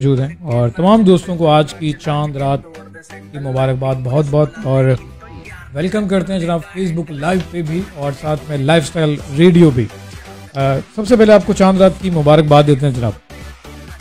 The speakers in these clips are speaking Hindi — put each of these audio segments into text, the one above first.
मौजूद हैं और तमाम दोस्तों को आज की चांद रात की मुबारकबाद बहुत बहुत और वेलकम करते हैं जनाब फेसबुक लाइव पे भी और साथ में लाइफस्टाइल रेडियो भी। सबसे पहले आपको चांद रात की मुबारकबाद देते हैं जनाब।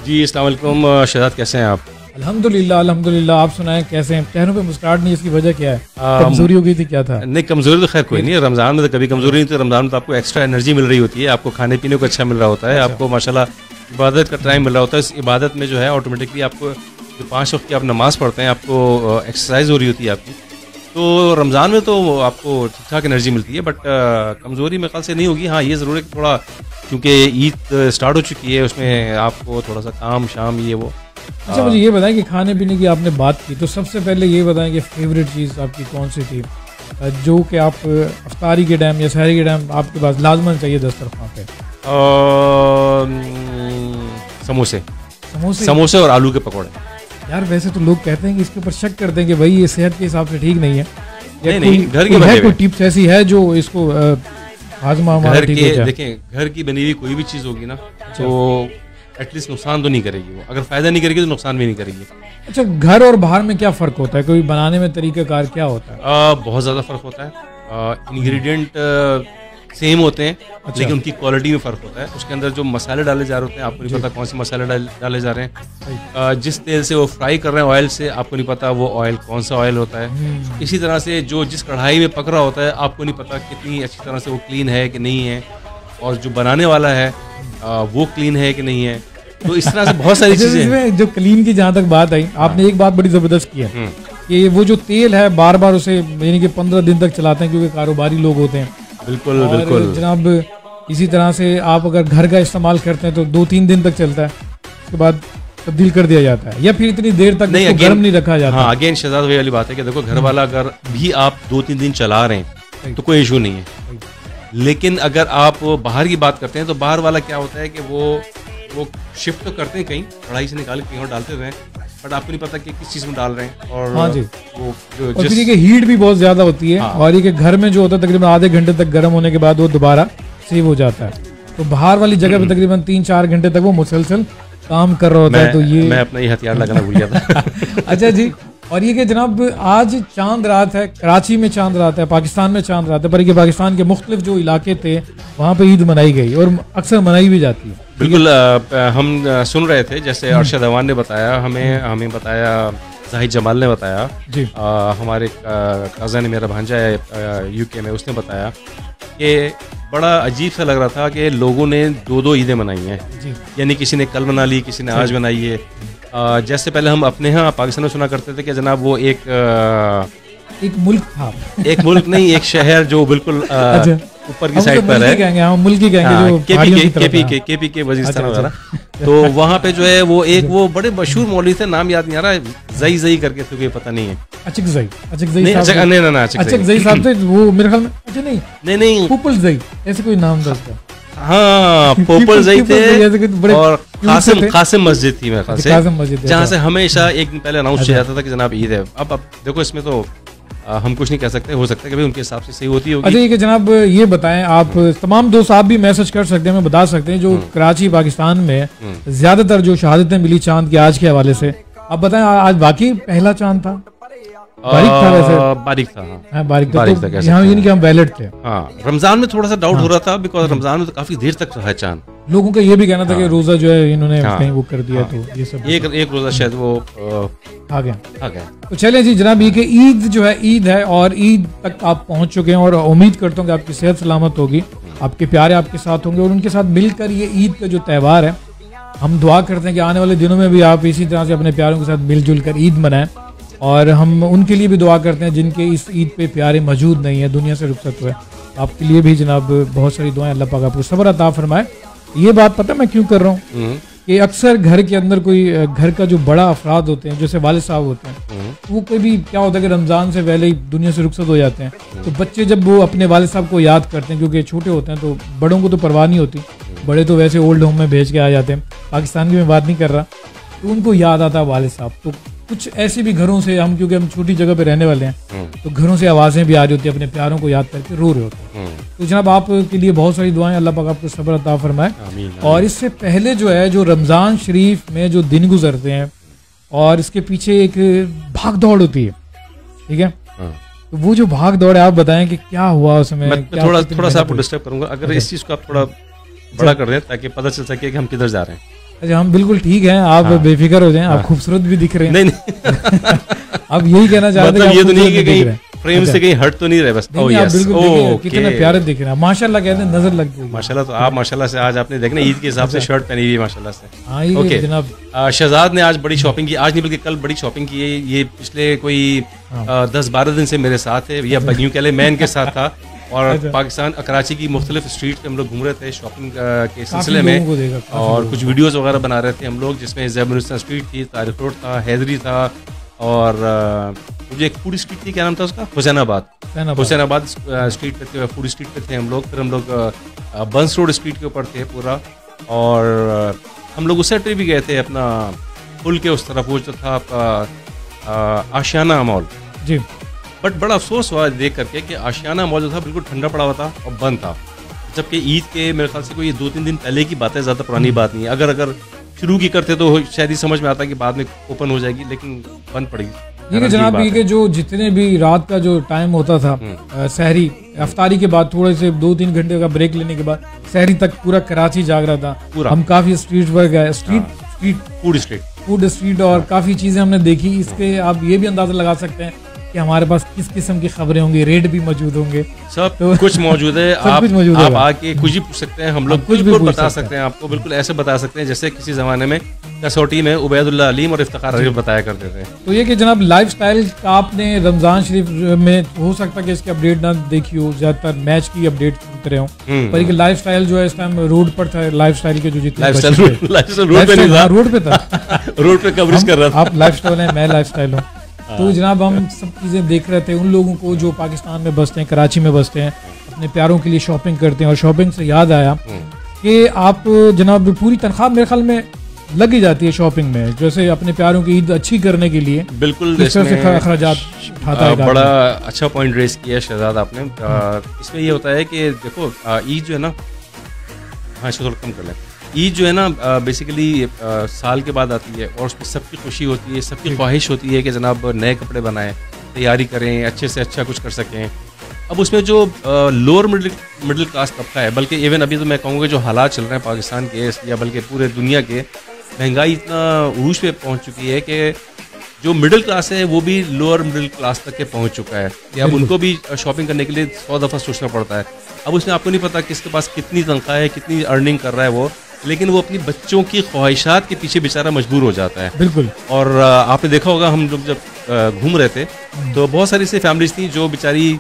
जी अस्सलाम वालेकुम शहजाद, कैसे हैं आप? अल्हम्दुलिल्लाह अल्हम्दुलिल्लाह, आप सुनाएं कैसे हैं? चेहरों पे मुस्कुराहट नहीं, इसकी वजह क्या है? कमजोरी हो गई थी, क्या था? नहीं, कमजोरी तो खैर कोई नहीं है। रमज़ान में तो कभी कमजोरी नहीं, तो रमज़ान में तो आपको एक्स्ट्रा एनर्जी मिल रही होती है, आपको खाने पीने को अच्छा मिल रहा होता है, आपको माशाल्लाह इबादत का टाइम मिल रहा होता है। इस इबादत में जो है ऑटोमेटिकली आपको जो 5 वक्त की आप नमाज़ पढ़ते हैं, आपको एक्सरसाइज हो रही होती है आपकी। तो रमज़ान में तो आपको ठीक ठाक एनर्जी मिलती है, बट कमज़ोरी मेरे ख्याल से नहीं होगी। हाँ, ये ज़रूर है कि थोड़ा, क्योंकि ईद स्टार्ट हो चुकी है, उसमें आपको थोड़ा सा काम शाम ये वो। अच्छा, मुझे ये बताएं कि खाने पीने की आपने बात की, तो सबसे पहले ये बताएं कि फेवरेट चीज़ आपकी कौन सी थी जो कि आप अफ्तारी के टाइम या सहरी के टाइम आपके पास लाजमन चाहिए दस्तरखान पे? समोसे समोसे समोसे और आलू के पकौड़े। यार वैसे तो लोग कहते हैं कि इसके ऊपर शक करते हैं कि भाई ये सेहत के हिसाब से ठीक नहीं है। नहीं, घर के बने कोई टिप्स ऐसी है जो इसको हाजमा घर के देखें, घर की बनी हुई कोई भी चीज़ होगी ना तो एटलीस्ट नुकसान तो नहीं करेगी। वो अगर फायदा नहीं करेगी तो नुकसान भी नहीं करेगी। अच्छा, घर और बाहर में क्या फ़र्क होता है? कोई बनाने में तरीक़ाकार क्या होता है? बहुत ज़्यादा फ़र्क होता है। इंग्रेडिएंट सेम होते हैं, अच्छा। लेकिन उनकी क्वालिटी में फ़र्क होता है। उसके अंदर जो मसाले डाले जा रहे होते हैं, आपको नहीं पता कौन से मसाले डाले जा रहे हैं। जिस तेल से वो फ्राई कर रहे हैं ऑयल से, आपको नहीं पता वो ऑयल कौन सा ऑयल होता है। इसी तरह से जो जिस कढ़ाई में पक रहा होता है, आपको नहीं पता कितनी अच्छी तरह से वो क्लीन है कि नहीं है, और जो बनाने वाला है वो क्लीन है कि नहीं है। तो इस तरह से बहुत सारी चीज़ें। जो क्लीन की जहाँ तक बात आई, आपने एक बात बड़ी ज़बरदस्त की है कि वो जो तेल है बार बार उसे यानी कि 15 दिन तक चलाते हैं, क्योंकि कारोबारी लोग होते हैं। बिल्कुल बिल्कुल जनाब, इसी तरह से आप अगर घर का इस्तेमाल करते हैं तो 2-3 दिन तक चलता है, उसके बाद तब्दील कर दिया जाता है, या फिर इतनी देर तक नहीं, गर्म नहीं रखा जाता। हाँ, अगेन शहजाद वही वाली बात है कि देखो, घर वाला अगर भी आप 2-3 दिन चला रहे हैं तो कोई इशू नहीं है, लेकिन अगर आप बाहर की बात करते हैं तो बाहर वाला क्या होता है कि वो शिफ्ट तो करते हैं, कहीं कढ़ाई से निकाल के कहीं और डालते हैं, बट आपको नहीं पता कि किस चीज़ में डाल रहे हैं। और हाँ जी, वो जो और फिर ये हीट भी बहुत ज़्यादा होती है। हाँ। और ये कि घर में जो होता है तकरीबन आधे घंटे तक गर्म होने के बाद वो दोबारा सेव हो जाता है, तो बाहर वाली जगह पे तकरीबन 3-4 घंटे तक वो मुसलसल काम कर रहा होता है। तो ये मैं अपना ये हथियार लगाना भूल गया था। अच्छा जी, और ये कि जनाब आज चांद रात है, कराची में चांद रात है, पाकिस्तान में चांद रात है, पर ये पाकिस्तान के मुख्तलिफ जो इलाके थे वहाँ पे ईद मनाई गई और अक्सर मनाई भी जाती है। बिल्कुल, हम सुन रहे थे, जैसे अरशद अवान ने बताया हमें बताया, जाहिद जमाल ने बताया जी, हमारे कज़न मेरा भांजा है यूके में, उसने बताया कि बड़ा अजीब सा लग रहा था कि लोगों ने 2-2 ईदें मनाई हैं। यानी किसी ने कल मना ली, किसी ने आज मनाई है। जैसे पहले हम अपने यहाँ पाकिस्तान में सुना करते थे कि जनाब वो एक मुल्क था, एक मुल्क नहीं, एक शहर जो बिल्कुल ऊपर की साइड पर है, केपी वजीरिस्तान वगैरह। तो वहाँ पे जो है वो बड़े मशहूर मौलवी थे, नाम याद नहीं आ रहा, जई करके थे, कोई पता नहीं है। अचक जई साहब थे वो मेरे ख्याल में। अच्छा, नहीं, पोपल जई ऐसे कोई नाम था उसका। हाँ, पोपल जई थे, और कासिम मस्जिद थी मेरे ख्याल से, जहाँ से हमेशा एक दिन पहले अनाउंस किया जाता था कि जनाब ईद है। अब देखो, इसमें तो हम कुछ नहीं कह सकते, हो सकता है कि भाई उनके हिसाब से सही होती होगी। अच्छा, ये कि जनाब ये बताएं, आप तमाम दोस्त आप भी मैसेज कर सकते हैं, हमें बता सकते हैं जो कराची पाकिस्तान में ज्यादातर जो शहादतें मिली चांद के आज के हवाले से, आप बताएं आज वाकई पहला चांद था? बारीक था वैसे? बारीक था, हाँ, बारीक था। यहाँ ये नहीं कि हम वैलिड थे। हाँ, रमजान में थोड़ा सा डाउट हो रहा था, बिकॉज रमजान में तो काफी देर तक रहा चांद। लोगों का ये भी कहना था कि रोजा जो है इन्होंने कहीं वो कर दिया, तो ये सब एक रोजा शायद वो आ गया। तो चले जी जनाब, ये कि ईद जो है ईद है, और ईद तक आप पहुंच चुके हैं, और उम्मीद करता हूँ कि आपकी सेहत सलामत होगी, आपके प्यारे आपके साथ होंगे, और उनके साथ मिलकर ये ईद का जो त्यौहार है, हम दुआ करते हैं कि आने वाले दिनों में भी आप इसी तरह से अपने प्यारों के साथ मिलजुल कर ईद मनाएं, और हम उनके लिए भी दुआ करते हैं जिनके इस ईद पे प्यारे मौजूद नहीं है, दुनिया से रुखसत हुए। आपके लिए भी जनाब बहुत सारी दुआएं, अल्लाह पाक आपको सब्र अता फरमाए। ये बात पता मैं क्यों कर रहा हूँ कि अक्सर घर के अंदर कोई घर का जो बड़ा अफराद होते हैं, जैसे वालिद साहब होते हैं, वो कभी क्या होता है कि रमज़ान से पहले ही दुनिया से रुखसत हो जाते हैं, तो बच्चे जब वो अपने वालिद साहब को याद करते हैं, क्योंकि छोटे होते हैं तो बड़ों को तो परवाह नहीं होती, बड़े तो वैसे ओल्ड होम में भेज के आ जाते हैं, पाकिस्तान की मैं बात नहीं कर रहा, तो उनको याद आता है वालिद साहब। तो कुछ ऐसे भी घरों से क्योंकि हम छोटी जगह पे रहने वाले हैं, तो घरों से आवाज़ें भी आ रही होती है, अपने प्यारों को याद करके रो रहे होते हैं। तो जनाब आपके लिए बहुत सारी दुआएं, अल्लाह पाक आपको सब्र अता फरमाए। आमीन। और इससे पहले जो है, जो रमज़ान शरीफ में जो दिन गुजरते हैं और इसके पीछे एक भाग दौड़ होती है, ठीक है, तो वो जो भाग दौड़ है आप बताएं कि क्या हुआ उसमें। मैं थोड़ा सा आपको डिस्टर्ब करूंगा, अगर इस चीज़ को आप थोड़ा बड़ा कर दें ताकि पता चल सके कि हम किधर जा रहे हैं। अच्छा, हम बिल्कुल ठीक हैं, आप बेफिक्र हो जाएं, आप खूबसूरत भी दिख रहे हैं। नहीं आप यही कहना चाहते हैं, मतलब ये तो नहीं कि कहीं फ्रेम से कहीं हट तो नहीं रहे बस। आप बिल्कुल कितने प्यारे दिख रहे हैं, माशाल्लाह कहते हैं, नजर लग गई माशाल्लाह। तो आप माशाल्लाह से आज आपने देखना ईद के हिसाब से शर्ट पहनी हुई है माशाल्लाह से। ओके जनाब, शहजाद ने आज बड़ी शॉपिंग की, आज नहीं बल्कि कल बड़ी शॉपिंग की है। ये पिछले कोई 10-12 दिन से मेरे साथ है, या यूं कह ले मैं इनके साथ था। और पाकिस्तान कराची की मुख्तलिफ स्ट्रीट पे हम लोग घूम रहे थे शॉपिंग के सिलसिले में, और कुछ वीडियोस वगैरह बना रहे थे हम लोग, जिसमें ज़ैबुलिस्तान स्ट्रीट थी, तारिक रोड था, हैदरी था, और मुझे एक फूड स्ट्रीट थी, क्या नाम था उसका, हुसैनाबाद स्ट्रीट पे थे, फूड स्ट्रीट पे थे हम लोग। फिर हम लोग बंस रोड स्ट्रीट के ऊपर थे पूरा, और हम लोग उस साइड पे भी गए थे अपना पुल के उस तरफ, वो जो था आपका आशियाना मॉल जी। बट बड़ा अफसोस हुआ देख करके कि आशियाना मॉल जो था बिल्कुल ठंडा पड़ा हुआ था और बंद था, जबकि ईद के मेरे ख्याल से कोई 2-3 दिन पहले की बात है, ज़्यादा पुरानी बात नहीं है। अगर शुरू की करते तो शायद ही समझ में आता कि बाद में ओपन हो जाएगी, लेकिन बंद पड़ेगी। ठीक है जनाब, ये जो जितने भी रात का जो टाइम होता था, सहरी अफ्तारी के बाद थोड़े से 2-3 घंटे का ब्रेक लेने के बाद सहरी तक पूरा कराची जाग रहा था। हम काफी स्ट्रीट पर गए, फूड स्ट्रीट, और काफी चीजें हमने देखी। इसके आप ये भी अंदाजा लगा सकते हैं कि हमारे पास किस किस्म की खबरें होंगी, रेट भी मौजूद होंगे, सब तो कुछ मौजूद है। आप आके कुछ भी पूछ सकते हैं, हम लोग कुछ भी बता सकते हैं आपको, बिल्कुल ऐसे बता सकते हैं जैसे किसी जमाने में कसौटी में उबैदुल्लाह अलीम और इफ्तिखार अरीफ बताया करते थे। तो ये कि जनाब लाइफस्टाइल आपने रमजान शरीफ में हो सकता है कि इसकी अपडेट ना देखी हो, ज्यादातर मैच की अपडेट सुनते रहे हो, पर लाइफस्टाइल जो है इस टाइम रोड पर था। लाइफस्टाइल के जो जितने रोड पे था, रोड पे कवरेज कर रहा था। आप लाइफस्टाइल हैं, मैं लाइफस्टाइल हूँ। तो जनाब हम सब चीज़ें देख रहे थे, उन लोगों को जो पाकिस्तान में बसते हैं, कराची में बसते हैं, अपने प्यारों के लिए शॉपिंग करते हैं। और शॉपिंग से याद आया कि आप जनाब पूरी तनख्वाह मेरे ख्याल में लग ही जाती है शॉपिंग में, जैसे अपने प्यारों की ईद अच्छी करने के लिए। बिल्कुल, अखराजात उठाता है। बड़ा अच्छा पॉइंट रेस किया शहजाद आपने। इसमें ये होता है कि देखो ईद जो है ना, हाँ इसको थोड़ा कम कर लें, ईद जो है ना बेसिकली साल के बाद आती है, और उसमें सबकी खुशी होती है, सबकी ख्वाहिश होती है कि जनाब नए कपड़े बनाएं, तैयारी करें, अच्छे से अच्छा कुछ कर सकें। अब उसमें जो लोअर मिडिल क्लास तबका है, बल्कि इवन अभी तो मैं कहूँगा जो हालात चल रहे हैं पाकिस्तान के या बल्कि पूरे दुनिया के, महंगाई इतना उरूज पे पहुँच चुकी है कि जो मिडिल क्लास है वो भी लोअर मिडिल क्लास तक के पहुँच चुका है कि अब उनको भी शॉपिंग करने के लिए 100 दफ़ा सोचना पड़ता है। अब उसमें आपको नहीं पता किसके पास कितनी तनख्वाह है, कितनी अर्निंग कर रहा है वो, लेकिन वो अपनी बच्चों की ख्वाहिशात के पीछे बेचारा मजबूर हो जाता है। बिल्कुल। और आपने देखा होगा हम लोग जब घूम रहे थे तो बहुत सारी ऐसी फैमिलीज थी जो बेचारी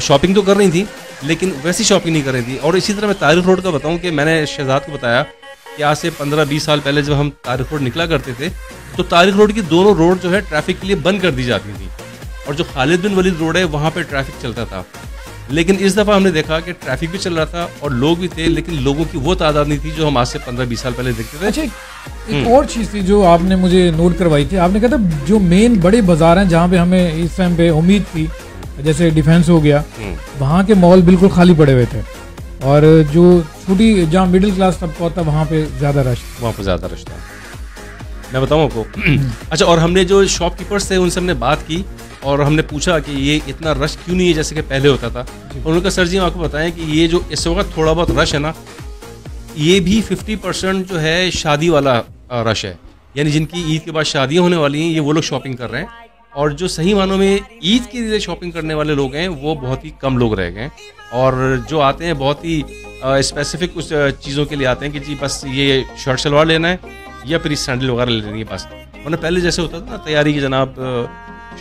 शॉपिंग तो कर रही थी लेकिन वैसी शॉपिंग नहीं कर रही थी। और इसी तरह मैं तारिक रोड का बताऊं कि मैंने शहजाद को बताया कि आज से 15-20 साल पहले जब हम तारिक रोड निकला करते थे तो तारिक रोड की दोनों रोड जो है ट्रैफिक के लिए बंद कर दी जाती थी, और जो खालिद बिन वलीद रोड है वहाँ पे ट्रैफिक चलता था। लेकिन इस दफ़ा हमने देखा कि ट्रैफिक भी चल रहा था और लोग भी थे, लेकिन लोगों की वो तादाद नहीं थी जो हम आज से 15-20 साल पहले देखते थे। अच्छा, एक और चीज़ थी जो आपने मुझे नोट करवाई थी, आपने कहा था जो मेन बड़े बाजार हैं जहाँ पे हमें इस टाइम पे उम्मीद थी, जैसे डिफेंस हो गया, वहाँ के मॉल बिल्कुल खाली पड़े हुए थे, और जो छोटी जहाँ मिडिल क्लास तबका होता है वहाँ पे ज़्यादा रश था। मैं बताऊँ आपको अच्छा, और हमने जो शॉपकीपर्स थे उनसे हमने बात की और हमने पूछा कि ये इतना रश क्यों नहीं है जैसे कि पहले होता था। उन्होंने कहा सर जी आपको बताएं कि ये जो इस वक्त थोड़ा बहुत रश है ना, ये भी 50% जो है शादी वाला रश है, यानी जिनकी ईद के बाद शादियां होने वाली हैं ये वो लोग शॉपिंग कर रहे हैं, और जो सही मानों में ईद के लिए शॉपिंग करने वाले लोग हैं वो बहुत ही कम लोग रह गए, और जो आते हैं बहुत ही स्पेसिफिक कुछ चीज़ों के लिए आते हैं कि जी बस ये शर्ट शलवार लेना है या फिर सैंडल वगैरह लेनी है बस। वरना पहले जैसे होता था ना तैयारी की, जनाब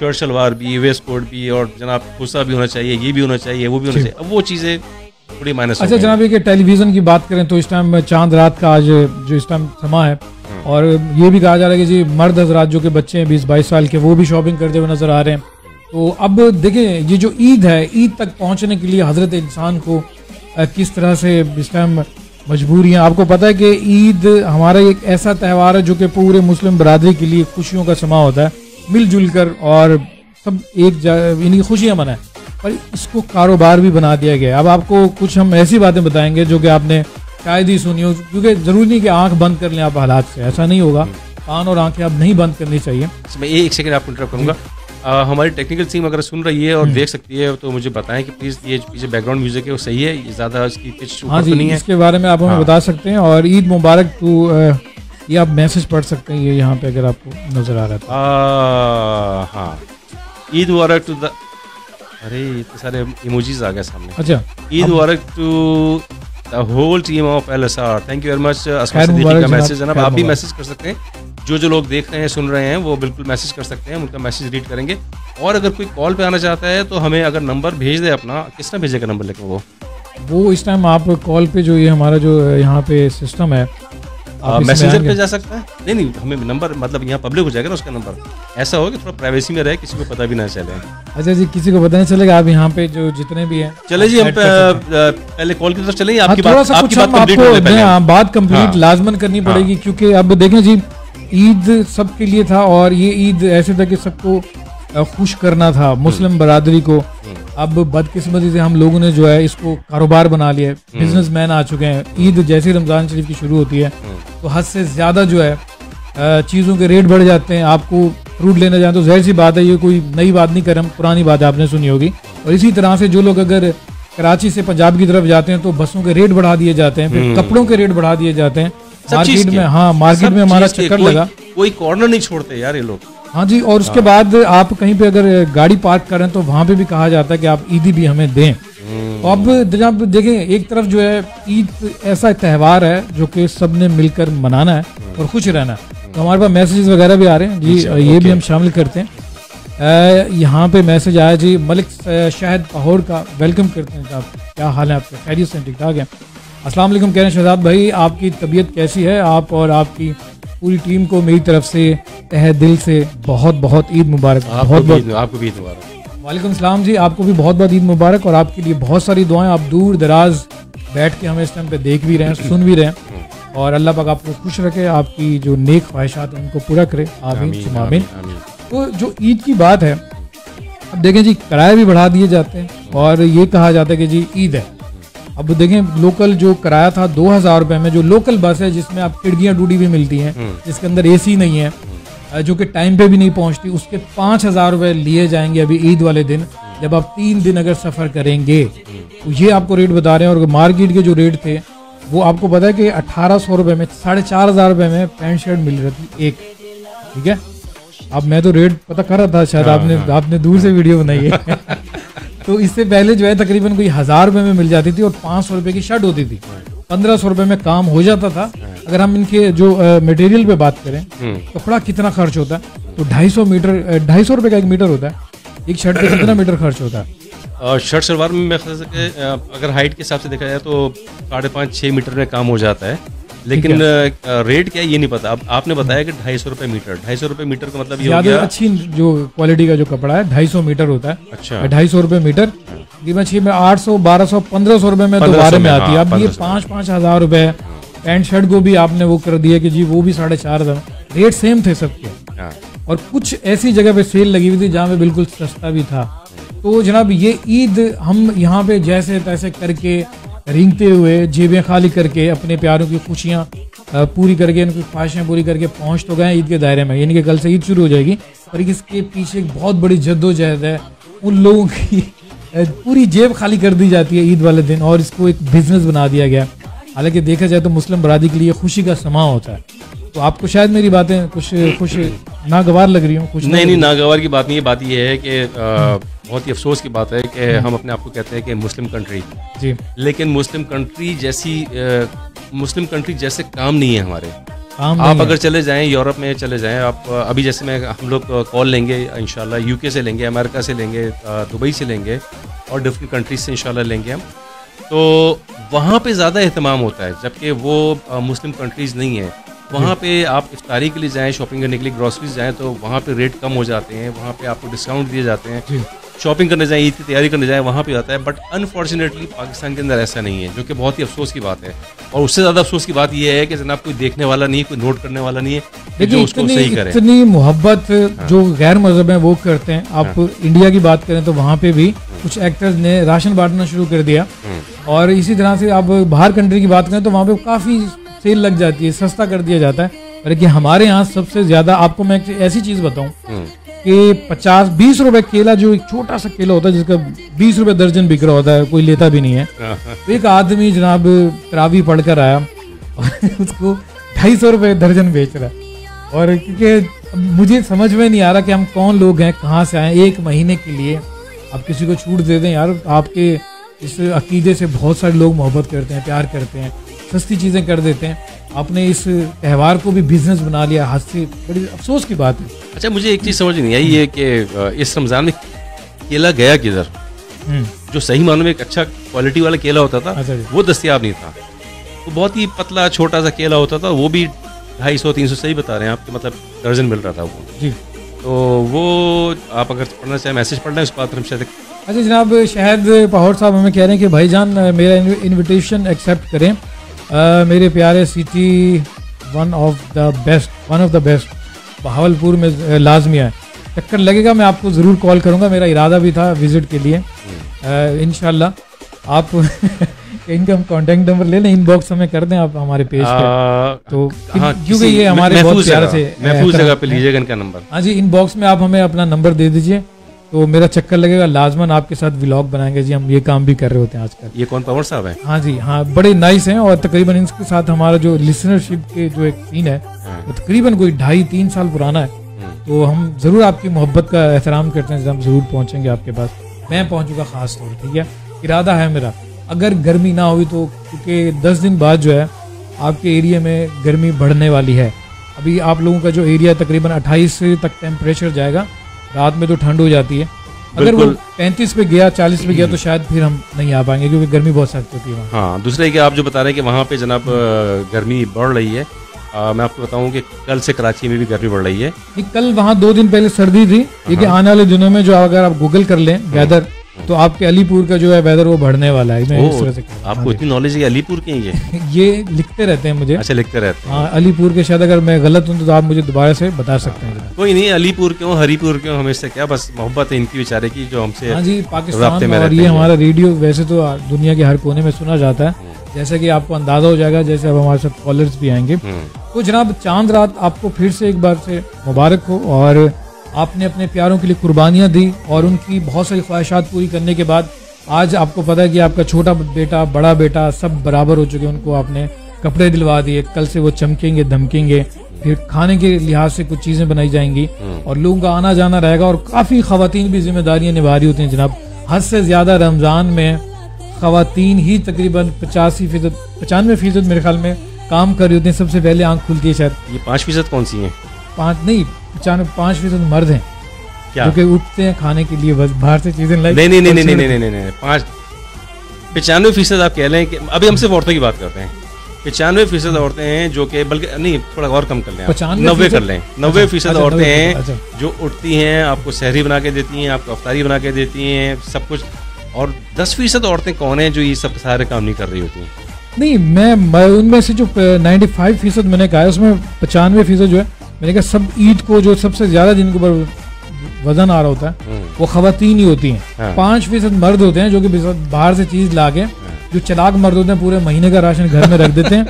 शर्ट शलवार भी, वेस्ट कोट भी, और जनाब खुसा भी होना चाहिए, ये भी होना चाहिए, वो भी होना चाहिए, अब वो चीज़ें थोड़ी माइनस। अच्छा जनाब, ये टेलीविज़न की बात करें तो इस टाइम चांद रात का आज जो इस टाइम समा है, और ये भी कहा जा रहा है कि जी मर्द हजरात जो के बच्चे हैं 20-22 साल के, वो भी शॉपिंग करते हुए नजर आ रहे हैं। तो अब देखिए ये जो ईद है, ईद तक पहुंचने के लिए हजरत इंसान को किस तरह से इस टाइम मजबूरियाँ, आपको पता है कि ईद हमारा एक ऐसा त्यौहार है जो कि पूरे मुस्लिम बरादरी के लिए खुशियों का समा होता है, मिलजुल कर और सब एक इन्हीं खुशियाँ मनाएं। पर इसको कारोबार भी बना दिया गया। अब आपको कुछ हम ऐसी बातें बताएंगे जो कि आपने शायद ही सुनी हो, क्योंकि जरूरी नहीं कि आंख बंद कर लें आप हालात से, ऐसा नहीं होगा। कान और आंखें अब नहीं बंद करनी चाहिए। मैं एक सेकंड आपको इंटरप्ट करूंगा। हमारी टेक्निकल टीम अगर सुन रही है और देख सकती है तो मुझे बताएं कि प्लीज ये पीछे बैकग्राउंड म्यूजिक है वो सही है, ये ज्यादा इसकी पिच ऊपर तो नहीं है। इसके बारे में आप हमें बता सकते हैं। और ईद मुबारक टू, ये आप मैसेज पढ़ सकते हैं, ये यहाँ पे अगर आपको नजर आ रहा था। हाँ, ईद मुबारक टू द, अरे इतने सारे इमोजीज आ गए सामने। अच्छा, ईद मुबारक to the whole team of LSR। Thank you very much. Asma Siddiqui का मैसेज है ना, आप भी मैसेज कर सकते हैं। जो लोग देख रहे हैं सुन रहे हैं वो बिल्कुल मैसेज कर सकते हैं, उनका मैसेज रीड करेंगे। और अगर कोई कॉल पे आना चाहता है तो हमें अगर नंबर भेज दे अपना, किसने भेजेगा नंबर लेकर वो इस टाइम आप कॉल पे जो ये हमारा जो यहाँ पे सिस्टम है मैसेंजर पे जा सकता है। नहीं हमें नंबर मतलब यहाँ पब्लिक हो जाएगा ना उसका नंबर, ऐसा हो कि थोड़ा प्राइवेसी में रहे, किसी को पता भी ना चले। अच्छा जी, किसी को पता नहीं चलेगा। आप यहाँ पे जो जितने भी हैं, चले जी हम पहले कॉल की तरफ चले। आपकी बात कंप्लीट लाजमन करनी पड़ेगी, क्योंकि अब देखें जी, ईद सबके लिए था और ये ईद ऐसे था कि सबको खुश करना था, मुस्लिम बरादरी को। अब बदकिस्मती से हम लोगों ने जो है इसको कारोबार बना लिया है, बिजनेसमैन आ चुके हैं। ईद जैसे रमजान शरीफ की शुरू होती है तो हद से ज्यादा जो है चीज़ों के रेट बढ़ जाते हैं। आपको फ्रूट लेने जाए तो जाहिर सी बात है, ये कोई नई बात नहीं कर रहे, पुरानी बात आपने सुनी होगी। और इसी तरह से जो लोग अगर कराची से पंजाब की तरफ जाते हैं तो बसों के रेट बढ़ा दिए जाते हैं, फिर कपड़ों के रेट बढ़ा दिए जाते हैं मार्केट में। हाँ, मार्केट में हमारा चक्कर लगा, कोई कॉर्नर नहीं छोड़ते यार ये लोग। हाँ जी, और उसके बाद आप कहीं पे अगर गाड़ी पार्क करें तो वहां पे भी कहा जाता है कि आप ईदी भी हमें दें। तो अब जब देखें, एक तरफ जो है ईद ऐसा त्यौहार है जो कि सबने मिलकर मनाना है और खुश रहना है। तो हमारे पास मैसेजेस वगैरह भी आ रहे हैं जी, ये भी हम शामिल करते हैं। यहाँ पे मैसेज आया जी, मलिक शाहिद लाहौर का, वेलकम करते हैं। आप क्या हाल है आपका? खैरियत से? ठीक ठाक है। अस्सलाम वालेकुम कह रहे हैं शहजाद भाई, आपकी तबीयत कैसी है? आप और आपकी पूरी टीम को मेरी तरफ से तहे दिल से बहुत बहुत ईद मुबारक। आपको भी ईद मुबारक। वालेकुम सलाम जी, आपको भी बहुत बहुत ईद मुबारक और आपके लिए बहुत सारी दुआएं। आप दूर दराज बैठ के हमें इस टाइम पे देख भी रहे हैं, सुन भी रहे हैं, और अल्लाह पाक आपको खुश रखे, आपकी जो नेक ख्वाहिशात हैं उनको पूरा करे। आमीन आमीन। तो जो ईद की बात है, अब देखें जी, किराए भी बढ़ा दिए जाते हैं और ये कहा जाता है कि जी ईद है। अब देखें, लोकल जो किराया था 2000 रुपए में, जो लोकल बस है जिसमें आप खिड़कियां टूटी भी मिलती हैं, जिसके अंदर AC नहीं है, जो कि टाइम पे भी नहीं पहुंचती, उसके 5000 रुपए लिए जाएंगे अभी ईद वाले दिन, जब आप 3 दिन अगर सफर करेंगे। तो ये आपको रेट बता रहे हैं। और मार्केट के जो रेट थे वो आपको पता है कि 1800 रुपए में, 4500 रुपए में पैंट शर्ट मिल रही थी एक। ठीक है, अब मैं तो रेट पता कर रहा था, शायद आपने दूर से वीडियो बनाई है। तो इससे पहले जो है तकरीबन कोई 1000 रुपए में मिल जाती थी और 500 रुपए की शर्ट होती थी। 1500 रुपए में काम हो जाता था। अगर हम इनके जो मटेरियल पे बात करें, कपड़ा कितना खर्च होता है, तो 250 रुपए का 1 मीटर होता है। एक शर्ट पे कितना मीटर खर्च होता है? शर्ट सलवार में मैं अगर हाइट के हिसाब से देखा जाए तो 5.5-6 मीटर में काम हो जाता है, लेकिन रेट क्या है ये नहीं पता। अब आपने बताया कि 250 रुपए मीटर। 250 रुपए मीटर का मतलब ये हो गया, अच्छी जो क्वालिटी का जो कपड़ा है 250 मीटर होता है। अच्छा, 250 रुपए मीटर। में 800, 1200, 1500 रुपए में दोबारा में आती है। अब ये 5-5 हजार रुपए पैंट शर्ट को भी आपने वो कर दिया कि जी वो भी 4,500। रेट सेम थे सबके। और कुछ ऐसी जगह पे सेल लगी हुई थी जहाँ पे बिल्कुल सस्ता भी था। तो जनाब, ये ईद हम यहाँ पे जैसे तैसे करके, रेंगते हुए, जेबें खाली करके, अपने प्यारों की खुशियाँ पूरी करके, उनकी ख्वाहिशें पूरी करके पहुँच तो गए ईद के दायरे में। यानी कि कल से ईद शुरू हो जाएगी, पर इसके पीछे एक बहुत बड़ी जद्दोजहद है। उन लोगों की पूरी जेब खाली कर दी जाती है ईद वाले दिन और इसको एक बिजनेस बना दिया गया। हालांकि देखा जाए तो मुस्लिम बरादरी के लिए खुशी का समा होता है। तो आपको शायद मेरी बातें कुछ नागवार लग रही हूँ? कुछ नहीं, नागवार की बात नहीं है। बात ये है कि बहुत ही अफसोस की बात है कि हम अपने आप को कहते हैं कि मुस्लिम कंट्री जी, लेकिन मुस्लिम कंट्री जैसे काम नहीं है हमारे। आप अगर चले जाएं यूरोप में, चले जाएं आप, अभी जैसे हम लोग कॉल लेंगे इंशाल्लाह, यूके से लेंगे, अमेरिका से लेंगे, दुबई से लेंगे और डिफरेंट कंट्रीज से इंशाल्लाह लेंगे हम, तो वहाँ पे ज़्यादा एहतमाम होता है, जबकि वो मुस्लिम कंट्रीज़ नहीं है। वहाँ पे आप इफ्तारी के लिए जाएं, शॉपिंग करने के लिए, ग्रोसरीज जाएं, तो वहाँ पे रेट कम हो जाते हैं, वहाँ पे आपको डिस्काउंट दिए जाते हैं। शॉपिंग करने जाएं, ईद की तैयारी करने जाएं, वहाँ पे आता है। बट अनफॉर्चुनेटली पाकिस्तान के अंदर ऐसा नहीं है, जो कि बहुत ही अफसोस की बात है। और उससे ज़्यादा अफसोस की बात यह है कि जनाब कोई देखने वाला नहीं है, कोई नोट करने वाला नहीं है जो उसको सही करे। इतनी मोहब्बत जो गैर मजहब है वो करते हैं। आप इंडिया की बात करें तो वहाँ पे भी कुछ एक्टर्स ने राशन बांटना शुरू कर दिया। और इसी तरह से आप बाहर कंट्री की बात करें तो वहाँ पे काफ़ी सेल लग जाती है, सस्ता कर दिया जाता है। लेकिन हमारे यहाँ सबसे ज़्यादा, आपको मैं एक ऐसी चीज़ बताऊँ कि 50-20 रुपए केला, जो एक छोटा सा केला होता है जिसका 20 रुपए दर्जन बिक रहा होता है, कोई लेता भी नहीं है। तो एक आदमी जनाब तरावी पढ़कर आया और उसको 250 रुपए दर्जन बेच रहा है। और क्योंकि मुझे समझ में नहीं आ रहा कि हम कौन लोग हैं, कहाँ से आए। एक महीने के लिए आप किसी को छूट दे दें यार, आपके इस अकीदे से बहुत सारे लोग मोहब्बत करते हैं, प्यार करते हैं, सस्ती चीज़ें कर देते हैं। आपने इस त्यौहार को भी बिजनेस बना लिया, हाथ से, बड़ी अफसोस की बात है। अच्छा, मुझे एक चीज़ समझ नहीं आई है कि इस रमज़ान में केला गया किधर? जो सही मानों में एक अच्छा क्वालिटी वाला केला होता था, वो दस्तियाब नहीं था। तो बहुत ही पतला छोटा सा केला होता था, वो भी 250-300, सही बता रहे हैं आपके, मतलब दर्जन मिल रहा था वो जी। तो वो आप अगर पढ़ना चाहें, मैसेज पढ़ना है उस बात हम शायद। अच्छा जनाब, शायद पहाड़ साहब हमें कह रहे हैं कि भाईजान मेरा इनविटेशन एक्सेप्ट करें। मेरे प्यारे city one of the best Bahawalpur में लाजमी है, चक्कर लगेगा, मैं आपको ज़रूर कॉल करूंगा। मेरा इरादा भी था विजिट के लिए, इंशाल्लाह। आप इनका हम कॉन्टेक्ट नंबर ले लें, इनबॉक्स हमें कर दें आप हमारे पेज पे। तो क्योंकि ये हमारे बहुत प्यारे से महफूज जगह पे लीजिएगा इनका नंबर। हाँ जी, इनबॉक्स में आप हमें अपना नंबर दे दीजिए, तो मेरा चक्कर लगेगा, लाजमन आपके साथ व्लॉग बनाएंगे जी। हम ये काम भी कर रहे होते हैं आजकल। ये कौन, पवन साहब हैं? हाँ जी, हाँ, बड़े नाइस हैं। और तकरीबन इनके साथ हमारा जो लिसनरशिप के जो एक सीन है वो तकरीबन कोई 2.5-3 साल पुराना है। तो हम जरूर आपकी मोहब्बत का एहतराम करते हैं, हम जरूर पहुंचेंगे आपके पास। मैं पहुंचूंगा खास तौर, ठीक है, इरादा है मेरा। अगर गर्मी ना हुई तो, क्योंकि 10 दिन बाद जो है आपके एरिया में गर्मी बढ़ने वाली है। अभी आप लोगों का जो एरिया तकरीबन 28 तक टेम्परेचर जाएगा, रात में तो ठंड हो जाती है। अगर वो 35 पे गया, 40 पे गया तो शायद फिर हम नहीं आ पाएंगे, क्योंकि गर्मी बहुत सख्त होती है वहाँ। हाँ, दूसरा कि आप जो बता रहे हैं कि वहाँ पे जनाब गर्मी बढ़ रही है, मैं आपको बताऊं कि कल से कराची में भी गर्मी बढ़ रही है। कल वहाँ 2 दिन पहले सर्दी थी, लेकिन आने वाले दिनों में जो अगर आप गूगल कर लें वेदर, तो आपके अलीपुर का जो है वेदर वो बढ़ने वाला है। मैं इस तरह से आपको इतनी नॉलेज है अलीपुर की? ये लिखते रहते हैं मुझे। अच्छा, लिखते रहते हैं। हाँ, अलीपुर के, शायद अगर मैं गलत हूँ तो आप मुझे दोबारा से बता सकते हैं। कोई नहीं, अलीपुर क्यों, हरीपुर क्यों, हमें इससे क्या, बस मोहब्बत है इनकी बेचारे की जो हमसे। हाँ जी, पाकिस्तान में। और ये हमारा रेडियो वैसे तो दुनिया के हर कोने में सुना जाता है, जैसे कि आपको अंदाजा हो जाएगा, जैसे अब हमारे साथ कॉलर्स भी आएंगे। तो जनाब, चांद रात आपको फिर से एक बार से मुबारक हो। और आपने अपने प्यारों के लिए कुर्बानियाँ दी और उनकी बहुत सारी ख्वाहिशात पूरी करने के बाद आज आपको पता है कि आपका छोटा बेटा, बड़ा बेटा सब बराबर हो चुके हैं। उनको आपने कपड़े दिलवा दिए, कल से वो चमकेंगे, धमकेंगे। फिर खाने के लिहाज से कुछ चीजें बनाई जाएंगी और लोगों का आना जाना रहेगा। और काफी खवातीन भी जिम्मेदारियां निभा रही होती हैं जनाब। हद से ज्यादा रमजान में खवातीन ही तकरीबन 95% मेरे ख्याल में काम कर रही होती हैं। सबसे पहले आंख खुलती है शायद। ये 5% कौन सी है? 5% मर्द हैं जो कि उठते हैं खाने के लिए, बस बाहर से चीजें लाइक। नहीं, 95% आप कह लें कि अभी हम सिर्फ औरतों की बात करते हैं। 95% औरतें हैं जो कि, बल्कि नहीं, थोड़ा और कम कर लें, 90 कर लें। 90% औरतें हैं जो उठती हैं, आपको सहरी बना के देती हैं, आपको अफ्तारी बना के देती हैं, सब कुछ। और 10% औरतें कौन हैं जो ये सब सारे काम नहीं कर रही होती हैं? नहीं, मैं उनमें से जो 95% मैंने कहा है, उसमें 95% जो है मैंने कहा सब ईद को जो सबसे ज्यादा जिनके ऊपर वजन आ रहा होता है वो खवातीन ही होती हैं। हाँ। 5% मर्द होते हैं जो कि बाहर से चीज लाके, जो चलाक मर्द होते हैं, पूरे महीने का राशन घर में रख देते हैं।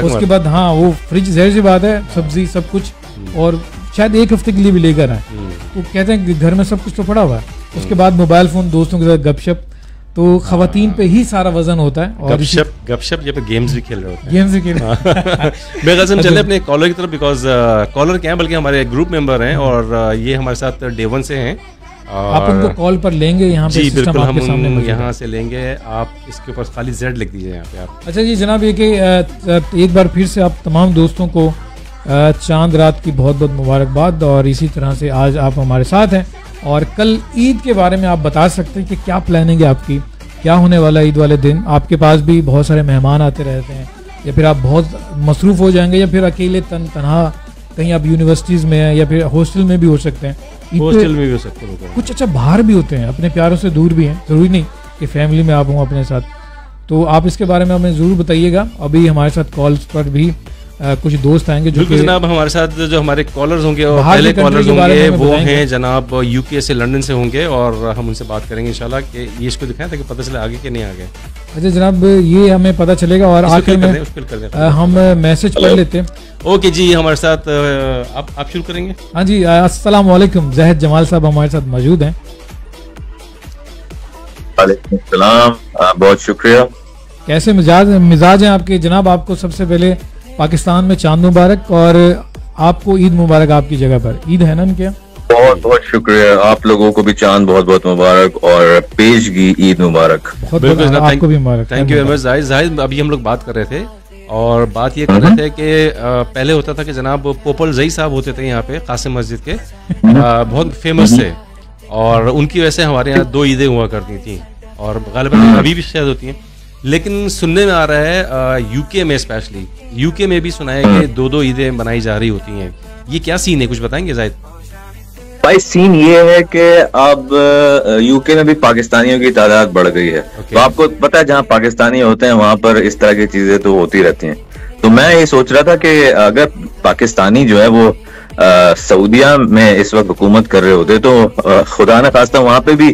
उसके बाद हाँ, वो फ्रिज, जाहिर सी बात है, सब्जी सब कुछ, और शायद 1 हफ्ते के लिए भी लेकर आए। तो कहते हैं कि घर में सब कुछ तो पड़ा हुआ है। उसके बाद मोबाइल फोन, दोस्तों के साथ गपशप, तो खवातीन पे ही सारा वजन होता है। और गपशप ये पे गेम्स भी खेल रहे होते हैं। गेम्स भी खेल रहे हैं। मेरे ख्याल चले अपने कॉलर की तरफ, बिकॉज कॉलर क्या है, बल्कि हमारे ग्रुप मेंबर हैं और ये हमारे साथ डे 1 से हैं। आप उनको कॉल पर लेंगे यहाँ पे? जी बिल्कुल, हम यहाँ से लेंगे। आप इसके ऊपर खाली Z लिख दीजिए यहाँ पे आप। अच्छा जी जनाब, ये कि एक बार फिर से आप तमाम दोस्तों को चांद रात की बहुत बहुत मुबारकबाद। और इसी तरह से आज आप हमारे साथ हैं और कल ईद के बारे में आप बता सकते हैं कि क्या प्लानिंग है आपकी, क्या होने वाला ईद वाले दिन? आपके पास भी बहुत सारे मेहमान आते रहते हैं, या फिर आप बहुत मसरूफ हो जाएंगे, या फिर अकेले तनहा कहीं आप यूनिवर्सिटीज में हैं, या फिर हॉस्टल में भी हो सकते हैं। हॉस्टल में भी हो सकते हैं कुछ। अच्छा, बाहर भी होते हैं, अपने प्यारों से दूर भी हैं, जरूरी नहीं कि फैमिली में आप हों अपने साथ। तो आप इसके बारे में हमें ज़रूर बताइएगा। अभी हमारे साथ कॉल्स पर भी कुछ दोस्त आएंगे जो बिल्कुल जनाब, हमारे साथ जो हमारे कॉलर्स होंगे और बाहर पहले की country कॉलर्स के बारे में होंगे हमें वो बताएंगे। हैं जनाब यूके से, लंदन से होंगे, और हम उनसे बात करेंगे इंशाल्लाह कि ये इसको दिखाएं ताकि पता चले आगे कि नहीं आगे। अच्छा जनाब, ये हमें पता चलेगा। और आखिर में हम मैसेज पढ़ लेते हैं। ओके जी, हमारे साथ आप शुरू करेंगे। हाँ जी, अस्सलाम वालेकुम। जहद जमाल साहब हमारे साथ मौजूद हैं। वालेकुम सलाम, बहुत शुक्रिया। कैसे मिजाज हैं आपके जनाब? आपको सबसे पहले पाकिस्तान में चांद मुबारक, और आपको ईद मुबारक। आपकी जगह पर ईद है ना इनके यहाँ? बहुत बहुत शुक्रिया, आप लोगों को भी चांद बहुत बहुत मुबारक और पेशगी ईद मुबारक। बहुत बहुत आपको भी मुबारक। Thank you very much Zahid. अभी हम लोग बात कर रहे थे और बात ये कर रहे थे कि पहले होता था कि जनाब पोपल जई साहब होते थे यहाँ पे कासिम मस्जिद के, बहुत फेमस थे, और उनकी वजह से हमारे यहाँ 2 ईदें हुआ करती थी, और गालिबन अभी भी शायद होती हैं। लेकिन सुनने में आ रहा है यूके में, स्पेशली यूके में भी सुना है कि 2-2 ईदें मनाई जा रही होती हैं। ये क्या सीन है, कुछ बताएंगे जाहिद? भाई सीन ये है कि अब यूके में भी पाकिस्तानियों की तादाद बढ़ गई है। तो आपको पता है जहाँ पाकिस्तानी होते हैं वहां पर इस तरह की चीजें तो होती रहती हैं। तो मैं ये सोच रहा था कि अगर पाकिस्तानी जो है वो सऊदिया में इस वक्त हुकूमत कर रहे होते तो खुदा न खास्ता वहां पे भी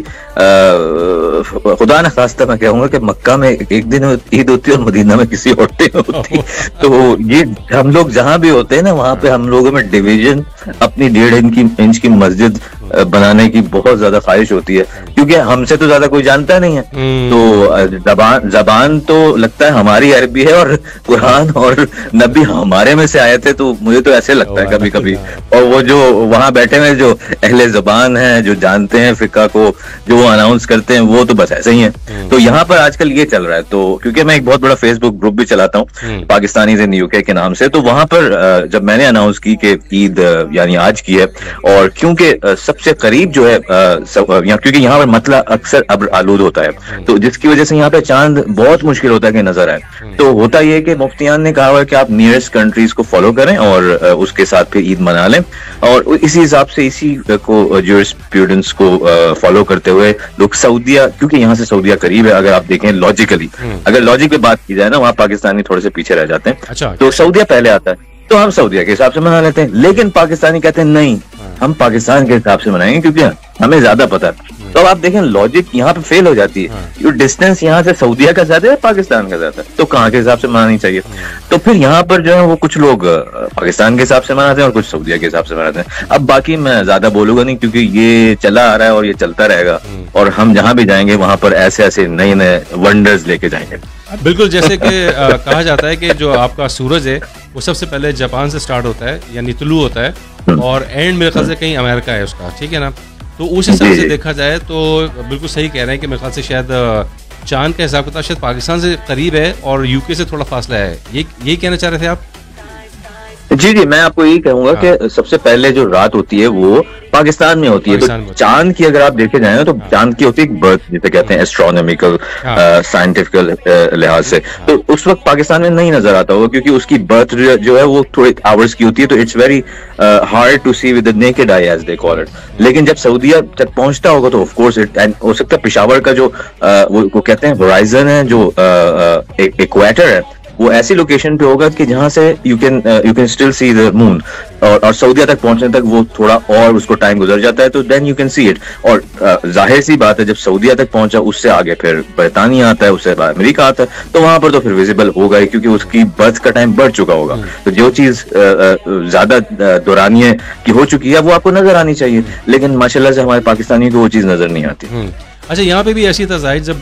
खुदा न खास्ता मैं कहूंगा कि मक्का में एक दिन ईद होती है और मदीना में किसी और दिन होती। तो ये हम लोग जहां भी होते हैं ना, वहां पे हम लोगों में डिवीजन, अपनी 1.5 इंच की मस्जिद बनाने की बहुत ज्यादा ख्वाहिश होती है, क्योंकि हमसे तो ज्यादा कोई जानता नहीं है। तो जबान तो लगता है हमारी अरबी है, और कुरान और नबी हमारे में से आए थे। तो मुझे तो ऐसे लगता है कभी कभी, और वो जो वहां बैठे हुए जो अहले जबान हैं, जो जानते हैं फिका को, जो वो अनाउंस करते हैं, वो तो बस ऐसे ही है। तो यहाँ पर आजकल ये चल रहा है। तो क्योंकि मैं एक बहुत बड़ा फेसबुक ग्रुप भी चलाता हूँ पाकिस्तानी इन यूके के नाम से, तो वहां पर जब मैंने अनाउंस की कि ईद यानी आज की है, और क्योंकि सबसे करीब जो है क्योंकि यहाँ पर मतला अक्सर अब्र आलूद होता है, तो जिसकी वजह से यहाँ पे चांद बहुत मुश्किल होता है कि नजर आए। तो होता यह है कि मुफ्तियान ने कहा हुआ है कि आप नियरेस्ट कंट्रीज को फॉलो करें और उसके साथ फिर ईद मना लें, और इसी हिसाब से इसी को ज्यूरिस्प्रूडेंस को फॉलो करते हुए लोग सऊदिया, क्योंकि यहाँ से सऊदिया करीब है, अगर आप देखें लॉजिकली, अगर लॉजिक पे बात की जाए ना, वहाँ पाकिस्तानी थोड़े से पीछे रह जाते हैं। अच्छा। तो सऊदिया पहले आता है, तो हम सऊदिया के हिसाब से मना लेते हैं। लेकिन पाकिस्तानी कहते हैं नहीं, हम पाकिस्तान के हिसाब से मनाएंगे क्योंकि हमें ज्यादा पता है। तो अब आप देखें लॉजिक यहाँ पे फेल हो जाती है। जो डिस्टेंस यहाँ से सऊदिया का ज्यादा है, पाकिस्तान का ज्यादा है, तो कहाँ के हिसाब से मनानी चाहिए? तो फिर यहाँ पर जो है वो कुछ लोग पाकिस्तान के हिसाब से मनाते हैं और कुछ सऊदिया के हिसाब से मनाते हैं। अब बाकी मैं ज्यादा बोलूंगा नहीं, क्योंकि ये चला आ रहा है और ये चलता रहेगा, और हम जहाँ भी जाएंगे वहां पर ऐसे ऐसे नए नए वंडर्स लेके जाएंगे। बिल्कुल, जैसे कि कहा जाता है कि जो आपका सूरज है वो सबसे पहले जापान से स्टार्ट होता है, यानी तुलू होता है, और एंड मेरे ख्याल से कहीं अमेरिका है उसका, ठीक है ना? तो उस हिसाब से देखा जाए तो बिल्कुल सही कह रहे हैं कि मेरे ख्याल से शायद चांद का हिसाब किताब शायद पाकिस्तान से करीब है और यूके से थोड़ा फासला है। यही कहना चाह रहे थे आप? जी जी, मैं आपको यही कहूंगा कि सबसे पहले जो रात होती है वो पाकिस्तान में होती है। तो चांद की अगर आप देखे जाए तो चांद की होती है बर्थ, जिसे कहते हैं एस्ट्रोनॉमिकल साइंटिफिकल लिहाज से, तो उस वक्त पाकिस्तान में नहीं नजर आता होगा, क्योंकि उसकी बर्थ जो है वो थोड़े आवर्स की होती है। तो it's very hard to see with the naked eye as they call it. लेकिन जब सऊदिया तक पहुंचता होगा तो ऑफ कोर्स हो सकता है पेशावर का जो वो कहते हैं होराइजन है, जो इक्वेटर है, वो ऐसी लोकेशन पे होगा कि जहां से you can still see the moon, और सऊदिया तक पहुंचने तक वो थोड़ा और उसको टाइम गुजर जाता है, तो then you can see it. और जाहिर सी बात है, जब सऊदिया तक पहुंचा उससे आगे फिर बरतानिया आता है, उससे बाद अमेरिका आता है, तो वहां पर तो फिर विजिबल होगा ही, क्योंकि उसकी बर्थ का टाइम बढ़ चुका होगा। तो जो चीज ज्यादा दौरानिये की हो चुकी है वो आपको नजर आनी चाहिए, लेकिन माशाल्लाह से हमारे पाकिस्तानी को वो चीज नजर नहीं आती। अच्छा, यहाँ पे भी ऐसी था जाहिद, जब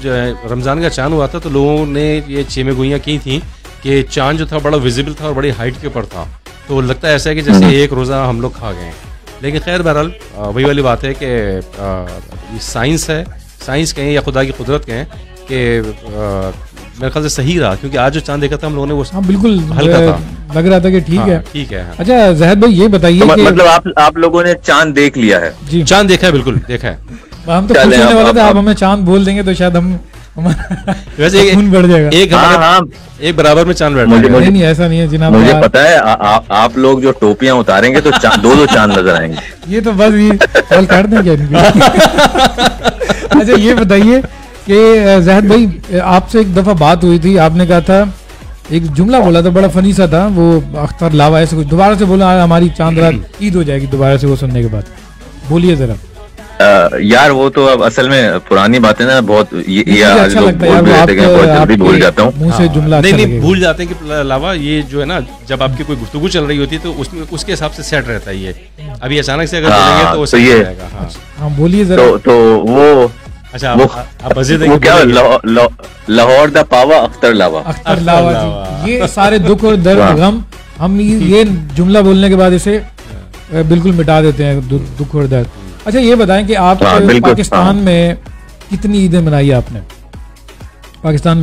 रमजान का चांद हुआ था तो लोगों ने ये चेमे गोइयां की थी कि चांद जो था बड़ा विजिबल था और बड़ी हाइट के ऊपर था, तो लगता है ऐसा है कि जैसे एक रोज़ा हम लोग खा गए। लेकिन खैर बहरहाल वही वाली बात है कि साइंस है, साइंस कहें या खुदा की कुदरत कहें, कि मेरे ख्याल से सही रहा, क्योंकि आज जो चांद देखा था हम लोगों ने वो बिल्कुल हल्का था, लग रहा था कि ठीक है, ठीक है। अच्छा जहद भाई ये बताइए तो मतलब आप लोगों ने चांद देख लिया है? जी, चांद देखा है, बिल्कुल देखा है। हम तो खुश होने वाले थे, आप हमें चांद बोल देंगे तो शायद हम वैसे खून बढ़ जाएगा, एक बराबर में चांद बैठ जाएगा। नहीं ऐसा नहीं है जनाब, मुझे पता है आप लोग जो टोपियां उतारेंगे तो दो चांद नजर आएंगे। ये तो बस ये कॉल कर दें क्या? अच्छा ये बताइए कि जहद भाई आपसे एक दफा बात हुई थी, आपने कहा था एक जुमला बोला था बड़ा फनी सा था, वो अख्तर लावा ऐसे कुछ, दोबारा से बोला हमारी चांद रात ईद हो जाएगी दोबारा से वो सुनने के बाद, बोलिए जरा। यार वो तो अब असल में पुरानी बातें ना बहुत अच्छा लगता है बहुत जल्दी भूल जाता हूँ। मुंह से जुमला नहीं भूल जाते हैं कि लावा ये जो है ना, जब आपकी कोई गुफ्तगू चल रही होती है तो उसमें उसके हिसाब से सेट रहता है ये। अभी अचानक से अगर बोलेंगे तो वो सेट हो जाएगा। हाँ बोलिए जरा। तो वो अच्छा आप मस्जिद वो क्या लाहौर दा पावा अख्तर लावा। अख्तर लावा जी, ये सारे दुख और दर्द गम हम ये जुमला बोलने के बाद इसे बिल्कुल मिटा देते हैं, दुख और दर्द। अच्छा ये बताएं कि आप पाकिस्तान में कितनी ईदें मनाई आपने पाकिस्तान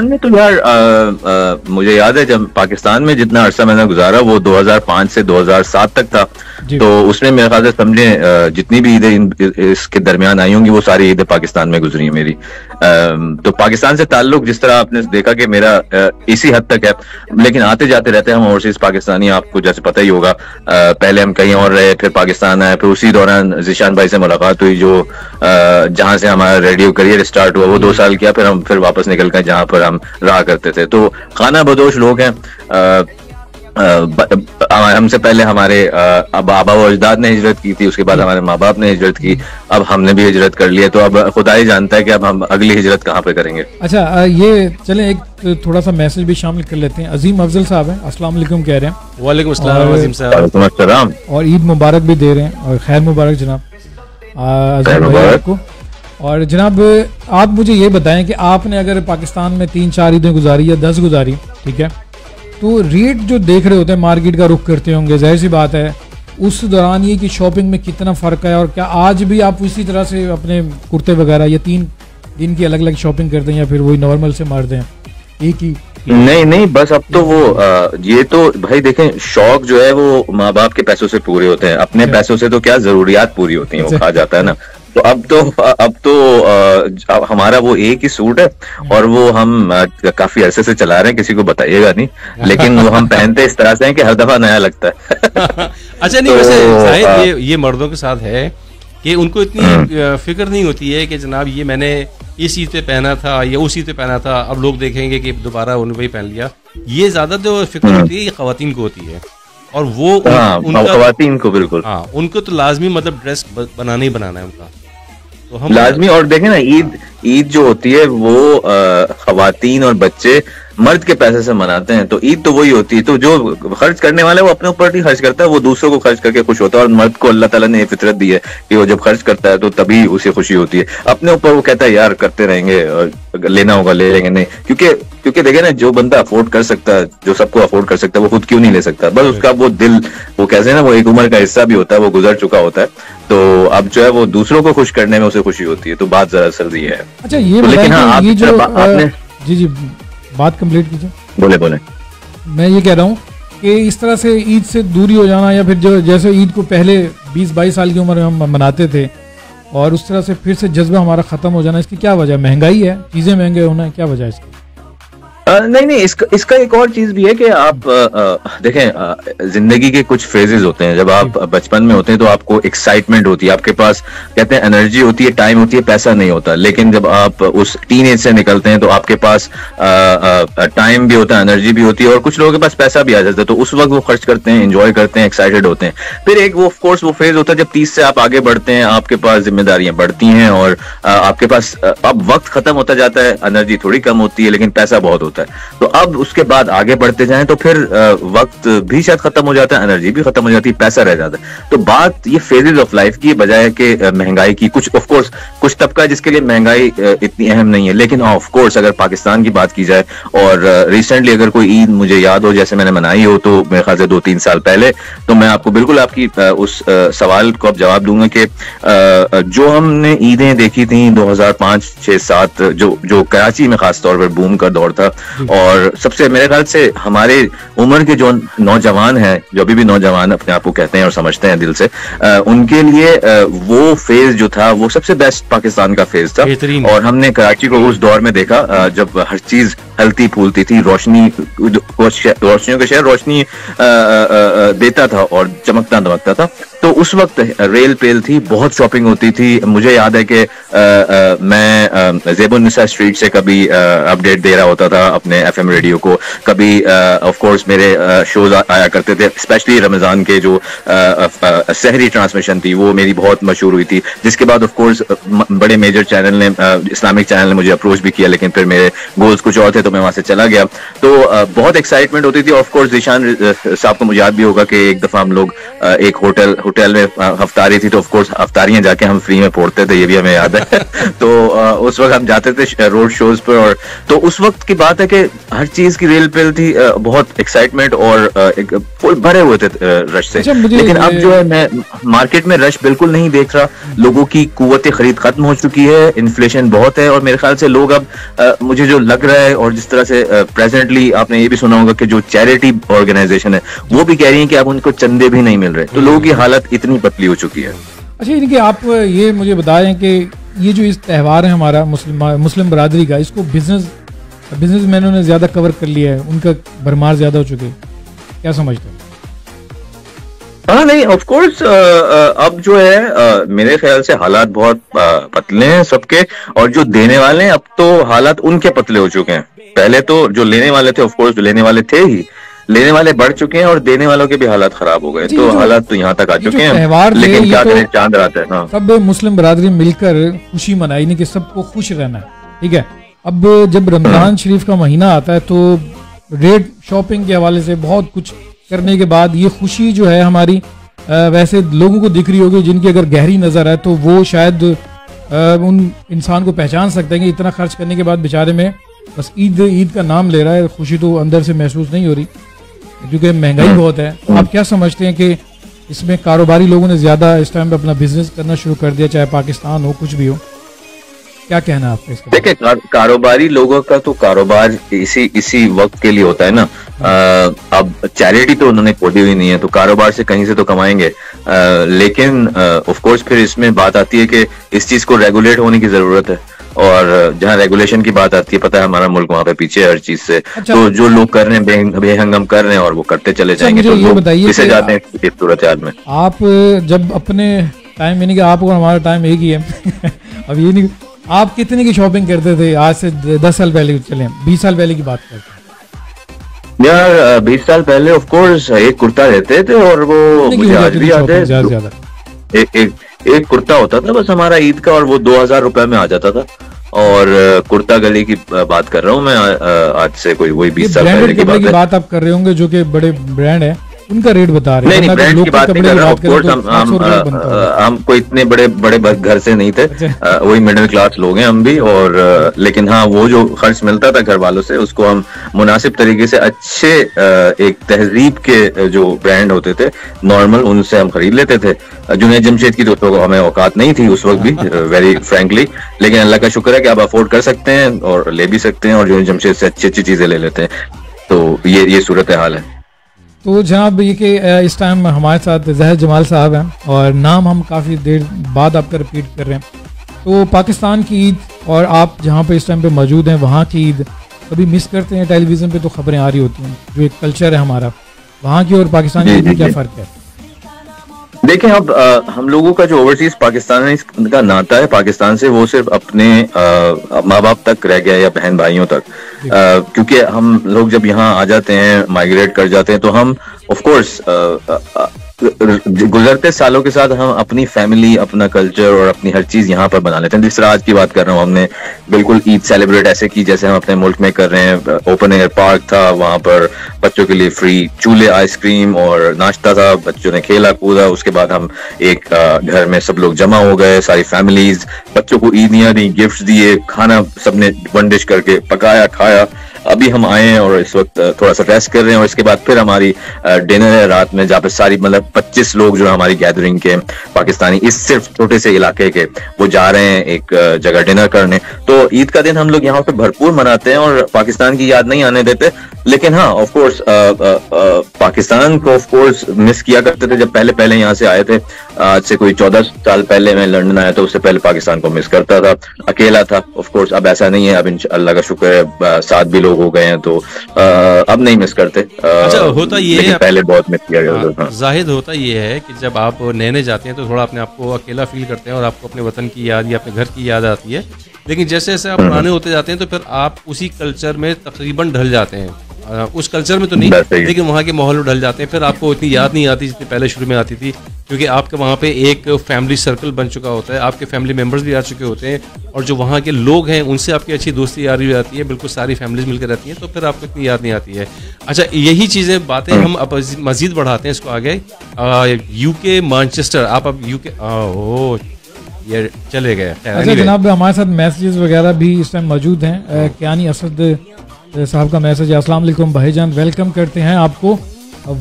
में? तो यार मुझे याद है जब पाकिस्तान में जितना अरसा मैंने गुजारा वो 2005 से 2007 तक था, तो उसमें मेरे ख्याल से समझे जितनी भी ईदें इसके दरमियान आई होंगी वो सारी ईदें पाकिस्तान में गुजरी है मेरी। तो पाकिस्तान से ताल्लुक जिस तरह आपने देखा कि मेरा इसी हद तक है, लेकिन आते जाते रहते हैं हम ओवरसीज पाकिस्तानी, आपको जैसे पता ही होगा। पहले हम कहीं और रहे, फिर पाकिस्तान आए, फिर उसी दौरान ज़ीशान भाई से मुलाकात हुई जो जहां से हमारा रेडियो करियर स्टार्ट हुआ, वो 2 साल किया, फिर हम वापस निकल गए जहां पर हम रहा करते थे। तो खाना बदोश लोग हैं। हमसे पहले हमारे बाबा व अजदाद ने हिजरत की थी, उसके बाद हमारे माँ बाप ने हिजरत की, अब हमने भी हिजरत कर लिया, तो अब खुदा ही जानता है कि अब हम अगली हिजरत कहाँ पे करेंगे। अच्छा ये चलें एक थोड़ा सा मैसेज भी शामिल कर लेते हैं। अजीम अफजल साहब हैं, अस्सलाम वालेकुम कह रहे हैं। वालेकुम अस्सलाम अजीम साहब, और ईद मुबारक भी दे रहे हैं, और खैर मुबारक जनाब आपको। और जनाब आप मुझे ये बताएं कि आपने अगर पाकिस्तान में 3-4 ईदें गुजारी या 10 गुजारी, ठीक है, तो रेट जो देख रहे होते हैं मार्केट का रुख करते होंगे, जाहिर सी बात है उस दौरान ये कि शॉपिंग में कितना फ़र्क है, और क्या आज भी आप उसी तरह से अपने कुर्ते वगैरह या 3 दिन की अलग अलग शॉपिंग करते हैं या फिर वही नॉर्मल से मारते हैं एक ही? नहीं बस अब तो वो ये तो भाई देखें, शौक जो है वो माँ बाप के पैसों से पूरे होते हैं, अपने पैसों से तो क्या जरूरियात पूरी होती हैं, वो कहा जाता है ना। तो अब तो हमारा वो एक ही सूट है और वो हम काफी अरसे से चला रहे हैं, किसी को बताइएगा नहीं, लेकिन वो हम पहनते इस तरह से हैं कि हर दफा नया लगता है। अच्छा नहीं, वैसे जाहिर ये मर्दों के साथ है कि उनको इतनी फिक्र नहीं होती है कि जनाब ये मैंने इस ईद पे पहना था या उस ईद पे पहना था, अब लोग देखेंगे कि दोबारा उन्होंने वही पहन लिया। ये ज्यादा जो फिक्र होती है ये खवातीन को होती है, और वो खवातीन को बिल्कुल, हाँ उनको तो लाजमी मतलब ड्रेस बनाना ही बनाना है उनका, तो हम लाजमी। और देखें ना, ईद जो होती है वो खवातीन और बच्चे मर्द के पैसे से मनाते हैं, तो ईद तो वही होती है। तो जो खर्च करने वाला है वो अपने ऊपर नहीं खर्च करता है, वो दूसरों को खर्च करके खुश होता है, और मर्द को अल्लाह ताला ने ये फितरत दी है कि वो जब खर्च करता है तो तभी उसे खुशी होती है। अपने ऊपर वो कहता है यार करते रहेंगे, और लेना होगा ले लेंगे, नहीं, क्योंकि देखे ना, जो बंदा अफोर्ड कर सकता है, जो सबको अफोर्ड कर सकता है, वो खुद क्यों नहीं ले सकता? बस उसका वो दिल, वो कैसे ना, वो एक उम्र का हिस्सा भी होता है, वो गुजर चुका होता है, तो अब जो है वो दूसरों को खुश करने में उसे खुशी होती है। तो बात जरा असल ये है। अच्छा ये तो लेकिन हाँ, ये जो आपने जी बात कंप्लीट कीजिए। बोले। मैं ये कह रहा हूँ कि इस तरह से ईद से दूरी हो जाना, या फिर जो जैसे ईद को पहले 20-22 साल की उम्र में हम मनाते थे और उस तरह से फिर से जज्बा हमारा खत्म हो जाना, इसकी क्या वजह? महंगाई है, चीजें महंगे होना है, क्या वजह है इसकी? नहीं, इसका एक और चीज भी है कि आप देखें, जिंदगी के कुछ फेजेस होते हैं। जब आप बचपन में होते हैं तो आपको एक्साइटमेंट होती है, आपके पास कहते हैं एनर्जी होती है, टाइम होती है, पैसा नहीं होता। लेकिन जब आप उस टीन एज से निकलते हैं तो आपके पास टाइम भी होता है, एनर्जी भी होती है, और कुछ लोगों के पास पैसा भी आ जाता है, तो उस वक्त वो खर्च करते हैं, एंजॉय करते हैं, एक्साइटेड होते हैं। फिर एक वो ऑफकोर्स वो फेज होता है जब 30 से आप आगे बढ़ते हैं, आपके पास जिम्मेदारियां बढ़ती हैं, और आपके पास अब वक्त खत्म होता जाता है, एनर्जी थोड़ी कम होती है, लेकिन पैसा बहुत होता है। तो अब उसके बाद आगे बढ़ते जाएं तो फिर वक्त भी शायद खत्म हो जाता है, एनर्जी भी खत्म हो जाती है, पैसा रह जाता है। तो बात ये फेजेस ऑफ लाइफ की बजाय कि महंगाई की। कुछ ऑफ कोर्स कुछ तबका जिसके लिए महंगाई इतनी अहम नहीं है, लेकिन ऑफ कोर्स अगर पाकिस्तान की बात की जाए, और रिसेंटली अगर कोई ईद मुझे याद हो जैसे मैंने मनाई हो, तो मेरे ख्याल से 2-3 साल पहले, तो मैं आपको बिल्कुल आपकी उस सवाल को अब जवाब दूंगा कि जो हमने ईदें देखी थी 2005, 6, 7 जो कराची में खास तौर पर बूम का दौर था, और सबसे मेरे ख्याल से हमारे उम्र के जो नौजवान हैं, जो अभी भी नौजवान अपने आप को कहते हैं और समझते हैं दिल से, उनके लिए वो फेज जो था वो सबसे बेस्ट पाकिस्तान का फेज था। और हमने कराची को उस दौर में देखा जब हर चीज हलती फूलती थी, रोशनियों के शहर रोशनी देता था और चमकता दमकता था। तो उस वक्त रेल पेल थी, बहुत शॉपिंग होती थी। मुझे याद है कि मैं ज़ेबुन्निसा स्ट्रीट से कभी अपडेट दे रहा होता था अपने एफएम रेडियो को, कभी ऑफ कोर्स मेरे शोज आया करते थे, स्पेशली रमजान के जो सहरी ट्रांसमिशन थी वो मेरी बहुत मशहूर हुई थी। जिसके बाद ऑफ कोर्स बड़े मेजर चैनल ने, इस्लामिक चैनल ने मुझे अप्रोच भी किया, लेकिन फिर मेरे गोल्स कुछ और थे तो मैं वहां से चला गया। तो बहुत एक्साइटमेंट होती थी। ऑफ कोर्स जीशान साहब को मुझे याद भी होगा कि एक दफा हम लोग एक होटल में हफ्तारी थी, तो ऑफ कोर्स हफ्तारियां जाके हम फ्री में फोड़ते थे, ये भी हमें याद है। तो उस वक्त हम जाते थे रोड शोज पर, और तो उस वक्त की बात है कि हर चीज की रेल पेल थी, बहुत एक्साइटमेंट और एक फुल भरे हुए थे रश से। लेकिन अब जो है मैं मार्केट में रश बिल्कुल नहीं देख रहा, लोगों की कुव्वत खरीद खत्म हो चुकी है, इन्फ्लेशन बहुत है, और मेरे ख्याल से लोग अब मुझे जो लग रहा है, और जिस तरह से प्रेजेंटली आपने ये भी सुना होगा कि जो चैरिटी ऑर्गेनाइजेशन है वो भी कह रही है कि अब उनको चंदे भी नहीं मिल रहे, तो लोगों की हालत इतनी पतली हो चुकी है। अच्छा, यानी कि आप ये मुझे बताएं कि ये जो इस त्यौहार है हमारा मुस्लिम बरादरी का, इसको बिजनेसमैनों ने ज्यादा कवर कर लिया है, उनका भरमार ज्यादा हो चुके हैं, क्या समझते हैं? हाँ नहीं, ऑफ कोर्स अब जो है मेरे ख्याल से हालात बहुत पतले हैं सबके, और जो देने वाले हैं अब तो हालात उनके पतले हो चुके हैं। पहले तो जो लेने वाले थे, ऑफ कोर्स जो लेने वाले थे ही, लेने वाले बढ़ चुके हैं और देने वालों के भी हालात खराब हो गए। तो हालात तो यहाँ तक आ चुके हैं, लेकिन क्या करें, चांद रात है। हाँ, सब मुस्लिम बरादरी मिलकर खुशी मनाई, नहीं कि सबको खुश रहना है, ठीक है। अब जब रमजान शरीफ का महीना आता है तो रेट शॉपिंग के हवाले से बहुत कुछ करने के बाद ये खुशी जो है हमारी वैसे लोगों को दिख रही होगी, जिनकी अगर गहरी नजर है तो वो शायद उन इंसान को पहचान सकते हैं कि इतना खर्च करने के बाद बेचारे में बस ईद का नाम ले रहा है, खुशी तो अंदर से महसूस नहीं हो रही, क्योंकि महंगाई बहुत है। आप क्या समझते हैं कि इसमें कारोबारी लोगों ने ज्यादा इस टाइम पे अपना बिजनेस करना शुरू कर दिया, चाहे पाकिस्तान हो कुछ भी हो, क्या कहना है आपका इसका? देखिए, कारोबारी लोगों का तो कारोबार इसी वक्त के लिए होता है ना। अब चैरिटी तो उन्होंने खोली हुई नहीं है, तो कारोबार से कहीं से तो कमाएंगे। लेकिन ऑफ कोर्स फिर इसमें बात आती है कि इस चीज को रेगुलेट होने की जरूरत है, और जहाँ रेगुलेशन की बात आती है, पता है हमारा मुल्क वहाँ पे पीछे है हर चीज से। अच्छा, तो जो लोग कर रहे हैं बेहंगम कर रहे हैं और वो करते चले जाएंगे, तो लोग किसे जाते हैं इस सूरत हाल में। आप जब अपने टाइम, यानी कि आपको हमारा टाइम एक ही है अब ये नहीं, आप कितने की शॉपिंग करते थे आज से 10 साल पहले, चले 20 साल पहले की बात करते हैं यार। 20 साल पहले ऑफ कोर्स एक कुर्ता लेते थे, और वो मुझे आज भी याद है, एक कुर्ता होता था बस हमारा ईद का, और वो 2000 रुपए में आ जाता था। और कुर्ता गली की बात कर रहा हूँ मैं, आज से कोई वही 20 साल पहले की बात आप कर रहे होंगे, जो कि बड़े ब्रांड है उनका रेट बता रहे हैं। नहीं, ब्रांड की बात नहीं कर रहा हूँ, ऑफ कोर्स हम कोई इतने बड़े घर से नहीं थे, वही मिडिल क्लास लोग हैं हम भी, और लेकिन हाँ, वो जो खर्च मिलता था घर वालों से, उसको हम मुनासिब तरीके से अच्छे एक तहजीब के जो ब्रांड होते थे नॉर्मल, उनसे हम खरीद लेते थे। जुनैद जमशेद की तो हमें औकात नहीं थी उस वक्त भी, वेरी फ्रैंकली, लेकिन अल्लाह का शुक्र है कि आप अफोर्ड कर सकते हैं और ले भी सकते हैं, और जुनैद जमशेद से अच्छी चीजें ले लेते हैं। तो ये सूरत हाल है। तो जनाब, ये कि इस टाइम हमारे साथ जहर जमाल साहब हैं, और नाम हम काफ़ी देर बाद आपका रिपीट कर रहे हैं। तो पाकिस्तान की ईद और आप जहाँ पे इस टाइम पे मौजूद हैं वहाँ की ईद कभी मिस करते हैं? टेलीविज़न पे तो खबरें आ रही होती हैं, जो एक कल्चर है हमारा, वहाँ की और पाकिस्तान की ईद में क्या फ़र्क है? देखें, अब हम लोगों का जो ओवरसीज पाकिस्तान का नाता है पाकिस्तान से, वो सिर्फ अपने माँ बाप तक रह गया या बहन भाइयों तक। क्योंकि हम लोग जब यहाँ आ जाते हैं, माइग्रेट कर जाते हैं, तो हम ऑफ कोर्स गुजरते सालों के साथ हम अपनी फैमिली, अपना कल्चर और अपनी हर चीज यहाँ पर बना लेते हैं। जिस तरह आज की बात कर रहा हूँ, हमने बिल्कुल ईद सेलिब्रेट ऐसे की जैसे हम अपने मुल्क में कर रहे हैं। ओपन एयर पार्क था, वहां पर बच्चों के लिए फ्री चूल्हे, आइसक्रीम और नाश्ता था, बच्चों ने खेला कूदा। उसके बाद हम एक घर में सब लोग जमा हो गए, सारी फैमिलीज, बच्चों को ईदियां दी, गिफ्ट दिए, खाना सबने वन डिश करके पकाया, खाया। अभी हम आए हैं और इस वक्त थोड़ा सा रेस्ट कर रहे हैं, और इसके बाद फिर हमारी डिनर है रात में, जहाँ पे सारी मतलब 25 लोग जो है हमारी गैदरिंग के पाकिस्तानी, इस सिर्फ छोटे से इलाके के, वो जा रहे हैं एक जगह डिनर करने। तो ईद का दिन हम लोग यहाँ पे भरपूर मनाते हैं और पाकिस्तान की याद नहीं आने देते। लेकिन हाँ, ऑफ कोर्स पाकिस्तान को ऑफ कोर्स मिस किया करते थे जब पहले यहाँ से आए थे। आज से कोई 14 साल पहले मैं लंदन आया, तो उससे पहले पाकिस्तान को मिस करता था, अकेला था। ऑफ कोर्स अब ऐसा नहीं है, अब अल्लाह का शुक्र है साथ भी लोग लोग हो गए हैं, तो अब नहीं मिस करते। अच्छा, होता ये है पहले बहुत मिस किया गया था। जाहिद, होता ये है कि जब आप नए जाते हैं तो थोड़ा अपने आप को अकेला फील करते हैं और आपको अपने वतन की याद या अपने घर की याद आती है, लेकिन जैसे जैसे आप पुराने होते जाते हैं तो फिर आप उसी कल्चर में तकरीबन ढल जाते हैं। उस कल्चर में तो नहीं, लेकिन वहाँ के माहौल में ढल जाते हैं। फिर आपको इतनी याद नहीं आती जितनी पहले शुरू में आती थी, क्योंकि आपके वहाँ पे एक फैमिली सर्कल बन चुका होता है, आपके फैमिली मेम्बर्स भी आ चुके होते हैं, और जो वहाँ के लोग हैं उनसे आपकी अच्छी दोस्ती यारी हो जाती है, बिल्कुल सारी फैमिलीज मिलकर रहती हैं, तो फिर आपको इतनी याद नहीं आती है। अच्छा, यही चीज़ें बातें हम अब मजीद बढ़ाते हैं इसको आगे। यूके मैनचेस्टर, आप अब यूके ये चले गए। अच्छा जनाब, हमारे साथ मैसेजेस वगैरह भी इस टाइम मौजूद हैं। कियानी असद साहब का मैसेज है, अस्सलाम वालेकुम भाईजान, वेलकम करते हैं आपको।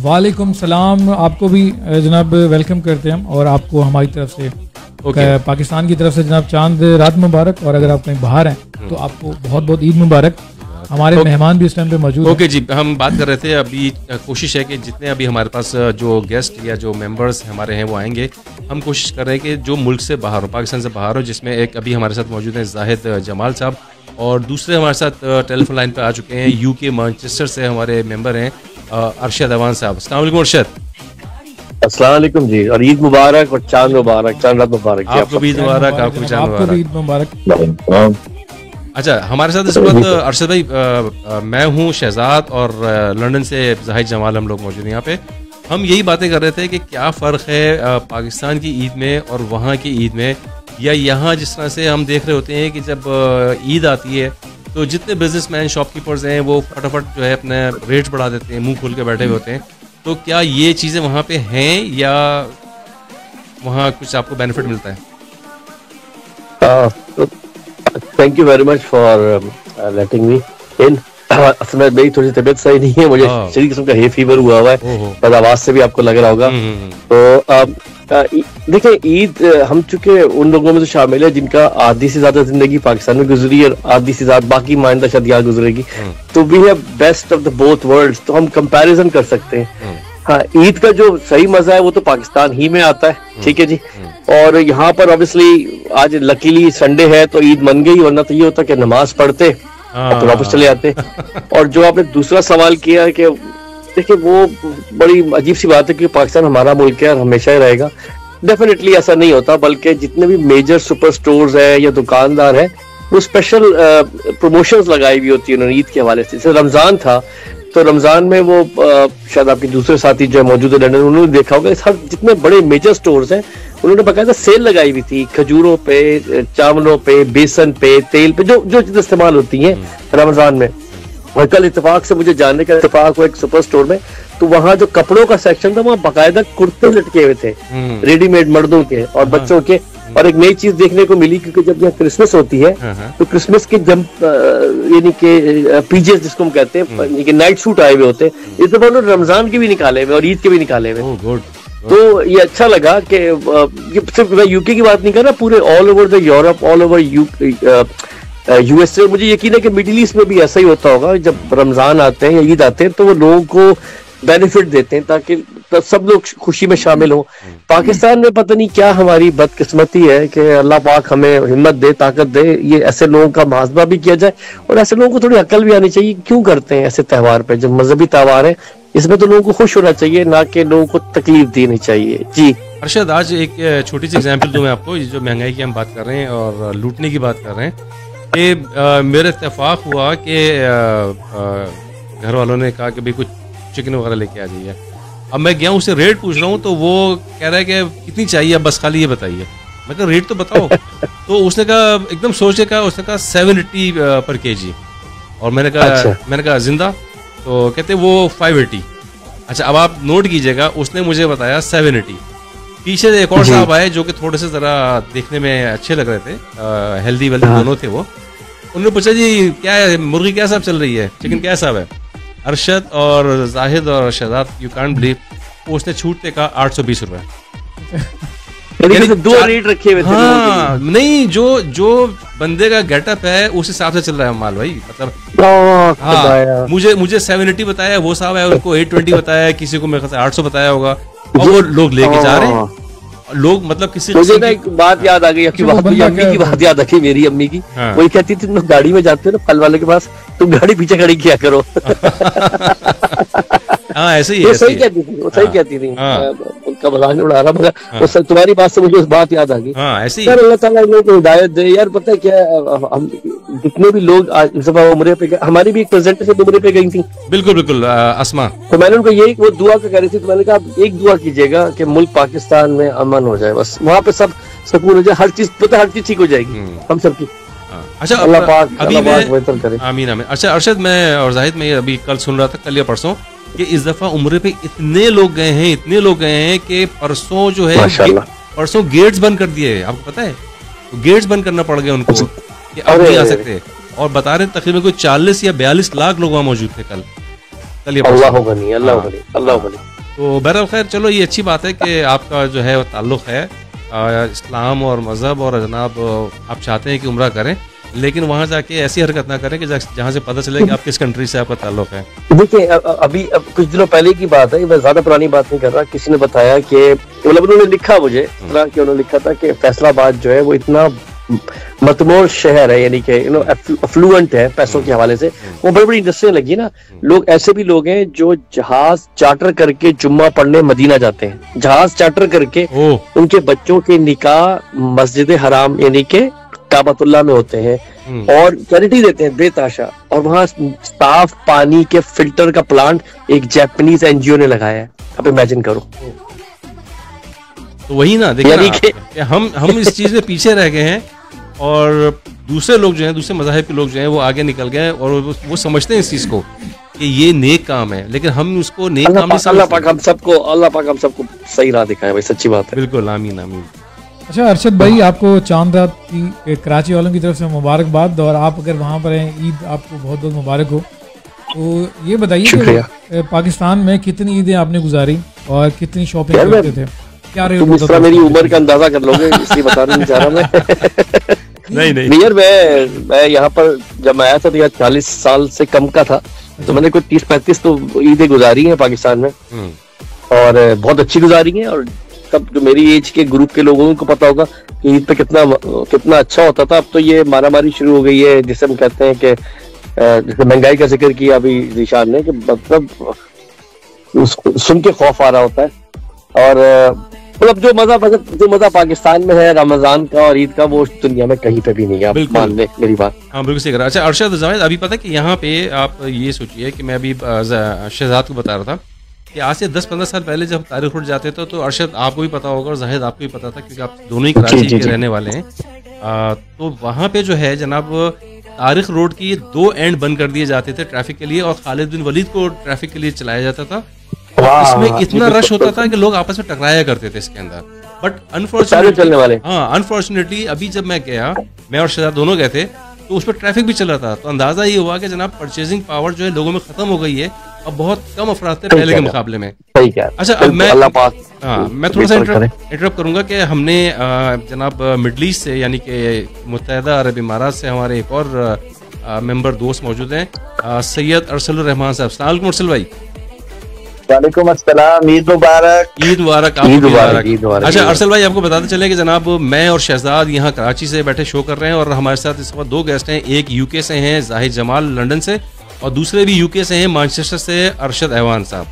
वालेकुम सलाम, आपको भी जनाब वेलकम करते हैं हम, और आपको हमारी तरफ से पाकिस्तान की तरफ से जनाब चांद रात मुबारक, और अगर आप कहीं बाहर हैं तो आपको बहुत बहुत ईद मुबारक। हमारे मेहमान भी इस टाइम पे मौजूद हैं। जी, हम बात कर रहे थे अभी, कोशिश है कि जितने अभी हमारे पास जो गेस्ट या जो मेंबर्स हमारे हैं वो आएंगे, हम कोशिश कर रहे हैं कि जो मुल्क से बाहर हो, पाकिस्तान से बाहर हो, जिसमें एक अभी हमारे साथ मौजूद हैं जाहिद जमाल साहब, और दूसरे हमारे साथ टेलीफोन लाइन पे आ चुके हैं यूके मैनचेस्टर से हमारे मेंबर हैं अरशद अवान साहब। अस्सलाम वालेकुम अरशद। अस्सलाम वालेकुम जी, और ईद मुबारक और चांद मुबारक, चांद रात मुबारक। आपको भी ईद मुबारक, आपको भी चांद मुबारक, ईद मुबारक। अच्छा, हमारे साथ इस वक्त अरशद भाई, मैं हूँ शहजाद, और लंदन से जाहिद जमाल, हम लोग मौजूद हैं यहाँ पे। हम यही बातें कर रहे थे कि क्या फ़र्क है पाकिस्तान की ईद में और वहाँ की ईद में, या यहाँ जिस तरह से हम देख रहे होते हैं कि जब ईद आती है तो जितने बिजनेसमैन शॉपकीपर्स हैं वो फटाफट जो है अपने रेट्स बढ़ा देते हैं, मुंह खोल के बैठे हुए होते हैं। तो क्या ये चीज़ें वहाँ पे हैं, या वहाँ कुछ आपको बेनिफिट मिलता है? Thank you very much for letting me in. असल में मेरी थोड़ी तबीयत सही नहीं है, मुझे शरीर किस्म का हे फीवर हुआ हुआ है, पर आवाज से भी आपको लग रहा होगा। तो देखिए, ईद हम चूंकि उन लोगों में से शामिल है जिनका आधी से ज्यादा जिंदगी पाकिस्तान में गुजरी और आधी से ज्यादा बाकी माइंदा शायद यहाँ गुजरेगी, तो we have best of the both worlds, तो हम कंपैरिजन कर सकते हैं। हाँ, ईद का जो सही मजा है वो तो पाकिस्तान ही में आता है, ठीक है जी। और यहाँ पर ऑब्वियसली आज लकीली संडे है तो ईद मन गई, वरना तो ये होता कि नमाज पढ़ते तो वापस चले आते। और जो आपने दूसरा सवाल किया कि देखिए, वो बड़ी अजीब सी बात है कि पाकिस्तान हमारा मुल्क है और हमेशा ही रहेगा। डेफिनेटली ऐसा नहीं होता, बल्कि जितने भी मेजर सुपर स्टोर्स है या दुकानदार है वो स्पेशल प्रमोशंस लगाई हुई होती है उन्होंने ईद के हवाले से। जैसे रमजान था तो रमजान में वो शायद आपके दूसरे साथी जो मौजूद है लंदन, उन्होंने देखा होगा हर जितने बड़े मेजर स्टोर्स हैं उन्होंने बाकायदा सेल लगाई हुई थी, खजूरों पे, चावलों पे, बेसन पे, तेल पे, जो चीजें इस्तेमाल होती हैं रमजान में। और कल इत्तेफाक से मुझे जानने का इत्तेफाक हुआ एक सुपर स्टोर में, तो वहाँ जो कपड़ों का सेक्शन था वहाँ बाकायदा कुर्ते लटके हुए थे, रेडीमेड मर्दों के और बच्चों के। और एक नई चीज देखने को मिली, क्योंकि जब यहाँ क्रिसमस होती है तो क्रिसमस के यानी कि पीजेस जिसको हम कहते हैं, नाइट सूट आए हुए होते हैं, इस दफा उन्होंने रमजान के भी निकाले हुए और ईद के भी निकाले हुए। तो ये अच्छा लगा कि सिर्फ मैं यूके की बात नहीं कर रहा, पूरे all over the Europe, all over USA, मुझे यकीन है कि मिडिल ईस्ट में भी ऐसा ही होता होगा। जब रमजान आते हैं या ईद आते हैं तो वो लोगों को बेनिफिट देते हैं ताकि सब लोग खुशी में शामिल हो। पाकिस्तान में पता नहीं क्या हमारी बदकिस्मती है कि अल्लाह पाक हमें हिम्मत दे, ताकत दे, ये ऐसे लोगों का मुहासबा भी किया जाए और ऐसे लोगों को थोड़ी अकल भी आनी चाहिए। क्यों करते हैं ऐसे त्यौहार पे, जब मजहबी त्यौहार है इसमें तो लोगों को खुश होना चाहिए, ना कि लोगों को तकलीफ देनी चाहिए। जी अरशद, आज एक छोटी सी एग्जांपल दूं मैं आपको, जो महंगाई की हम बात कर रहे हैं और लूटने की बात कर रहे हैं, कि मेरे इत्तेफाक हुआ कि घर वालों ने कहा कि भाई कुछ चिकन वगैरह लेके आ जाइए। अब मैं गया उससे रेट पूछ रहा हूँ तो वो कह रहा है कि कितनी चाहिए, बस खाली ये बताइए। मैं कहा रेट तो बताओ। तो उसने कहा, एकदम सोच के कहा, उसने कहा 780 पर केजी। और मैंने कहा जिंदा? तो कहते वो 580। अच्छा, अब आप नोट कीजिएगा, उसने मुझे बताया 780। पीछे से एक और साहब आए जो कि थोड़े से जरा देखने में अच्छे लग रहे थे, हेल्दी वेल्दी दोनों थे वो। उन्होंने पूछा जी क्या है, मुर्गी क्या साहब चल रही है, चिकन क्या साहब है? अरशद और जाहिद और शहजाद, यू कांट बिलीव, उसने छूटते कहा 820 रुपए। दो रेट रखे हुए थे। हाँ, नहीं, जो बंदे का गेटअप है उस हिसाब से चल रहा है माल भाई। मतलब हाँ, मुझे 780 बताया, वो साहब है उनको 820 बताया, किसी को मेरे ख्याल से 800 बताया होगा, और वो लोग लेके जा रहे हैं। लोग मतलब किसी मुझे ना एक बात याद आ गई, आपकी बात, अम्मी की बात याद आ गई, मेरी अम्मी की। वही कहती थी, तुम गाड़ी में जाते हो ना फल वाले के पास, तुम गाड़ी पीछे खड़ी किया करो। हाँ ऐसे ही, वो सही कहती थी, वो सही कहती थी। उनका मजाक नहीं उड़ा रहा, मगर तुम्हारी बात से मुझे उस बात याद आ गई। ऐसे ही अल्लाह ताला इन लोगों को हिदायत दे यार। पता है क्या, हम जितने भी लोग आज इस दफा उम्रे पे गए, हमारी भी एक प्रेजेंटेशन उम्रे पे गई थी। बिल्कुल बिल्कुल अस्मा, तो मैंने उनको यही वो दुआ का कह रही थी, तो मैंने कहा एक दुआ कीजिएगा कि मुल्क पाकिस्तान में अमन हो जाए, बस वहाँ पे सब सुकून हो जाए, हर चीज पता, हर चीज ठीक हो जाएगी हम सबकी। अच्छा अल्लाह पाक अभी बेहतर करे, आमीन आमीन। अच्छा अरशद, मैं और जाहिद में अभी कल सुन रहा था, कल या परसों, कि इस दफा उम्रे पे इतने लोग गए हैं कि परसों जो है परसों गेट्स बंद कर दिए। आपको पता है, तो गेट्स बंद करना पड़ गया उनको कि अब नहीं आ सकते। और बता रहे तकरीबन कोई 40 या 42 लाख लोग वहाँ मौजूद थे कल या अल्लाह गनी, अल्लाह गनी, अल्लाह गनी। तो बहरहाल खैर, चलो ये अच्छी बात है कि आपका जो है वो ताल्लुक है इस्लाम और मजहब, और जनाब आप चाहते हैं कि उम्रा करें, लेकिन वहां जाके ऐसी हरकत ना करें कि जहां से पता चले कि आप किस कंट्री से आपका ताल्लुक है। देखिए अभी कुछ दिनों पहले की बात है, मैं ज्यादा पुरानी बात नहीं कर रहा, किसी ने बताया कि मतलब उन्होंने लिखा मुझे इस तरह कि उन्होंने लिखा था कि फैसलाबाद जो है वो इतना मतमोर शहर है, यानी कि अफ्लुएंट है पैसों के हवाले से। वो बड़ी बड़ी इंडस्ट्रियां लगी ना, लोग ऐसे भी लोग हैं जो जहाज चार्टर करके जुम्मा पढ़ने मदीना जाते हैं, जहाज चार्टर करके उनके बच्चों के निकाह मस्जिद हराम यानी कि काबतुल्लाह में होते हैं, और चैरिटी देते हैं बेताशा। और वहाँ साफ पानी के फिल्टर का प्लांट एक जापानीज एनजीओ ने लगाया है, आप इमेजिन करो। तो वही ना, देखिए हम इस चीज में पीछे रह गए हैं, और दूसरे लोग जो हैं, दूसरे मज़ाहिब के लोग जो हैं वो आगे निकल गए, और वो समझते हैं इस चीज को कि ये नेक काम है, लेकिन हम उसको नेक काम नहीं समझते। अल्लाह पाक हम सबको सही राह दिखाए भाई, सच्ची बात है। बिल्कुल, आमीन आमीन। अच्छा अरशद भाई, आपको चांद रात की कराची वालों की तरफ से मुबारकबाद, और आप अगर वहाँ पर हैं, ईद आपको बहुत बहुत मुबारक हो। तो ये बताइए कि पाकिस्तान में कितनी ईदें आपने गुजारी और कितनी शॉपिंग करते थे, क्या रेट होता था? मेरी उम्र का अंदाजा कर लोगे, इसलिए बताना नहीं चाह रहा मैं। नहीं यार, मैं यहाँ पर जब मैं आया था तो यार 40 साल से कम का था, तो मैंने कोई 30-35 तो ईदें गुजारी हैं पाकिस्तान में, और बहुत अच्छी गुजारी हैं। और तब जो मेरी एज के ग्रुप के लोगों को पता होगा कि ईद पे कितना अच्छा होता था। अब तो ये मारामारी शुरू हो गई है, जिसे हम कहते हैं कि जैसे महंगाई का जिक्र किया अभी निशान ने, कि मतलब सुन के खौफ आ रहा होता है। और मतलब जो मजा पाकिस्तान में है रमजान का और ईद का, वो दुनिया में कहीं पे भी नहीं है, आप मान ले मेरी बात। हाँ बिल्कुल सही कह रहा। अच्छा अरशद जावेद, अभी पता है कि यहाँ पे आप ये सोचिए कि मैं अभी शहजाद को बता रहा था कि आज से 10-15 साल पहले जब तारिक रोड जाते थे, तो अरशद आपको भी पता होगा और जाहिद आपको भी पता था, क्योंकि आप दोनों ही कराची के रहने वाले हैं। तो वहाँ पे जो है जनाब तारिक रोड की 2 एंड बंद कर दिए जाते थे ट्रैफिक के लिए, और खालिद बिन वलीद को ट्रैफिक के लिए चलाया जाता था। इसमें इतना रश होता था कि लोग आपस में टकराया करते थे इसके अंदर। बट अनफॉर्चुनेटली अभी जब मैं गया, मैं और शहजाद दोनों गए थे, तो उस पर ट्रैफिक भी चल रहा था। तो अंदाजा ये हुआ कि जनाब परचेजिंग पावर जो है लोगों में खत्म हो गई है, अब बहुत कम अफराद थे पहले के मुकाबले में। अच्छा अब मैं थोड़ा सा इंटरप्ट करूंगा कि हमने जनाब मिडल ईस्ट से, यानी कि मुत्तहिदा अरब इमारात से हमारे एक और मेंबर दोस्त मौजूद हैं, सैयद अरसलुर रहमान साहब। अस्सलाम वालेकुम अरसल भाई। वालेकुम अस्सलाम, ईद मुबारक। ईद मुबारक, आपको मुबारक। अच्छा अरसल भाई, आपको बताते चले कि जनाब मैं और शहजाद यहाँ कराची से बैठे शो कर रहे हैं, और हमारे साथ इस वक्त 2 गेस्ट हैं। एक यूके से हैं जाहिद जमाल लंदन से, और दूसरे भी यूके से हैं मैनचेस्टर से अरशद ऐवान साहब।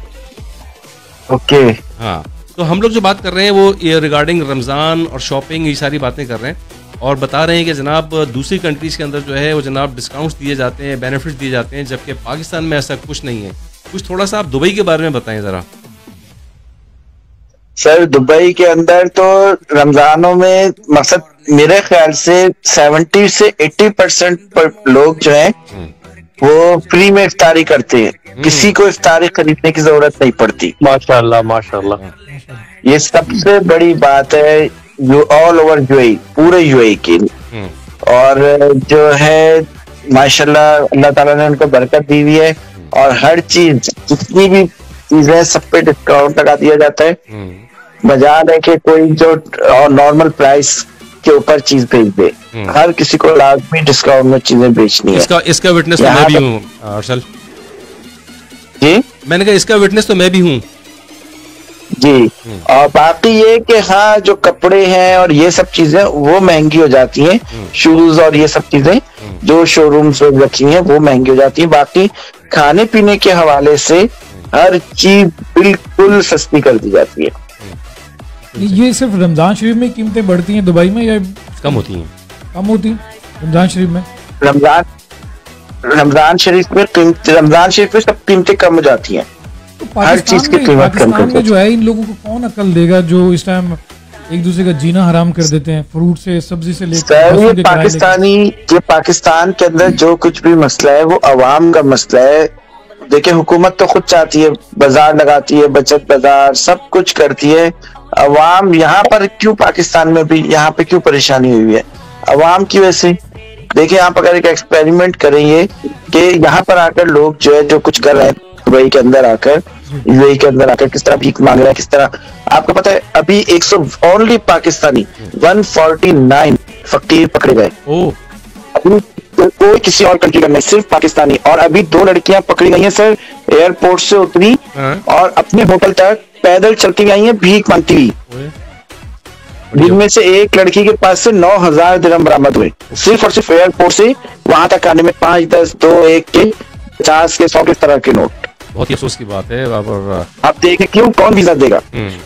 ओके हाँ, तो हम लोग जो बात कर रहे हैं वो ये रिगार्डिंग रमजान और शॉपिंग, ये सारी बातें कर रहे हैं, और बता रहे हैं कि जनाब दूसरी कंट्रीज के अंदर जो है वो जनाब डिस्काउंट्स दिए जाते हैं, बेनिफिट दिए जाते हैं, जबकि पाकिस्तान में ऐसा कुछ नहीं है। कुछ थोड़ा सा आप दुबई के बारे में बताएं जरा। सर दुबई के अंदर तो रमजानों में मकसद मेरे ख्याल से 70 से 80% लोग जो हैं वो फ्री में इफ्तारी करते हैं, किसी को इफ्तारी खरीदने की जरूरत नहीं पड़ती। माशाल्लाह माशाल्लाह, ये सबसे बड़ी बात है ऑल ओवर यूएई, पूरे यूएई की। और जो है माशाल्लाह अल्लाह ताला ने उनको बरकत दी हुई है, और हर चीज जितनी भी चीजें सब पे डिस्काउंट लगा दिया जाता है, बजाय है कि कोई जो नॉर्मल प्राइस के ऊपर चीज बेच दे, हर किसी को लाजमी डिस्काउंट में चीजें बेचनी है। इसका विटनेस तो मैं भी हूँ अरसल जी, मैंने कहा इसका विटनेस तो मैं भी हूँ। जी। और बाकी ये कि हाँ जो कपड़े हैं और ये सब चीजें वो महंगी हो जाती हैं, शूज और ये सब चीजें जो शोरूम्स में रखी हैं वो महंगी हो जाती हैं। बाकी खाने पीने के हवाले से हर चीज बिल्कुल सस्ती कर दी जाती है। ये सिर्फ रमजान शरीफ में कीमतें बढ़ती हैं दुबई में या कम होती हैं? कम होती हैं रमजान शरीफ में। रमजान शरीफ में सब कीमतें कम हो जाती हैं। तो हर चीज की कीमत कम पाकिस्तान में जो है इन लोगों को कौन अकल देगा जो इस टाइम एक दूसरे का जीना हराम कर देते हैं, फ्रूट से सब्जी से लेकर। ये पाकिस्तान के अंदर जो कुछ भी मसला है वो अवाम का मसला है। देखिए हुकूमत तो खुद चाहती है, बाजार लगाती है, बचत बाजार सब कुछ करती है। अवाम यहाँ पर क्यों, पाकिस्तान में भी यहाँ पे क्यों परेशानी हुई है अवाम की वजह से। देखिए आप अगर एक एक्सपेरिमेंट करेंगे कि यहाँ पर आकर लोग जो है जो कुछ कर रहे हैं दुबई के अंदर आकर, यूएई के अंदर आकर किस तरह भीख मांग रहे हैं, किस तरह आपको पता है अभी 100 ओनली पाकिस्तानी 149 फकीर पकड़े गए। अभी कोई किसी और कंट्री का नहीं, सिर्फ पाकिस्तानी। और अभी 2 लड़कियां पकड़ी गई हैं सर, एयरपोर्ट से उतरी और अपने होटल तक पैदल चलती आई हैं भीख मांगती हुई। जिनमें से एक लड़की के पास से 9,000 दिरहम बरामद हुए सिर्फ और सिर्फ एयरपोर्ट से वहां तक आने में। 5, 10, 2, 1 के 50 के 100 के तरह के नोट। बहुत ही अफसोस की बात है। आप देखें क्यों, कौन वीजा देगा?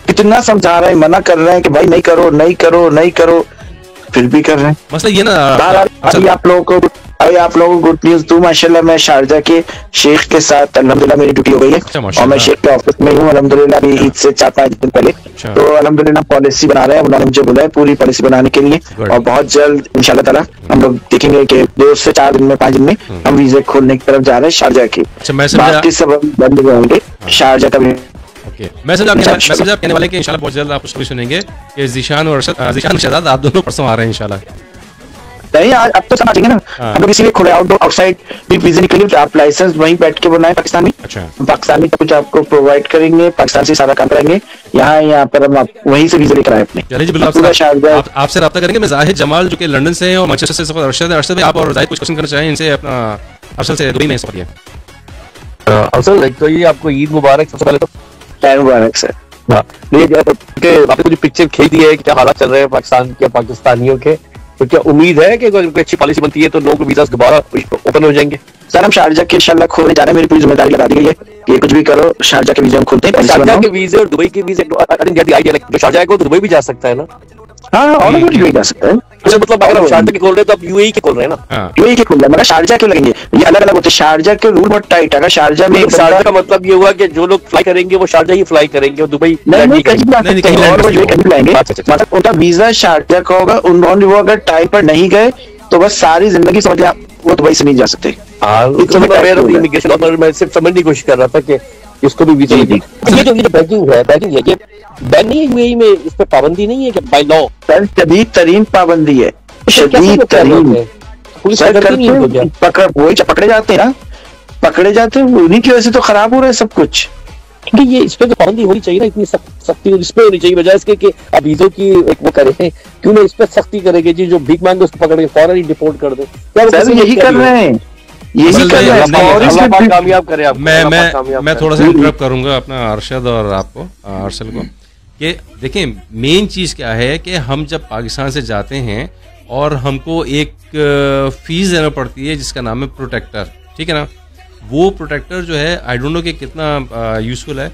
कितना समझा रहे हैं, मना कर रहे हैं कि भाई नहीं करो नहीं करो नहीं करो, फिर भी कर रहे हैं। मसला ये ना अभी आप लोगों को गुड न्यूज दूं, माशाल्लाह मैं शारजा के शेख के साथ अल्हम्दुलिल्लाह मेरी ड्यूटी हो गई है और मैं शेख के ऑफिस में हूँ अल्हम्दुलिल्लाह। अभी ईद से 4-5 दिन पहले तो अल्हम्दुलिल्लाह पॉलिसी बना रहे हैं, उन्होंने मुझे बुलाया पूरी पॉलिसी बनाने के लिए। और बहुत जल्द इंशाल्लाह ताला हम लोग देखेंगे कि 2 से 4 दिन में 5 दिन में हम वीजे खोलने की तरफ जा रहे हैं शारजा की। बाकी सब बंद होंगे शारजा का। ओके, मैं समझा आप कहने वाले कि इंशाल्लाह बहुत जल्द आप खुशखबरी सुनेंगे कि ज़ीशान और शहजाद आप दोनों परसों आ रहे हैं इंशाल्लाह। नहीं आज अब तो समझेंगे ना, हम लोग इसीलिए खोले आउटसाइड भी वीजा निकले कि आप लाइसेंस वहीं बैठ के बनाए पाकिस्तान में। अच्छा, पाकिस्तानी का कुछ आपको प्रोवाइड करेंगे, पाकिस्तान से सारा काम करेंगे, यहाँ पर हम वहीं से वीजा लेकर आए अपने। चलिए जी बिल्कुल आपसे रब्ता करेंगे। मैं जाहिद जमाल जो कि लंदन से हैं और मैनचेस्टर से अरशद आप और जाहिद कुछ क्वेश्चन करना चाहें इनसे अपना अरशद से दुबई में सफर किया। अरशद एक तो ये आपको ईद मुबारक सबसे पहले तो। मुबारक सर। आपने कुछ पिक्चर खेल दी है, क्या हालात चल रहे हैं पाकिस्तान के पाकिस्तानियों के, तो क्या उम्मीद है कि अगर अच्छी पॉलिसी बनती है तो लोगों के वीजा दोबारा ओपन हो जाएंगे? सर हम शारजा के इंशाल्लाह खोलने जा रहे हैं, मेरी पूरी जिम्मेदारी लगा दी गई है कि कुछ भी करो शारजा के वीजा हम खोलते हैं। शारजा के वीजे और दुबई के वीजे जो शारजा को दुबई भी जा सकता है ना? हाँ और भी जा सकता है। अच्छा मतलब अगर हम शारजा के खोल रहे हैं तो अब यूएई के खोल रहे हैं ना? यूएई के खोल रहे हैं मगर शारजा के लगेंगे, ये अलग अलग होते हैं। शारजा के रूल बहुत टाइट है। अगर शारजा में शारजा का मतलब ये हुआ कि जो लोग फ्लाई करेंगे वो शारजा ही फ्लाई करेंगे और दुबई नहीं कहीं लाएंगे। मतलब उनका वीजा शारजा का होगा, उन्होंने वो अगर टाइम पर नहीं गए तो बस सारी जिंदगी समझ लिया वो दुबई से नहीं जा सकते। इमिग्रेशन और मैं सिर्फ समझने की कोशिश कर रहा था कि इसको भी वीजा नहीं। ये जो बैगिंग है ये बैन नहीं है यूएई में, इस पे पाबंदी नहीं है कि बाय लॉ? सर शदीद तरीन पाबंदी है, शदीद तरीन। वही पकड़े जाते हैं ना, पकड़े जाते हैं, उन्हीं की वजह से तो खराब हो रहा है सब कुछ। क्योंकि ये इस पे तो पाबंदी होनी चाहिए ना, इतनी सख्ती इस पे होनी चाहिए, बजाय इसके कि अब ईदों की एक वो करें। क्यों ना इस पे सख्ती करेंगे जी, जो भीख मांगे उसको पकड़ के फौरन ही डिपोर्ट कर दे। यही कर रहे हैं, यही कर रहे हैं, कामयाब करें आप। मैं थोड़ा सा इंटरप्ट करूंगा अपना अरशद और आपको अरशद को कि देखें मेन चीज़ क्या है कि हम जब पाकिस्तान से जाते हैं और हमको एक फीस देना पड़ती है जिसका नाम है प्रोटेक्टर, ठीक है ना। वो प्रोटेक्टर जो है आई डोंट नो कि कितना यूजफुल है।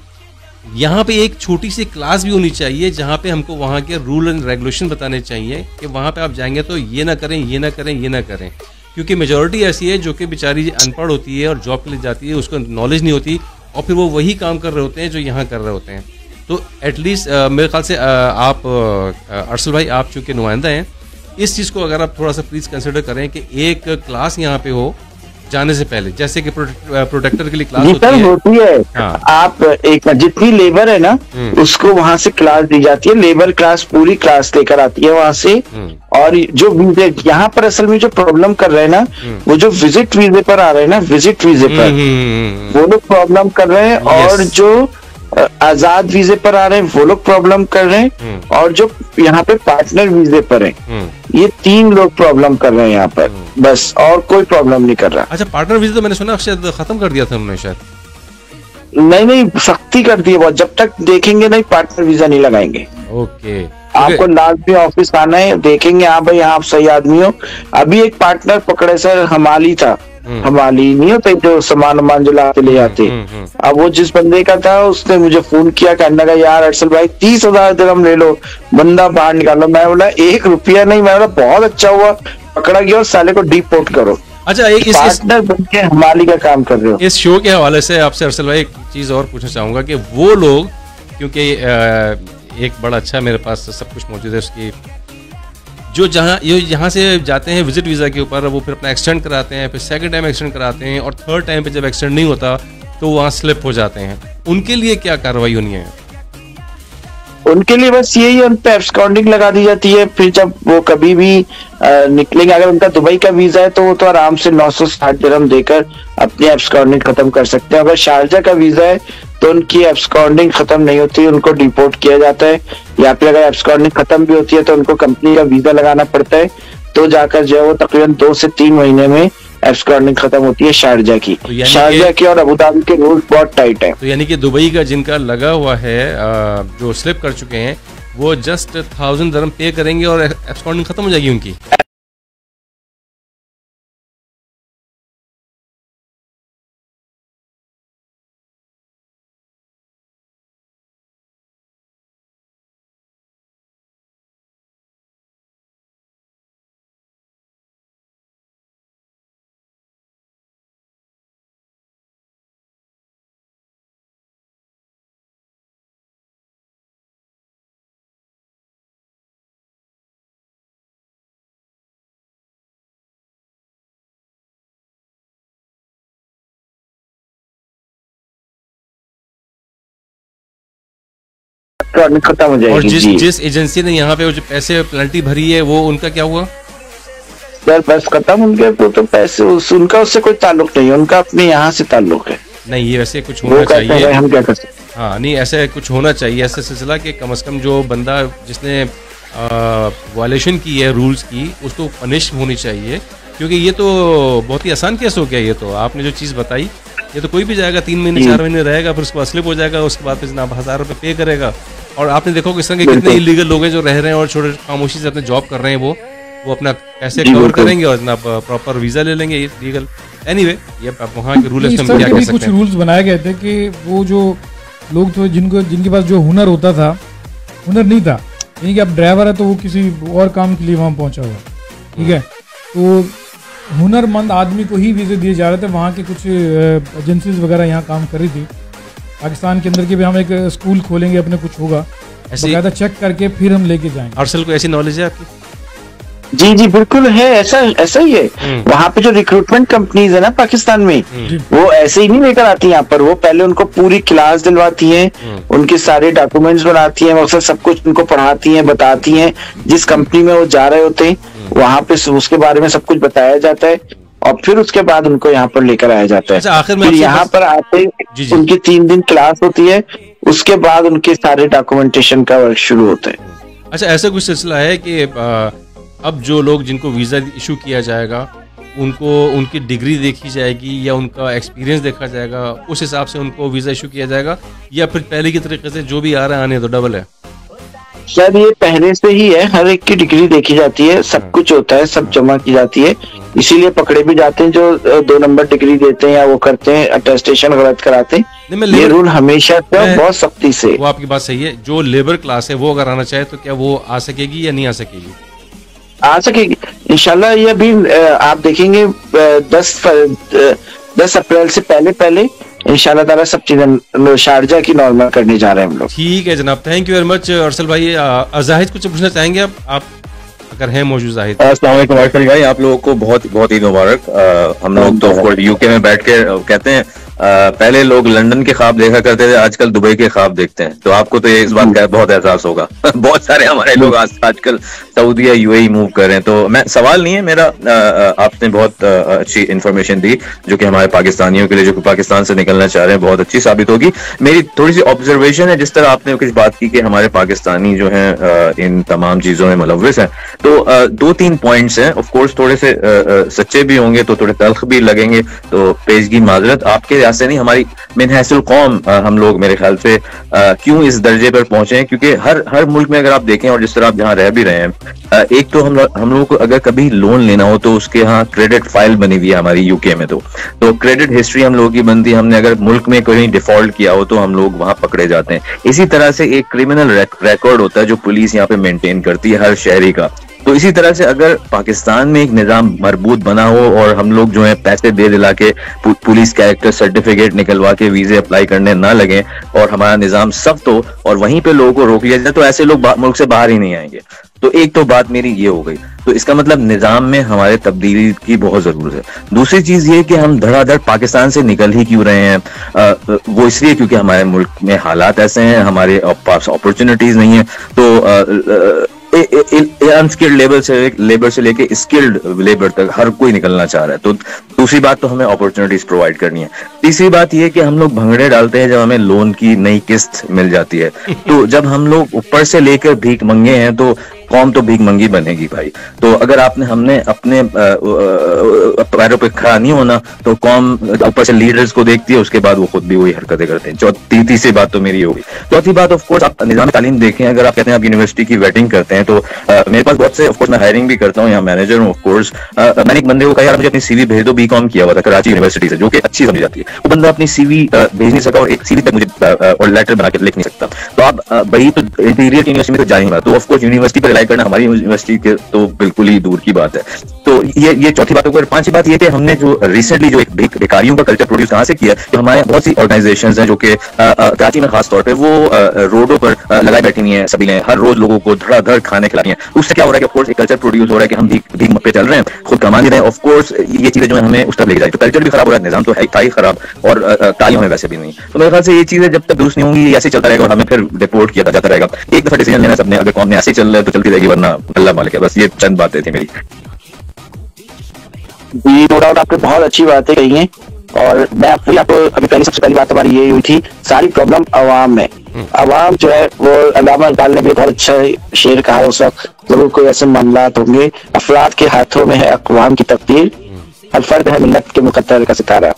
यहाँ पे एक छोटी सी क्लास भी होनी चाहिए जहाँ पे हमको वहाँ के रूल एंड रेगुलेशन बताने चाहिए कि वहाँ पे आप जाएंगे तो ये ना करें, ये ना करें, ये ना करें। क्योंकि मेजॉरिटी ऐसी है जो कि बेचारी अनपढ़ होती है और जॉब के लिए जाती है, उसको नॉलेज नहीं होती और फिर वो वही काम कर रहे होते हैं जो यहाँ कर रहे होते हैं। तो एटलीस्ट मेरे ख्याल से आप अरसल भाई आप चूँकि नुमाइंदा हैं, इस चीज़ को अगर आप थोड़ा सा प्लीज़ कंसिडर करें कि एक क्लास यहाँ पे हो जाने से पहले, जैसे कि प्रोटेक्टर के लिए क्लास होती है। हाँ। आप एक जितनी लेबर है ना उसको वहां से क्लास दी जाती है, लेबर क्लास पूरी क्लास लेकर आती है वहां से। और जो वीजे यहाँ पर असल में जो प्रॉब्लम कर रहे हैं ना, वो जो विजिट वीजे पर आ रहे हैं ना, विजिट वीजे पर वो लोग प्रॉब्लम कर रहे हैं, और जो आजाद वीजे पर आ रहे हैं वो लोग प्रॉब्लम कर रहे हैं, और जो यहाँ पे पार्टनर वीजे पर हैं ये 3 लोग प्रॉब्लम कर रहे हैं यहाँ पर, बस और कोई प्रॉब्लम नहीं कर रहा। अच्छा पार्टनर वीजा तो मैंने सुना शायद खत्म कर दिया था उन्होंने शायद। नहीं सख्ती कर दी है बहुत, जब तक देखेंगे नहीं पार्टनर वीजा नहीं लगाएंगे। ओके, आपको लाजमी ऑफिस आना है, देखेंगे हाँ भाई हाँ आप सही आदमी हो। अभी एक पार्टनर पकड़े सर, हमाली था, हमाली नहीं होते जो सामान जो लाते ले जाते, अब वो जिस बंदे का था उसने मुझे फोन किया, कहने लगा यार अरसल भाई 30,000 दिरहम ले लो, बंदा बाहर निकालो। मैं बोला 1 रुपया नहीं, मैं बोला बहुत अच्छा हुआ पकड़ा गया और साले को डिपोर्ट करो। अच्छा, इस पार्टनर बनके हमाली का काम कर रहे हो। इस शो के हवाले से आपसे अरसल भाई एक चीज और पूछना चाहूंगा कि वो लोग, क्योंकि एक बड़ा अच्छा मेरे पास सब कुछ मौजूद है उसकी, जो यहाँ से जाते हैं विजिट वीज़ा के ऊपर, वो फिर अपना एक्सटेंड कराते हैं, फिर सेकंड टाइम एक्सटेंड कराते हैं और थर्ड टाइम पे जब एक्सटेंड नहीं होता तो वहाँ स्लिप हो जाते हैं, उनके लिए क्या कार्रवाई होनी है? उनके लिए बस यही है, उन पे एब्सकॉन्डिंग लगा दी जाती है। फिर जब वो कभी भी निकलेंगे, अगर उनका दुबई का वीजा है तो वो तो आराम से 960 दिरहम देकर अपनी एब्सकॉन्डिंग खत्म कर सकते हैं। अगर शारजा का वीजा है तो उनकी एब्सकॉन्डिंग खत्म नहीं होती, उनको डिपोर्ट किया जाता है, या फिर अगर एब्सकॉन्डिंग खत्म भी होती है तो उनको कंपनी का वीजा लगाना पड़ता है, तो जाकर जो है वो तकरीबन 2 से 3 महीने में एब्सकॉन्डिंग खत्म होती है शारजा की। तो शारजा की और अबू धाबी के रूल्स बहुत टाइट है। तो यानी कि दुबई का जिनका लगा हुआ है, जो स्लिप कर चुके हैं, वो जस्ट 1000 दिरहम पे करेंगे और एब्सकॉन्डिंग खत्म हो जाएगी उनकी। खत्म हो जाएगी। और जिस एजेंसी ने यहाँ पे जो पैसे पेनल्टी भरी है वो उनका क्या हुआ? सर बस खत्म, उनके तो पैसे उनका उससे कोई ताल्लुक नहीं है, उनका अपने यहाँ से ताल्लुक है। नहीं, ये वैसे कुछ होना चाहिए, हम क्या कर सकते। हाँ नहीं, ऐसे कुछ होना चाहिए ऐसा सिलसिला कि कम से कम जो बंदा जिसने वायलेशन की है रूल्स की, उसको पनिश होनी चाहिए, क्योंकि ये तो बहुत ही आसान केस हो गया। ये तो आपने जो चीज़ बताई, ये तो कोई भी जाएगा 3 महीने 4 महीने रहेगा, फिर उसके बाद स्लिप हो जाएगा, उसके बाद फिर जनाब 1000 रुपये पे करेगा। और आपने देखो किस तरह के कितने इलीगल लोग हैं जो रह रहे हैं और छोटे खामोशी से अपने जॉब कर रहे हैं, वो अपना पैसे कवर करेंगे और जनाब प्रॉपर वीजा ले लेंगे लीगल। एनीवे, ये वहाँ के रूल क्या कह सकते हैं। कुछ रूल्स बनाए गए थे कि वो जो लोग थे जिनके पास जो हुनर होता था, हुनर नहीं था, यानी कि अब ड्राइवर है तो वो किसी और काम के लिए वहाँ पहुँचा हुआ, ठीक है, तो हुनरमंद आदमी को ही वीज़े दिए जा रहे थे। वहाँ के कुछ एजेंसीज वगैरह यहाँ काम कर रही थी पाकिस्तान के अंदर, कि भी हम एक स्कूल खोलेंगे, अपने कुछ होगा, बकायदा चेक करके फिर हम लेके जाएंगे। अरसल को ऐसी नॉलेज है आपकी? जी बिल्कुल है, ऐसा ही है। वहाँ पे जो रिक्रूटमेंट कंपनीज है ना पाकिस्तान में, वो ऐसे ही नहीं लेकर आती यहाँ पर, वो पहले उनको पूरी क्लास दिलवाती हैं, उनके सारे डॉक्यूमेंट्स बनाती हैं, वो सब कुछ उनको पढ़ाती हैं, बताती हैं, जिस कंपनी में वो जा रहे होते हैं वहाँ पे उसके बारे में सब कुछ बताया जाता है, और फिर उसके बाद उनको यहाँ पर लेकर आया जाता है। आखिर में फिर यहाँ पर आते उनकी 3 दिन क्लास होती है, उसके बाद उनके सारे डॉक्यूमेंटेशन का वर्क शुरू होता है। अच्छा, ऐसा कुछ सिलसिला है कि अब जो लोग जिनको वीज़ा इशू किया जाएगा उनको उनकी डिग्री देखी जाएगी या उनका एक्सपीरियंस देखा जाएगा, उस हिसाब से उनको वीज़ा इशू किया जाएगा, या फिर पहले की तरीके से जो भी आ रहा है आने तो डबल है? शायद ये पहले से ही है, हर एक की डिग्री देखी जाती है, सब कुछ होता है, सब जमा की जाती है, इसीलिए पकड़े भी जाते हैं जो 2 नंबर डिग्री देते हैं या वो करते हैं, अटेस्टेशन गलत कराते हैं। ये रूल हमेशा से बहुत सख्ती से। वो आपकी बात सही है। जो लेबर क्लास है वो अगर आना चाहे तो क्या वो आ सकेगी या नहीं आ सकेगी? आ सकेगी इंशाल्लाह। ये अभी आप देखेंगे 10 अप्रैल से पहले इंशाल्लाह ताला सब चीजें शारजा की नॉर्मल करने जा रहे हैं हम लोग। ठीक है जनाब, thank you very much Arsal भाई। जाहिद कुछ पूछना चाहेंगे आप अगर हैं मौजूद? जाहिद, अस्सलाम वालेकुम अरसल भाई, आप लोगों को बहुत ईद मुबारक। हम लोग तो यूके में बैठ के कहते हैं पहले लोग लंदन के ख्वाब देखा करते थे, आजकल दुबई के ख्वाब देखते हैं, तो आपको तो ये इस बात का बहुत एहसास होगा। बहुत सारे हमारे लोग आजकल सऊदी या यूएई मूव कर रहे हैं। तो मैं सवाल नहीं है मेरा, आपने बहुत अच्छी इन्फॉर्मेशन दी जो कि हमारे पाकिस्तानियों के लिए जो कि पाकिस्तान से निकलना चाह रहे हैं बहुत अच्छी साबित होगी। मेरी थोड़ी सी ऑब्जर्वेशन है, जिस तरह आपने कुछ बात की कि हमारे पाकिस्तानी जो है इन तमाम चीजों में मुलव्विस हैं, तो 2-3 पॉइंट्स हैं, ऑफ कोर्स थोड़े से सच्चे भी होंगे तो थोड़े तल्ख भी लगेंगे, तो पेशगी माजरत। आपके लिहाज से नहीं, हमारी मिन हैसुल कौम हम लोग मेरे ख्याल से क्यों इस दर्जे पर पहुंचे हैं, क्योंकि हर मुल्क में अगर आप देखें और जिस तरह आप जहाँ रह भी रहे हैं, एक तो हम लोगों को अगर कभी लोन लेना हो तो उसके यहाँ क्रेडिट फाइल बनी हुई है हमारी यूके में, तो क्रेडिट हिस्ट्री हम लोगों की बनती है। हमने अगर मुल्क में कोई डिफॉल्ट किया हो तो हम लोग वहां पकड़े जाते हैं। इसी तरह से एक क्रिमिनल रिकॉर्ड होता है जो पुलिस यहाँ पे मेंटेन करती है हर शहरी का। तो इसी तरह से अगर पाकिस्तान में एक निजाम मजबूत बना हो और हम लोग जो है पैसे दे दिला के पुलिस कैरेक्टर सर्टिफिकेट निकलवा के वीजे अप्लाई करने ना लगे और हमारा निजाम सख्त हो और वहीं पे लोगों को रोक लिया जाए, तो ऐसे लोग मुल्क से बाहर ही नहीं आएंगे। तो एक तो बात मेरी ये हो गई। तो इसका मतलब निजाम में हमारे तब्दीली की बहुत जरूरत है। दूसरी चीज ये कि हम धड़ाधड़ पाकिस्तान से निकल ही क्यों रहे हैं, वो इसलिए क्योंकि हमारे मुल्क में हालात ऐसे हैं, हमारे पास अपॉर्चुनिटीज नहीं है। तो अनस्किल्ड लेबर से लेके स्किल्ड लेबर तक हर कोई निकलना चाह रहा है। तो दूसरी बात तो हमें अपॉर्चुनिटीज प्रोवाइड करनी है। तीसरी बात यह कि हम लोग भंगड़े डालते हैं जब हमें लोन की नई किस्त मिल जाती है। तो जब हम लोग ऊपर से लेकर भीख मंगे हैं तो कौम तो भीख मंगी बनेगी भाई। तो अगर हमने अपने पैरों पे खड़ा नहीं होना तो कौम ऊपर से लीडर्स को देखती है, उसके बाद वो खुद भी वही हरकतें करते हैं। तीसरी बात तो मेरी होगी। चौथी बात ऑफ कोर्स आप निजाम तालीम देखें, अगर आप कहते हैं आप यूनिवर्सिटी की वेटिंग करते हैं तो मेरे पास बहुत से ऑफ कोर्स मैं हायरिंग भी करता हूँ, यहाँ मैनेजर हूँ ऑफ कोर्स। मैंने एक बंदे को कहा यार मुझे अपनी सीवी भेज दो, बीकॉम किया हुआ था कराची यूनिवर्सिटी से, जो कि अच्छी समझी जाती है। वो बंदा अपनी सीवी भेज नहीं सका और एक सीवी तक मुझे और लेटर बना के लिख नहीं सकता। तो आप भाई तो इंटीरियर यूनिवर्सिटी में तो जा नहीं रहा, तो ऑफ कोर्स यूनिवर्सिटी पर रिलाई करना हमारी यूनिवर्सिटी के तो बिल्कुल ही दूर की बात है। तो ये चौथी बात होगी। पांचवी बात ये कि हमने जो रिसेंटली जो एक बेकारियों का कल्चर प्रोड्यूस कहां से किया, तो हमारे बहुत सी ऑर्गेनाइजेशंस हैं जो कि कराची में खास तौर पे वो रोडों पर लगाए बैठी हुई हैं, सभी ने हर रोज लोगों को धड़ाधड़ खाने खिला रही हैं। उससे क्या हो रहा है कि ऑफ कोर्स एक कल्चर प्रोड्यूस हो रहा है कि हम भीख पे चल रहे हैं, खुद कमा नहीं रहे हैं। ऑफ कोर्स ये चीजें जो है हमें उस तरफ लेके जाए, तो कल्चर भी खराब हो रहा है, निजाम तो है ही खराब और तालीम हमें वैसे भी नहीं। तो मेरे ख्याल से ये चीजें जब तक दुरुस्त नहीं होंगी ऐसे चलता रहेगा और हमें फिर डिपोर्ट किया जाता रहेगा। एक दफा डिसीजन लेना सबने, अगर कौम में ऐसे चल रहा है तो चलती रहेगी, वरना अल्लाह मालिक है। बस ये चंद बातें थी मेरी। जी नो डाउट आपने बहुत अच्छी बातें कही हैं और मैं आपको अभी पहले सबसे पहली बात हमारी ये हुई थी, सारी प्रॉब्लम अवाम में। अवाम जो है वो अल्लामा इकबाल ने भी बहुत अच्छा शेर कहा है, उस वक्त लोगों को ऐसे मामलात होंगे, अफराद के हाथों में है अक़वाम की तकदीर, हर फर्द है मिल्लत के मुक़द्दर का सितारा।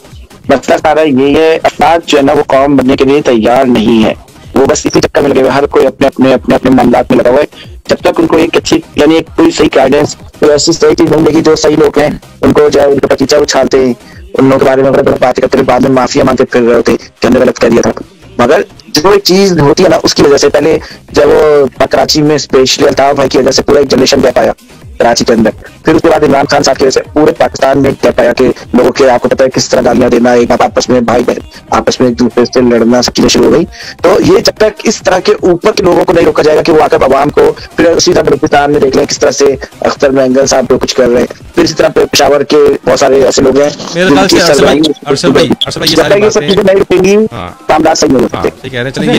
मसला सारा ये है, अफराद जो है ना वो कौम बनने के लिए तैयार नहीं है, वो बस इसी चक्कर में लगे हुए, हर कोई अपने मामलात में लगा हुआ है। जब तक उनको एक अच्छी यानी एक कोई सही गाइडेंस, तो ऐसी सही चीज मिलेगी, जो सही लोग हैं उनको जो है उनका पतीचा उछालते हैं, उन लोगों के बारे में बात करते हैं, बाद में माफिया मानते फिर रहे होते कि हमने गलत कर दिया था। मगर जो एक चीज होती है ना उसकी वजह से, पहले जब वो कराची में स्पेशली अल्ताफ भाई की वजह से पूरा एक जनरेशन गैप आया कराची के अंदर, फिर उसके बाद इमरान खान साहब की वजह से पूरे पाकिस्तान में गैप आया कि लोगों के आपको पता है किस तरह गालियां देना, एक आपस में भाई बहन आपस में एक दूसरे से लड़ना, सब चीजें शुरू हो गई। तो ये जब तक इस तरह के ऊपर के लोगों को नहीं रोका जाएगा कि वो आकर आवाम को, फिर उसी तरह बलूचिस्तान में देख लें किस तरह से अख्तर मैंगल साहब जो कुछ कर रहे हैं, फिर इसी तरह पेशावर के बहुत सारे ऐसे लोग हैं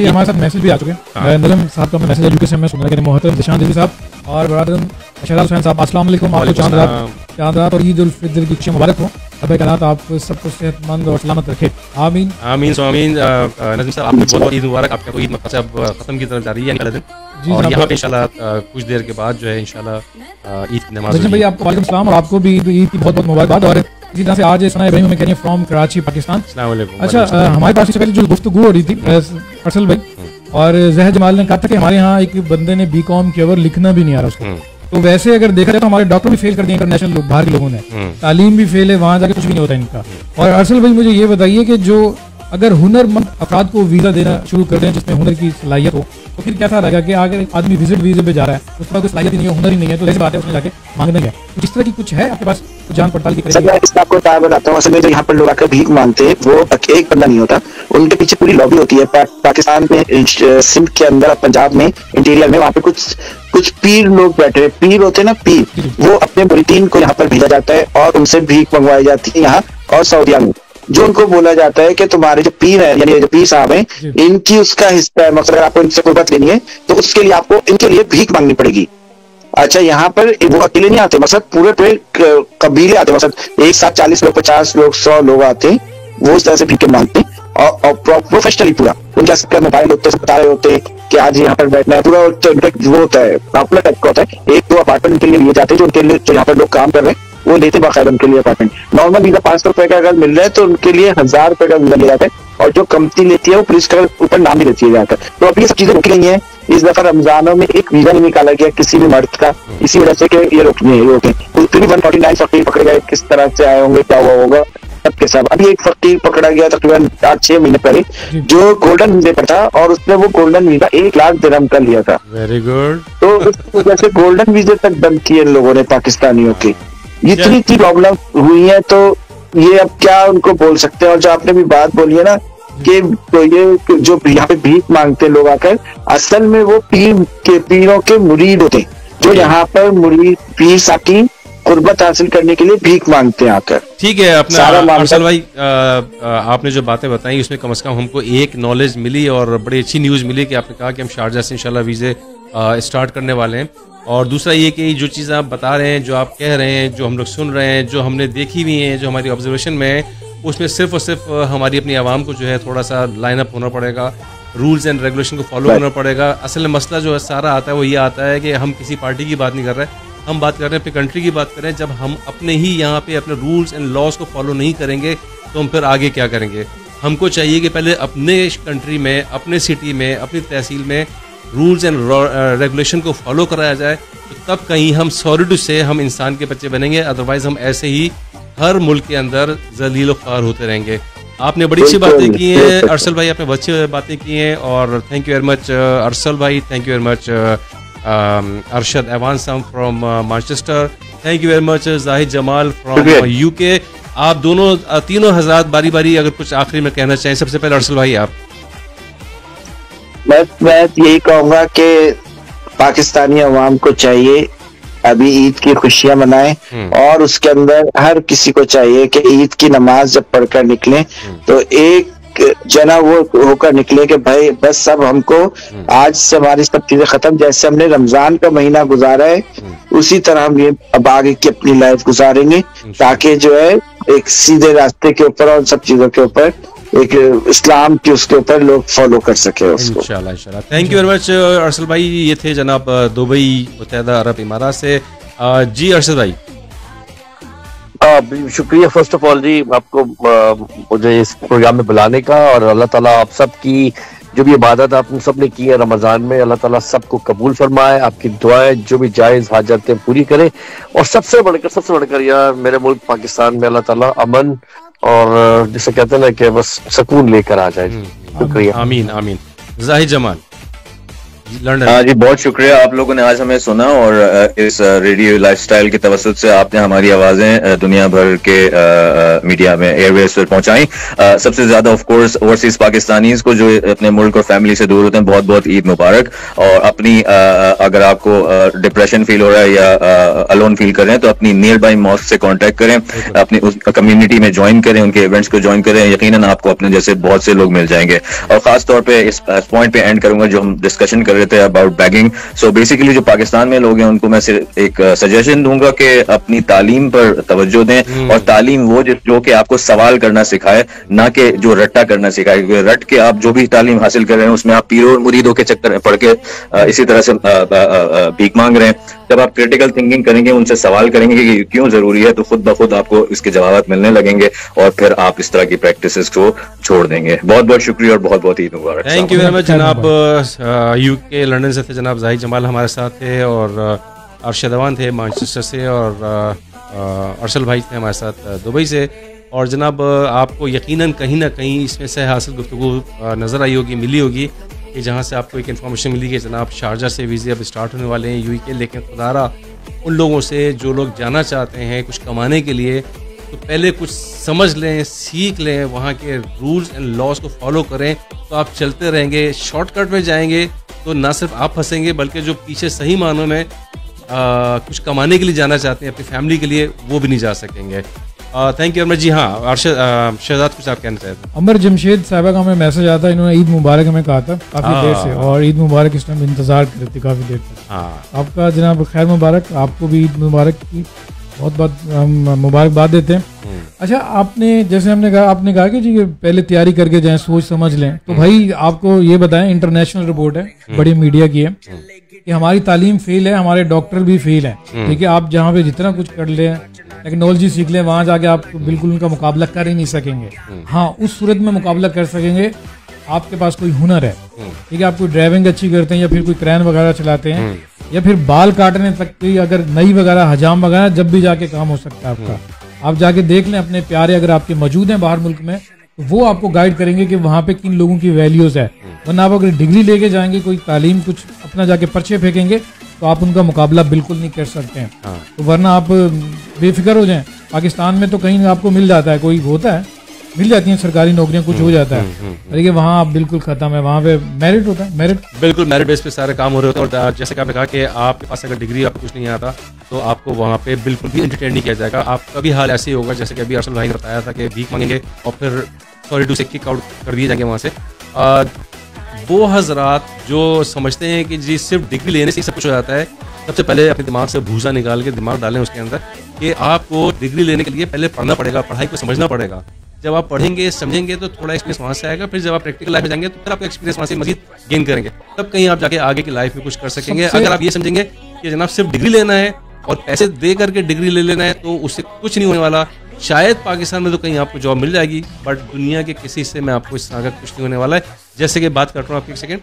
हमारे साथ मैसेज भी आ चुके हैं। नजम साहब का मैसेज एजुकेशन में सुन रहे हैं, मोहतरम दिशान दिली साहब और बरादर शहजाद हुसैन साहब, अस्सलाम वालेकुम। आपको चांद रात और ईद उल फितर की खुशियां मुबारक हो। अबे कनात आप सबको सेहतमंद और सलामत रखे, आमीन आमीन सो आमीन। नज़ीम साहब आपको बहुत बहुत ईद मुबारक। आपका तो ईद मक्का अब खत्म की तरफ जा रही है अगले दिन, और यहाँ पे इंशाल्लाह कुछ देर के बाद जो है इंशाल्लाह ईद की नमाज। भाई आपको वालेकुम सलाम और आपको भी ईद की बहुत बहुत मुबारकबाद। और इसी तरह से आज सना इब्राहिम हमें कह रही है फ्रॉम कराची पाकिस्तान। अच्छा, हमारे पास इससे पहले जो गुफ्तगू हो रही थी फैसल भाई और जहर जमाल ने कहा था कि हमारे यहाँ एक बंदे ने बीकॉम किया और लिखना भी नहीं आ रहा उसको। तो वैसे अगर देखा जाए तो हमारे डॉक्टर भी फेल कर दिए इंटरनेशनल लोग, बाहर के लोगों ने, तालीम भी फेल है, वहां जाके कुछ भी नहीं होता इनका। और अरसल भाई मुझे ये बताइए कि जो अगर हुनरमंद अफराद को वीजा देना शुरू कर दें जिसमें हुनर की सलाहियत हो, तो फिर क्या था रहेगा कि अगर आदमी विजिट वीजे पे जा रहा है उसके पास कोई सलाहियत ही नहीं है, हुनर ही नहीं है, तो ऐसी बात है उसने जाके मांगने गया। तो जिस तरह की कुछ है आपके पास जान पड़ताल की आपको बताता हूँ। असल में जो यहाँ पर लोग आकर भीख मांगते हैं वो एक बंदा नहीं होता, उनके पीछे पूरी लॉबी होती है। पाकिस्तान में सिंध के अंदर, पंजाब में इंटीरियर में, वहाँ पे कुछ पीर लोग बैठे हैं, पीर होते हैं ना पीर, वो अपने मुरीदीन को यहाँ पर भेजा जाता है और उनसे भीख मंगवाई जाती है यहाँ और सऊदीया में। जो उनको बोला जाता है कि तुम्हारे जो पीर है यानी जो पीर साहब हैं इनकी उसका हिस्सा है, मतलब अगर आपको इनसे कुर्बत लेनी है तो उसके लिए आपको इनके लिए भीख मांगनी पड़ेगी। अच्छा, यहाँ पर वो अकेले नहीं आते, मतलब पूरे कबीले आते, मतलब एक साथ 40 लोग 50 लोग 100 लोग आते हैं, वो इस तरह से भीख मांगते हैं और प्रोफेशनली पूरा उनके मोबाइल होते हैं, बता रहे होते हैं कि आज यहाँ पर बैठना है, पूरा वो होता है पॉपुलर टाइप का होता है। 1-2 अपार्टमेंट के लिए लिए जाते हैं जो उनके लिए, जो यहाँ पर लोग काम कर रहे हैं वो लेते बाकायदा उनके लिए अपार्टमेंट। नॉर्मल वीजा 500 रुपए का अगर मिल रहा है तो उनके लिए 1000 रुपए का वीजा लिया जाता है, और जो कंपनी लेती है वो पुलिस का ऊपर नाम भी लेती है जाकर। तो अब ये सब चीजें रुकी नहीं है। इस दफा रमजानों में एक वीजा नहीं निकाला गया किसी भी मर्द का, इसी वजह से कि ये रोके। फिर 149 फकीर पकड़े गए, किस तरह से आए होंगे, क्या हुआ होगा सबके सब। अभी एक फकीर पकड़ा गया तकरीबन 8-6 महीने पहले, जो गोल्डन वीजा पर था और उसने वो गोल्डन वीजा 1 लाख दिरहम का लिया था। Very good. तो उस वजह से गोल्डन वीजे तक बंद किए इन लोगों ने पाकिस्तानियों की। इतनी सी प्रॉब्लम हुई है, तो ये अब क्या उनको बोल सकते हैं। और जो आपने भी बात बोली है ना कि तो ये जो यहाँ पे भीख मांगते लोग आकर, असल में वो पीरों के मुरीद होते हैं, जो यहाँ पर मुरीद पीर साकी कुर्बत हासिल करने के लिए भीख मांगते हैं आकर। ठीक है, अपना अरसल भाई आपने जो बातें बताई उसमें कम से कम हमको एक नॉलेज मिली और बड़ी अच्छी न्यूज़ मिली कि आपने कहा कि हम शारजा से इंशाल्लाह वीज़े स्टार्ट करने वाले हैं। और दूसरा ये कि जो चीज़ आप बता रहे हैं, जो आप कह रहे हैं, जो हम लोग सुन रहे हैं, जो हमने देखी हुई है, जो हमारी ऑब्जर्वेशन में है, उसमें सिर्फ और सिर्फ हमारी अपनी आवाम को जो है थोड़ा सा लाइन अप होना पड़ेगा, रूल्स एंड रेगुलेशन को फॉलो करना पड़ेगा। असल में मसला जो है सारा आता है वो ये आता है कि हम किसी पार्टी की बात नहीं कर रहे, हम बात कर रहे हैं अपनी कंट्री की बात कर रहे हैं। जब हम अपने ही यहाँ पे अपने रूल्स एंड लॉज को फॉलो नहीं करेंगे तो हम फिर आगे क्या करेंगे। हमको चाहिए कि पहले अपने कंट्री में, अपने सिटी में, अपनी तहसील में रूल्स एंड रेगुलेशन को फॉलो कराया जाए, तो तब कहीं हम सॉलिड से हम इंसान के बच्चे बनेंगे। अदरवाइज हम ऐसे ही हर मुल्क के अंदर जलील ख्वार होते रहेंगे। आपने बड़ी अच्छी बातें की हैं अरसल भाई, आपने बहुत अच्छी बातें की हैं और thank you very much Arsal भाई, thank you very much Arshad एवानसम from Manchester, thank you very much Zahid Jamal from UK. आप दोनों तीनों हजरात बारी बारी अगर कुछ आखिरी में कहना चाहें। सबसे पहले अरसल भाई आप। मैं यही कहूंगा कि पाकिस्तानी अवाम को चाहिए अभी ईद की खुशियां मनाएं, और उसके अंदर हर किसी को चाहिए कि ईद की नमाज जब पढ़कर निकलें तो एक जना वो होकर निकले कि भाई बस सब हमको आज से हमारी सब चीजें खत्म, जैसे हमने रमजान का महीना गुजारा है उसी तरह हम ये अब आगे की अपनी लाइफ गुजारेंगे, ताकि जो है एक सीधे रास्ते के ऊपर और सब चीजों के ऊपर एक इस्लाम की उसके ऊपर लोग फॉलो कर सके उसको। इंशाल्लाह इंशाल्लाह। Thank you very much Arsal भाई। ये थे जनाब दुबई मुत्तहिदा अरब इमारात से। जी अरसल भाई। शुक्रिया फर्स्ट ऑफ ऑल जी आपको मुझे इस प्रोग्राम में बुलाने का, और अल्लाह ताला आप सब की जो भी इबादत आप सब ने की है रमजान में, अल्लाह ताला सबको कबूल फरमाए, आपकी दुआएं जो भी जायज हाजतें पूरी करे, और सबसे बढ़कर यार मेरे मुल्क पाकिस्तान में अल्लाह ताला अमन और जिसे कहते हैं ना कि बस सुकून लेकर आ जाए। शुक्रिया। आमीन आमीन। जाहिद जमाल लंदन। हाँ जी, बहुत शुक्रिया आप लोगों ने आज हमें सुना, और इस रेडियो लाइफस्टाइल की तवसत से आपने हमारी आवाजें दुनिया भर के मीडिया में एयरवेज पर पहुंचाई। सबसे ज्यादा ऑफ कोर्स ओवरसीज पाकिस्तानीज को जो अपने मुल्क और फैमिली से दूर होते हैं, बहुत बहुत ईद मुबारक। और अपनी अगर आपको डिप्रेशन फील हो रहा है या अलोन फील कर रहे हैं तो अपनी नियर बाई मॉस्क से कॉन्टेक्ट करें, अपनी उस कम्युनिटी में ज्वाइन करें, उनके इवेंट्स को ज्वाइन करें, यकीनन आपको अपने जैसे बहुत से लोग मिल जाएंगे। और खास तौर पर इस पॉइंट पे एंड करूंगा जो हम डिस्कशन कर रहे थे अबाउट बैगिंग। सो बेसिकली जो पाकिस्तान में लोग हैं उनको मैं सिर्फ एक सजेशन दूंगा कि अपनी तालीम पर तवज्जो दें, और तालीम वो जो कि आपको सवाल करना सिखाए, ना कि जो रट्टा करना सिखाए। क्योंकि रट के आप जो भी तालीम हासिल कर रहे हैं उसमें आप पीरों और मुरीदों के चक्कर में पढ़ के इसी तरह से भीख मांग रहे हैं। जब आप क्रिटिकल थिंकिंग करेंगे, उनसे सवाल करेंगे कि क्यों जरूरी है, तो खुद ब खुद आपको इसके जवाब मिलने लगेंगे और फिर आप इस तरह की प्रैक्टिसेस को छोड़ देंगे। बहुत बहुत शुक्रिया और बहुत बहुत ईद मुबारक। थैंक यू वेरी मच जनाब। यूके लंदन से थे जनाब जाहिद जमाल हमारे साथ थे, और अरशद अवान थे मैनचेस्टर से, और अरसल भाई थे हमारे साथ दुबई से। और जनाब आपको यकीनन कहीं ना कहीं इसमें से हासिल गुफ्तगू नज़र आई होगी, मिली होगी, कि जहाँ से आपको एक इन्फॉर्मेशन मिली कि जनाब शारजा से वीज़े अब स्टार्ट होने वाले हैं यूके। लेकिन खुदारा उन लोगों से जो लोग जाना चाहते हैं कुछ कमाने के लिए, तो पहले कुछ समझ लें, सीख लें, वहाँ के रूल्स एंड लॉज को फॉलो करें, तो आप चलते रहेंगे। शॉर्टकट में जाएंगे तो ना सिर्फ आप फंसेंगे, बल्कि जो पीछे सही मानों में कुछ कमाने के लिए जाना चाहते हैं अपनी फैमिली के लिए, वो भी नहीं जा सकेंगे। Thank you Amar ji. हाँ शहजाद कुछ आप कहना चाहते हैं? अमर जमशेद साहबा का हमें मैसेज आता है, इन्होंने ईद मुबारक हमें कहा था काफी देर से, और ईद मुबारक इस टाइम इंतजार कर रहे थे काफी देर तक। आपका जनाब खैर मुबारक, आपको भी ईद मुबारक की बहुत बहुत हम मुबारकबाद देते हैं। अच्छा, आपने जैसे आपने कहा कि जी पहले तैयारी करके जाएं, सोच समझ लें, तो भाई आपको ये बताएं, इंटरनेशनल रिपोर्ट है, बड़ी मीडिया की है, कि हमारी तालीम फेल है, हमारे डॉक्टर भी फेल है। ठीक है, आप जहाँ पे जितना कुछ कर ले टेक्नोलॉजी सीख लें, वहां जाके आप बिल्कुल उनका मुकाबला कर ही नहीं सकेंगे। हाँ, उस सूरत में मुकाबला कर सकेंगे आपके पास कोई हुनर है, ठीक है, आप कोई ड्राइविंग अच्छी करते हैं या फिर कोई क्रैन वगैरह चलाते हैं या फिर बाल काटने तक की अगर नई वगैरह हजाम वगैरह जब भी जाके काम हो सकता है आपका। आप जाके देख लें अपने प्यारे अगर आपके मौजूद हैं बाहर मुल्क में, तो वो आपको गाइड करेंगे कि वहाँ पे किन लोगों की वैल्यूज है। वरना आप अगर डिग्री लेके जाएंगे, कोई तालीम कुछ अपना जाके पर्चे फेंकेंगे, तो आप उनका मुकाबला बिल्कुल नहीं कर सकते हैं। तो वरना आप बेफिक्र हो जाएं। पाकिस्तान में तो कहीं आपको मिल जाता है, कोई होता है, मिल जाती हैं सरकारी नौकरियां, कुछ हो जाता है, लेकिन वहाँ आप बिल्कुल खत्म है। वहाँ पे मेरिट होता है, मेरिट, बिल्कुल मेरिट बेस पे सारे काम हो रहे होते हैं। और जैसे कि आपने कहा कि आपके पास अगर डिग्री आपको कुछ नहीं आता तो आपको वहाँ पे बिल्कुल भी एंटरटेन नहीं किया जाएगा। आपका भी हाल ऐसे ही होगा जैसे कि अभी अर्शद भाई ने बताया था कि भीख मांगेंगे और फिर सॉरी टू से किक आउट कर दिए जाएंगे वहाँ से। वो हजरात जो समझते हैं कि जी सिर्फ डिग्री लेने से ही सब कुछ हो जाता है, सबसे पहले अपने दिमाग से भूसा निकाल के दिमाग डालें उसके अंदर कि आपको डिग्री लेने के लिए पहले पढ़ना पड़ेगा, पढ़ाई को समझना पड़ेगा। जब आप पढ़ेंगे समझेंगे तो थोड़ा एक्सपीरियंस वहाँ से आएगा, फिर जब आप प्रैक्टिकल लाइफ में जाएंगे तो फिर आपका एक्सपीरियंस वहाँ से मजीद गेन करेंगे, तब कहीं आप जाके आगे की लाइफ में कुछ कर सकेंगे। अगर आप ये समझेंगे कि जनाब सिर्फ डिग्री लेना है और पैसे दे करके डिग्री ले लेना है तो उससे कुछ नहीं होने वाला। शायद पाकिस्तान में तो कहीं आपको जॉब मिल जाएगी, बट दुनिया के किसी हिस्से में आपको इस तरह का कुछ नहीं होने वाला है। जैसे कि बात करता हूँ आपकी एक सेकेंड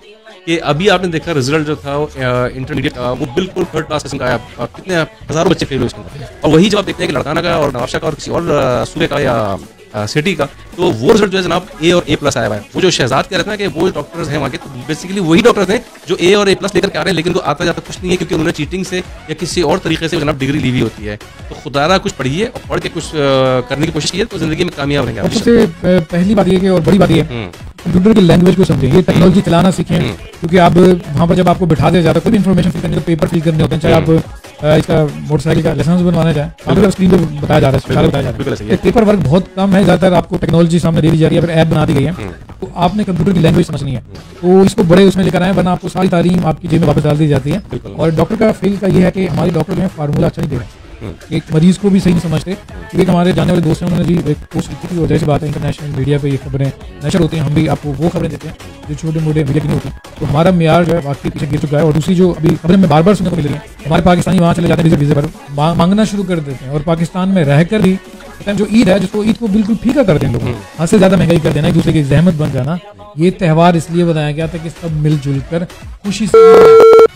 कि अभी आपने देखा रिजल्ट जो था इंटरमीडिएट का, वो बिल्कुल थर्ड क्लास किस्म का आया, कितने हजारों बच्चे फेल हुए उसके अंदर। और वही जब आप देखते हैं कि लड़काना का और नवाबशाह का और किसी और सूबे का या सिटी का, तो वो रिजल्ट जो है जनाब ए और A+ आया हुआ है। वो जो शहजाद कह रहे थे ना कि वो डॉक्टर्स हैं वहाँ के, तो बेसिकली वही डॉक्टर्स हैं जो A और A+ लेकर के आ रहे हैं, लेकिन तो आता जाता कुछ नहीं है क्योंकि उन्होंने चीटिंग से या किसी और तरीके से जनाब डिग्री ली हुई होती है। तो खुदारा कुछ पढ़िए और पढ़ के कुछ करने की कोशिश कीजिए तो जिंदगी में कामयाब रहेंगे। सबसे पहली बात ये और बड़ी बात ये कंप्यूटर की लैंग्वेज को समझें, ये टेक्नोलॉजी चलाना सीखें, क्योंकि आप वहाँ पर जब आपको बिठा दिया जाता है कोई भी इन्फॉर्मेशन फिल करने, पेपर फिल करने होते हैं, चाहे आप इसका मोटरसाइकिल का लाइसेंस बनवाना चाहे, आपको स्क्रीन पे बताया जा रहा है, पेपर वर्क बहुत कम है, ज्यादातर आपको टेक्नोलॉजी सामने दे दी जा रही है, फिर ऐप बना दी गई है, तो आपने कंप्यूटर की लैंग्वेज समझनी है, तो इसको बड़े उसमें लेकर आए, वरना आपको सारी तालीम आपकी जेब में वापस डाल दी जाती है। और डॉक्टर का फील्ड का ये है कि हमारे डॉक्टर जो है फार्मूला अच्छा नहीं दे रहे, एक मरीज को भी सही नहीं समझते। एक हमारे जाने वाले दोस्त हैं, उन्होंने जी एक पोस्ट लिखी थी, और जैसी बात है इंटरनेशनल मीडिया पे ये खबरें नशर होती हैं, हम भी आपको वो खबरें देते हैं जो छोटे मोटे मीडिया की नहीं होती। तो हमारा मेयार जो है वाकई पीछे गिर चुका है। और दूसरी जो अभी खबरें में बार बार सुनने को मिल रही है, हमारे पाकिस्तानी वहाँ चले जाते हैं वीज़े पर मांगना शुरू कर देते हैं, और पाकिस्तान में रहकर भी जो ईद है, जिसको ईद को बिल्कुल फीका कर दें, लोगों हद से ज्यादा महंगाई कर देना, एक दूसरे की जहमत बन जाना। ये त्यौहार इसलिए बनाया गया था कि सब मिलजुल कर खुशी से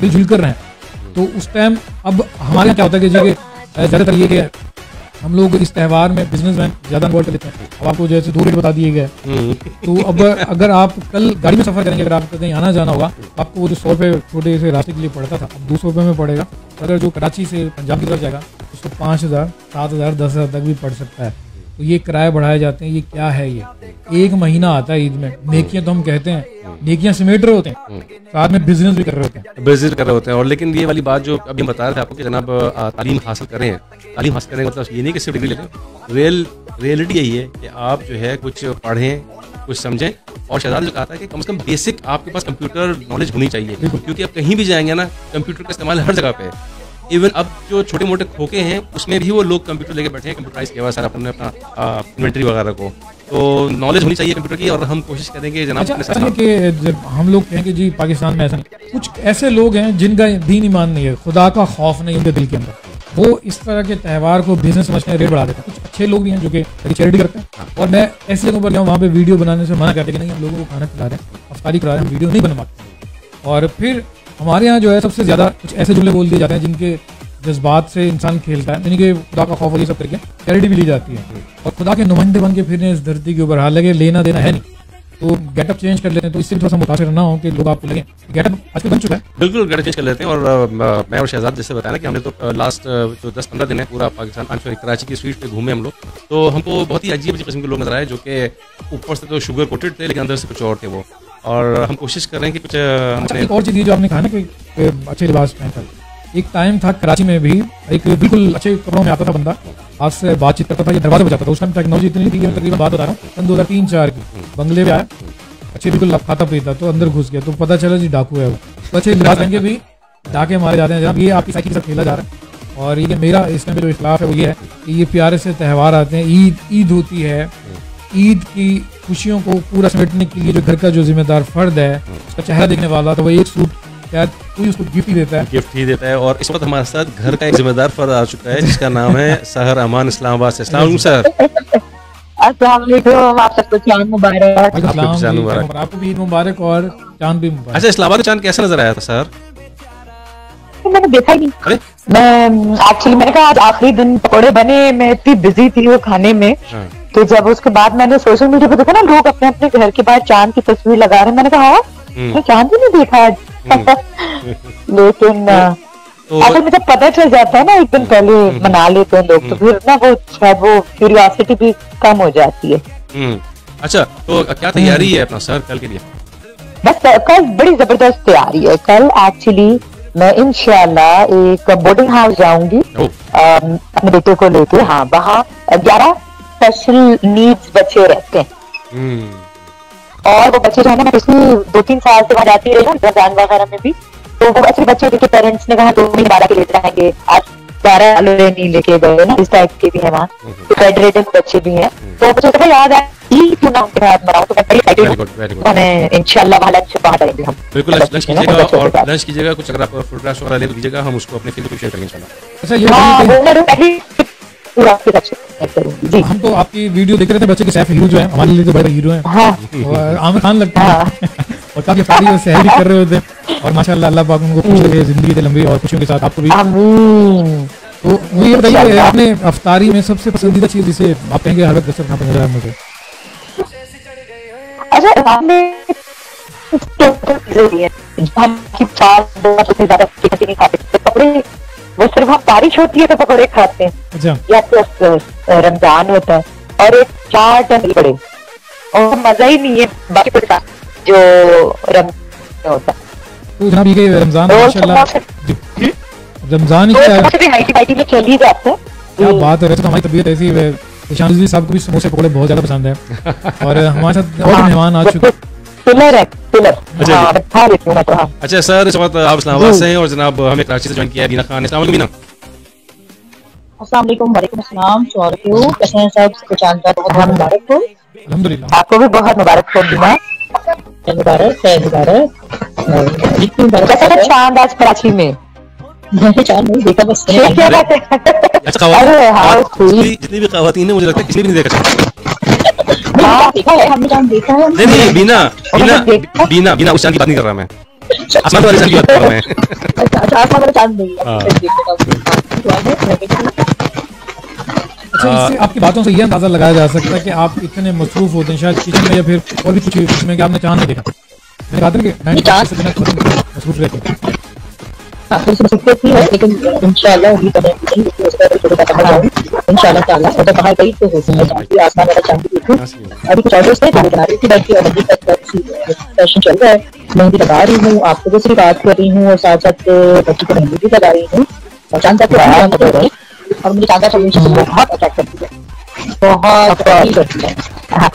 मिलजुल कर रहे हैं। तो उस टाइम अब हमारे यहाँ क्या होता है कि जी ज्यादातर ये कि हम लोग इस त्यौहार में बिजनेसमैन ज्यादा इन्वॉल्व कर लेते हैं। अब आपको जैसे 2 रेट बता दिए गए, तो अब अगर आप कल गाड़ी में सफर करेंगे, अगर आपको कहीं आना जाना होगा, आपको वो जो 100 रुपये छोटे से रास्ते के लिए पड़ता था, अब 200 रुपये में पड़ेगा। अगर जो कराची से पंजाब की तरफ जाएगा उसको 5,000, 7,000, 10,000 तक भी पड़ सकता है। तो ये किराए बढ़ाए जाते हैं, ये क्या है? ये एक महीना आता है ईद में, नेकियां तो हम कहते हैं, नेकियां समेट रहे होते हैं, साथ में बिजनेस भी कर रहे होते हैं, बिजनेस कर रहे होते हैं। और लेकिन ये वाली बात जो अभी हम बता रहे थे आपको कि जनाब तालीम हासिल करें, तालीम हासिल करने का मतलब ये नहीं कि सिर्फ डिग्री लें। रियलिटी यही है कि आप जो है कुछ पढ़ें, कुछ समझें। और शहजाद जो कहा था कि कम से कम बेसिक आपके पास कंप्यूटर नॉलेज होनी चाहिए, क्योंकि आप कहीं भी जाएंगे ना, कंप्यूटर का इस्तेमाल हर जगह पे है। इवन अब जो छोटे मोटे खोखे हैं उसमें भी वो लोग कंप्यूटर लेके बैठे हैं, कंप्यूटराइज किया हुआ सर अपने अपना इन्वेंटरी वगैरह को। तो नॉलेज होनी चाहिए कंप्यूटर की, और हम कोशिश करेंगे जनाब। अच्छा कि जब हम लोग कहें कि जी पाकिस्तान में ऐसा नहीं, कुछ ऐसे लोग हैं जिनका दीन ईमान नहीं है, खुदा का खौफ नहीं उनके दिल के अंदर, वो इस तरह के त्यौहार को बिजनेस समझते हैं, रेट बढ़ा देते हैं। कुछ अच्छे लोग भी हैं जो कि चैरिटी करते हैं, और मैं ऐसे जगहों पर जाऊँ वहाँ पे वीडियो बनाने से मना करते कि नहीं, हम लोगों को खाना खिला रहे हैं, अफ्तारी करा रहे हैं, वीडियो नहीं बनवाते। और फिर हमारे यहाँ जो है सबसे ज्यादा कुछ ऐसे जुमले बोल दिए जाते हैं जिनके जज्बात से इंसान खेलता है, यानी कि खुदा का खौफ ये सब करके चैरिटी भी ली जाती है, और खुदा के नुमाइंदे बन के फिर इस धरती के ऊपर, हालांकि लेना देना है नहीं, तो गेटअप चेंज कर लेते हैं, तो इससे थोड़ा सा मुतासिर ना हो कि लोग आपको लगे गेटअप आजकल बन चुका है। बिल्कुल गेटअप चेंज कर लेते हैं। और मैं और शहजाद जैसे बताया ना कि हमने तो लास्ट जो 10-15 दिन है पूरा पाकिस्तान कराची की स्ट्रीट पे घूमे हम लोग, तो हमको बहुत ही अजीब किस्म के लोग नजर आए, जो कि ऊपर से तो शुगर कोटेड थे लेकिन अंदर से कुछ और थे वो। और हम कोशिश कर रहे हैं कि कुछ एक और चीज़ जो आपने कहा ना कि अच्छे लिबास पहनकर, एक टाइम था कराची में भी एक बिल्कुल अच्छे कपड़ों में आता था बंदा, आपसे बातचीत करता था, ये दरवाजे पर जाता था। उस टाइम टेक्नोलॉजी इतनी थी, तकरीबन बात बता रहा हूँ, सन 2003-4 की, बंगले पे आया, अच्छे बिल्कुल खाता पीता, तो अंदर घुस गया, तो पता चला जी डाकू है वो। तो अच्छे लिबास पहन के भी डाके मारे जाते हैं। जनाब ये आपकी साइकिल के साथ खेला जा रहा है, और ये मेरा इस टाइम जो इख्लाफ है वो ये है कि ये प्यारे से त्यौहार आते हैं, ईद होती है, ईद की खुशियों को पूरा समेटने के लिए जो घर का जो जिम्मेदार फर्द है, उसका चेहरा देखने वाला, तो वो एक सूट शायद कोई उसको गिफ्ट ही देता है। गिफ्ट ही देता है। और इस वक्त हमारे साथ घर का एक जिम्मेदार फर्द आ चुका है जिसका नाम है सहर अमान इस्लामाबाद से। अस्सलाम वालेकुम सर। अस्सलाम वालेकुम, आप सबको चांद मुबारक। आपको भी ईद मुबारक और चांद भी मुबारक। अच्छा, इस्लामाबाद का चांद कैसा नजर आया था सर? मैंने देखा ही नहीं। अरे मैं एक्चुअली मैंने कहा आज आखिरी दिन पकौड़े बने, मैं इतनी बिजी थी वो खाने में। तो जब उसके बाद मैंने सोशल मीडिया पे देखा ना लोग अपने अपने घर के बाहर चांद की तस्वीर लगा रहे हैं, मैंने कहा मैं चांद ही नहीं देखा आज। लेकिन अगर मुझे पता चल जाता है ना एक दिन पहले मना लेते हैं लोग, तो फिर ना वो शायद वो क्यूरियोसिटी भी कम हो जाती है। अच्छा, तो क्या तैयारी है अपना सर कल के लिए? बस कल बड़ी जबरदस्त तैयारी है। कल एक्चुअली मैं इंशाल्लाह एक बोर्डिंग हाउस जाऊंगी अपने बेटे को लेके। हाँ, वहाँ 11 स्पेशल नीड्स बच्चे रहते हैं और वो बच्चे जो है ना, मैं पिछले 2-3 साल से वहाँ जाती रही हूँ रमजान वगैरह में भी। तो वो ऐसे बच्चे जिनके पेरेंट्स ने कहा 2 महीने 12 के ले जाएंगे, आज 12 नहीं लेके गए ना, इस टाइप के भी है वहाँ। तो फेडरेटेड बच्चे भी हैं, तो मुझे तो याद है क्यों ना उनके साथ मनाऊं। तो मैं बड़ी एक्साइटेड हूं, इंशाल्लाह वहाँ लंच वहाँ करेंगे हम। बिल्कुल लंच कीजिएगा और लंच कीजिएगा। कुछ अगर आप फोटोग्राफ्स वगैरह ले लीजिएगा, हम उसको अपने फील्ड पे शेयर करेंगे इंशाल्लाह। अच्छा, ये जी, हम तो आपकी वीडियो देख रहे थे, बच्चे के सैफ हीरो जो है हमारे लिए तो बड़े हीरो हैं। और आमिर खान लगता है और काफी अफ्तारी और सहर भी कर रहे होते और माशाल्लाह अल्लाह पाक उनको खुश रखे, जिंदगी के लंबी और खुशियों के साथ आपको भी। तो मुझे ये बताइए, आपने अफ्तारी में सबसे पसंदीदा चीज जिसे आप कहेंगे हर वक्त दस्तरखान पर नजर आए मुझे? अच्छा, हमने पकौड़े वो सिर्फ हम बारिश होती है तो पकौड़े खाते हैं। अच्छा। या तो रमजान होता है और एक चाट है बड़े, और मजा ही नहीं है बाकी पूरे साथ जो रमजान होता है। तो जनाब ये रमजान माशाल्लाह रमजान हाइटी में चल ही जाते हैं। क्या बात है, वैसे तो हमारी तबीयत ऐसी है, ईशान जी साहब को भी समोसे पकौड़े बहुत ज्यादा पसंद है और हमारे साथ और मेहमान आ चुके हैं। अच्छा सर, इस वक्त आप इस्लामाबाद से हैं और जनाब हमें कराची से ज्वाइन किया है बीना खान। अस्सलाम वालेकुम बीना। अस्सलाम वालेकुम। वालेकुम अस्सलाम। कैसे हैं सब? चांद का बहुत मुबारक हो। अल्हम्दुलिल्लाह, आपको भी बहुत मुबारक हो बीना। मुबारक है, मुबारक। कैसा था चांद आज कराची में? चांद नहीं देखा, बस क्या बात है। जितनी भी ख़वातीन है मुझे लगता है किसी भी नहीं देखा चांद। हमने चांद देखा है। नहीं बीना बीना बीना बीना उस चांद की बात नहीं कर रहा मैं, आसमान वाले चांद की बात कर रहा मैं। अच्छा, आसमान वाले चांद नहीं। अच्छा, इससे आपकी बातों से ये अंदाजा लगाया जा सकता है कि आप इतने मसरूफ होते हैं शायद किचन में या फिर और भी कुछ इसमें कि आपने चांद नहीं देखा। मैंने कहा था कि 90% से बिना मसरूफ रहते हैं। लेकिन इंशाल्लाह वही करेंगे इंशाल्लाह ताला। तो बाहर गई तो आसमान वाला चांद देखूं। अभी कुछ ऑर्डर्स थे जो बना रही थी बैठ के, और अभी तक सेशन चल रहा है। मेहंदी लगा रही हूँ, आपको दूसरी बात कर रही हूँ और साथ साथ बच्ची को मेहंदी भी लगा रही हूँ और चांद तक और मुझे चांदा बहुत अट्रैक्ट करती है, बहुत करती है।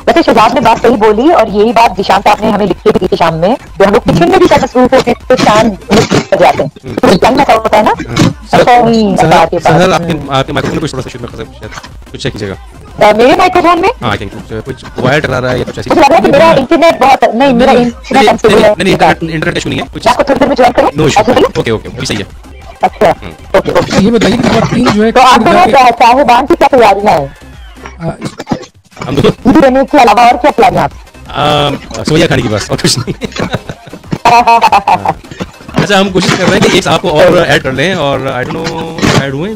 वैसे शहजाद ने बात सही बोली और यही बात जिशान साहब ने हमें लिख के दी थी शाम में, जो हम लोग किचन में भी शायद मसरूफ होते हैं तो चांद जाते हैं तो चांद में होता है ना। सर आपके माइक्रोफोन कुछ थोड़ा सा शुरू में कुछ चेक कीजिएगा मेरे माइक्रोफोन में। हाँ, कुछ वायर टकरा रहा है या कुछ ऐसी। मुझे लग रहा है कि मेरा इंटरनेट बहुत नहीं, मेरा इंटरनेट इशू नहीं है कुछ। आपको थोड़ी देर में ज्वाइन करें? No issue. ओके ओके, अभी सही है। अच्छा, ओके। ये बताइए कि जो है तो आपको साहिबान की क्या तैयारियां हैं? हम तो देने के अलावा और क्या प्लान है आप? सोया खाने की बस, और कुछ नहीं। अच्छा, हम कोशिश कर रहे हैं कि एक आपको और ऐड कर लें और आई डोंट नो ऐड हुए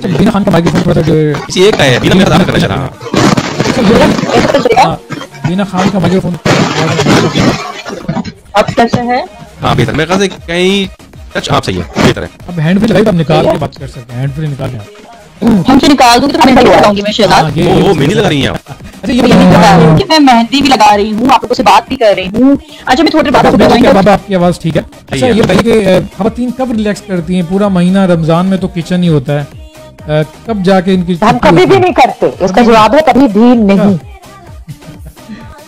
बीना खान का माइक्रोफोन थोड़ा सा किसी एक का है। बीना मेरा दावा करना चाह रहा। बीना खान का माइक्रोफोन अब कैसे है? हाँ, बेहतर मेरे ख्याल से कहीं टच आप सही है, बेहतर है। अब हैंड फ्री लगाइए, अब निकाल के बात कर सकते हैं। हैंड फ्री निकाल लें। हमसे निकाल दूंगी तो मैं लगाऊंगी। मैं शहजाद वो मेहंदी लगा रही हैं आप? अच्छा, ये बताइए कि मैं मेहंदी भी लगा रही हूँ, आप लोगों से बात भी कर रही हूँ। अच्छा, मैं थोड़ी देर बाद बाबा आपकी आवाज ठीक है। अच्छा, ये बताइए कि खवातीन कब रिलैक्स करती हैं? पूरा महीना रमजान में तो किचन ही होता है, कब जाके इनकी? हम कभी भी नहीं करते, इसका जवाब है कभी भी नहीं।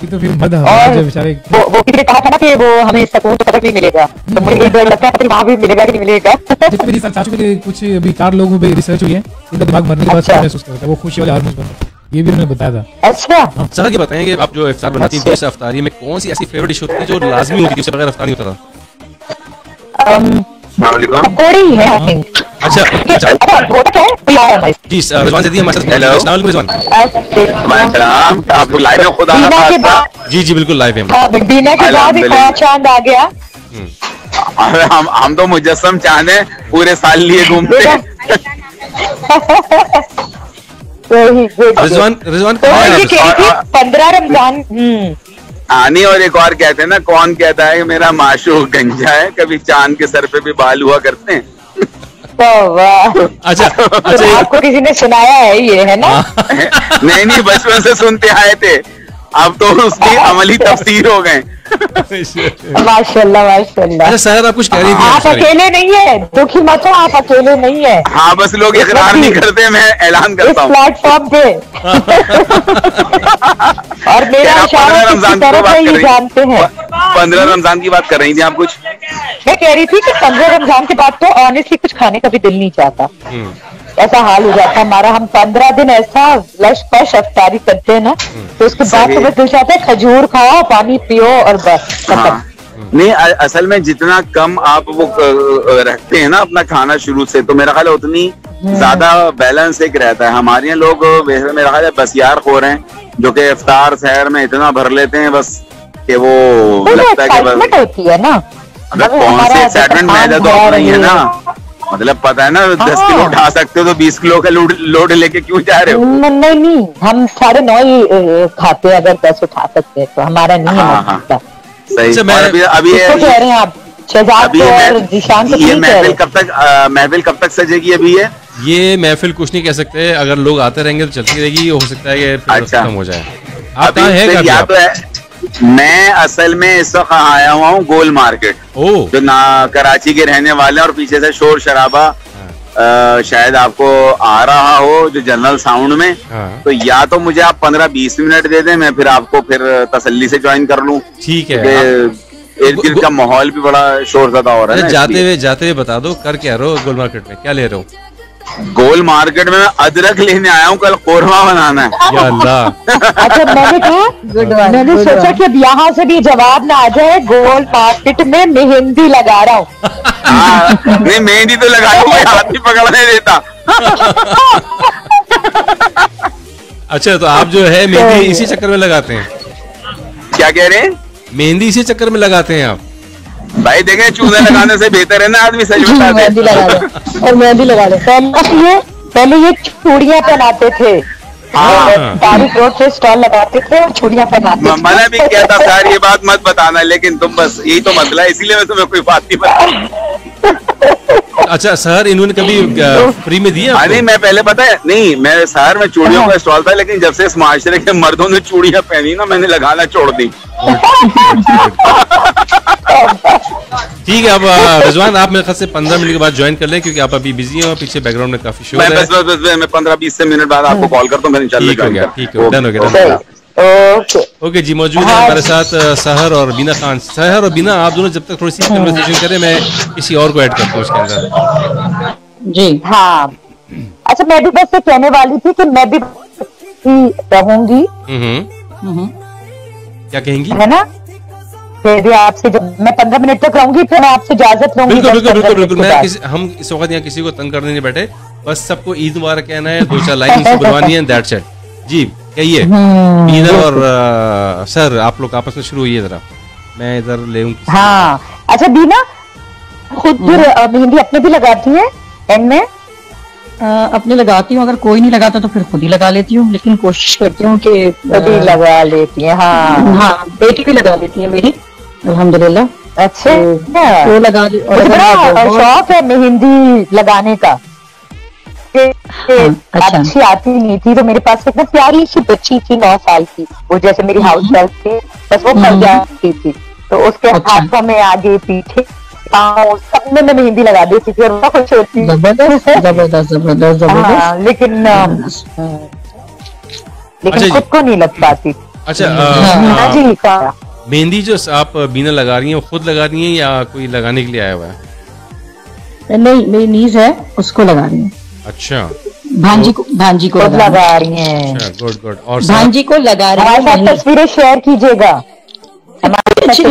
तो फिर मद बेचारे वो किसी ने कहा था ना कि वो हमें सुकून तो कभी नहीं मिलेगा, तो मुझे डर लगता है वहाँ भी मिलेगा कि नहीं मिलेगा। जितने मेरी चाचू के कुछ अभी 4 लोगों पे रिसर्च हुई है, इनका दिमाग मरने के बाद महसूस करता है, वो खुशी वाले हार्मोन्स बनते हैं, ये भी उन्होंने बताया था। अच्छा सर, ये बताएं कि आप जो इफ्तार बनाती हैं, इफ्तारी में कौन सी ऐसी फेवरेट डिश होती है जो लाजमी होती है, उससे बगैर इफ्तार नहीं होता था? पकौड़ी है। अच्छा जी, रिजवान से हमारे साथ। हेलो, अस्सलाम वालेकुम रिजवान। आपको लाइव में खुदा जी जी बिल्कुल लाइव है। बीना के बाद एक और चांद आ गया। हम तो मुजस्सम चांद हैं, पूरे साल लिए घूमते हैं। रिजवान 15 रमजान आनी। और एक और कहते हैं ना, कौन कहता है कि मेरा माशूक गंजा है, कभी चांद के सर पे भी बाल हुआ करते हैं। अच्छा अच्छा, आपको किसी ने सुनाया है ये, है ना? नहीं, बचपन से सुनते आए थे, अब तो उसकी अमली तफसीर हो गए। माशाल्लाह माशाल्लाह। अच्छा सहर, आप कुछ कह रही थी? आप अकेले नहीं है, दुखी मत हो, आप अकेले नहीं है। हाँ, बस लोग इकरार नहीं करते, मैं ऐलान करता हूँ प्लेटफॉर्म पे। और मेरा इशारा किसी तरह से ये जानते हैं। 15 रमजान की बात कर रही थी आप कुछ? मैं कह रही थी कि 15 रमजान के बाद तो ऑनेस्टली कुछ खाने का भी दिल नहीं चाहता, ऐसा हाल हो जाता है हमारा। हम 15 दिन ऐसा लश पश अफ्तारी करते हैं ना, तो उसके बाद तो दिल चाहता है खजूर खाओ, पानी पियो और बस खत्म। नहीं, असल में जितना कम आप वो रखते हैं ना अपना खाना शुरू से, तो मेरा ख्याल है उतनी ज्यादा बैलेंस एक रहता है। हमारे यहाँ लोग मेरा ख्याल है बसियार खोर हैं, जो कि इफ्तार सहर में इतना भर लेते हैं बस कि वो लगता है कि बस होती है ना। कौन से एक्साइटमेंट, मैदा तो अपना ही है ना, मतलब पता है ना। 10 किलो उठा सकते हो तो 20 किलो का लोड लेके क्यों जा रहे हो? नहीं, हम 9.5 ही खाते हैं, अगर 10 उठा सकते हैं तो हमारा नहीं है। सही। अभी कह रहे हैं आप शहजाद और जीशान को, ये महफिल कब तक सजेगी? अभी ये महफिल कुछ नहीं कह सकते, अगर लोग आते रहेंगे तो चलती रहेगी, हो सकता है कि खत्म हो जाए। आप कहाँ हैं? या तो है, मैं असल में इस वक्त आया हुआ हूँ गोल मार्केट, जो ना कराची के रहने वाले हैं, और पीछे से शोर शराबा शायद आपको आ रहा हो जो जनरल साउंड में। तो या तो मुझे आप 15-20 मिनट दे दें, मैं फिर आपको फिर तसल्ली से ज्वाइन कर लूं। ठीक है। इर्द गिर्द का माहौल भी बड़ा शोर ज़्यादा हो रहा है। जाते हुए बता दो, कर क्या रहे हो गोल मार्केट में, क्या ले रहे हो? गोल मार्केट में मैं अदरक लेने आया हूँ, कल कोरमा बनाना है। या अल्लाह। अच्छा, मैंने सोचा कि अब यहाँ से भी जवाब ना आ जाए, गोल मार्केट में मेहंदी लगा रहा हूँ। नहीं, मेहंदी तो लगा रहा हूँ, हाथ ही पकड़ने देता। अच्छा, तो आप जो है मेहंदी इसी चक्कर में लगाते हैं? क्या कह रहे हैं? मेहंदी इसी चक्कर में लगाते हैं आप? भाई देखें, चूना लगाने से बेहतर है ना आदमी सच बता दे। मेहंदी लगा ले और मेहंदी लगा ले। पहले ये चूड़ियां पहनाते थे, तारीख रोड से स्टॉल लगाते थे और चूड़ियां पहनाते थे। मैंने भी कहता सर ये बात मत बताना, लेकिन तुम बस यही तो मसला है, इसीलिए मैं तुम्हें कोई बात नहीं बता। अच्छा सर, इन्होंने कभी फ्री में दिया? नहीं, मैं पहले पता है, नहीं मैं शहर में चूड़ियों का स्टॉल था, लेकिन जब से इस माशरे के मर्दों ने चूड़ियां पहनी ना, मैंने लगाना छोड़ दी। ठीक है, अब रिजवान आप मेरे ख्याल से 15 मिनट के बाद ज्वाइन कर लें, क्योंकि आप अभी बिजी हैं और पीछे बैकग्राउंड में काफी शोर है। मैं 15-20 मिनट बाद आपको कॉल करता हूँ। ठीक है, डन हो गया। ओके जी, मौजूद है हमारे साथ सहर और बीना खान। सहर और बीना, आप दोनों जब तक थोड़ी सी कन्वर्सेशन करें, मैं किसी और को ऐड करता हूँ उसके अंदर। जी हाँ। अच्छा, मैं भी बस ये कहने वाली थी कि मैं भी रहूंगी। क्या कहेंगी? है ना, फिर आपसे जब मैं 15 मिनट तक रहूंगी, फिर मैं आपसे इजाजत लूंगी। बिल्कुल। हम इस वक्त यहाँ किसी को तंग करने नहीं बैठे, बस सबको ईद मुबारक कहना है, 2-4 लाइन से बुलवानी है, दैट्स इट। जी कहिए बीना और सर, आप लोग आपस में शुरू हुई जरा, मैं इधर ले हूँ। हाँ, अच्छा बीना खुद फिर मेहंदी अपने भी लगाती है एंड में? अपने लगाती हूँ, अगर कोई नहीं लगाता तो फिर खुद ही लगा लेती हूँ, लेकिन कोशिश करती हूँ कि खुद ही लगा लेती है। हाँ, बेटी भी लगा लेती है मेरी, अल्हम्दुलिल्लाह। अच्छा, वो लगा दी। शौक है मेहंदी लगाने का। अच्छा। अच्छी आती नहीं थी, तो मेरे पास एक ना प्यारी सी बच्ची थी 9 साल की, वो जैसे मेरी हाउस हेल्प थी, बस वो कर जाती थी, तो उसके हाथों में आगे पीछे पाँव सब में मैं मेहंदी लगा देती थी और वो खुश होती। जबरदस्त। लेकिन खुद को नहीं लग पाती। अच्छा जी, मेहंदी जो आप बीना लगा रही हैं, वो खुद लगा रही हैं या कोई लगाने के लिए आया हुआ है? नहीं, मेरी नीज है, उसको लगा रही हूँ। अच्छा, भांजी को लगा रही हैं। गुड। और भांजी को लगा रही है। हमारे साथ तस्वीरें शेयर कीजिएगा। अच्छी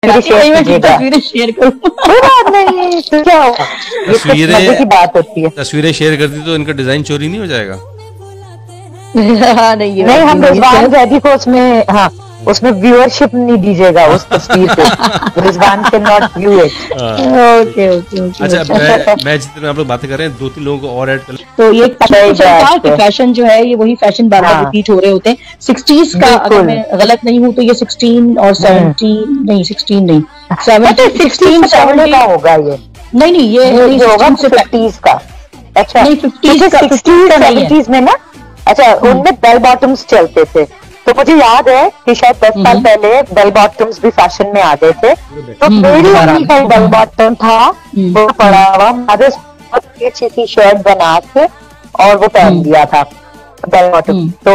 तस्वीरें शेयर करूँ, कोई बात नहीं, तो क्या हो, तस्वीरें की बात होती है। तस्वीरें शेयर करती तो इनका डिजाइन चोरी नहीं हो जाएगा? नहीं हम रिजवान जैदी को उसमें, हाँ उसमें व्यूअरशिप नहीं दीजिएगा उस तस्वीर को, Rizwan can not view it. Okay okay. अच्छा, मैं जितने आप लोग बातें कर रहे हैं 2-3 लोगों को और ऐड कर, तो ये फैशन जो है ये वही फैशन बार बार रिपीट हो रहे होते हैं। 60s का अगर मैं गलत नहीं हूँ तो ये 16 और 17 नहीं, 16 नहीं, 16 17 का होगा ये। नहीं ये होगा 50s का। अच्छा नहीं, 50s का 70s में ना, अच्छा उनमें बेल बॉटम्स चलते थे, तो मुझे याद है कि शायद 10 साल पहले बेल बॉटम्स भी फैशन में आ गए थे, तो मेरी मम्मी का बेल बॉटम था वो पड़ा हुआ, बहुत अच्छी सी शर्ट बना के और वो पहन दिया था बेल बॉटम। तो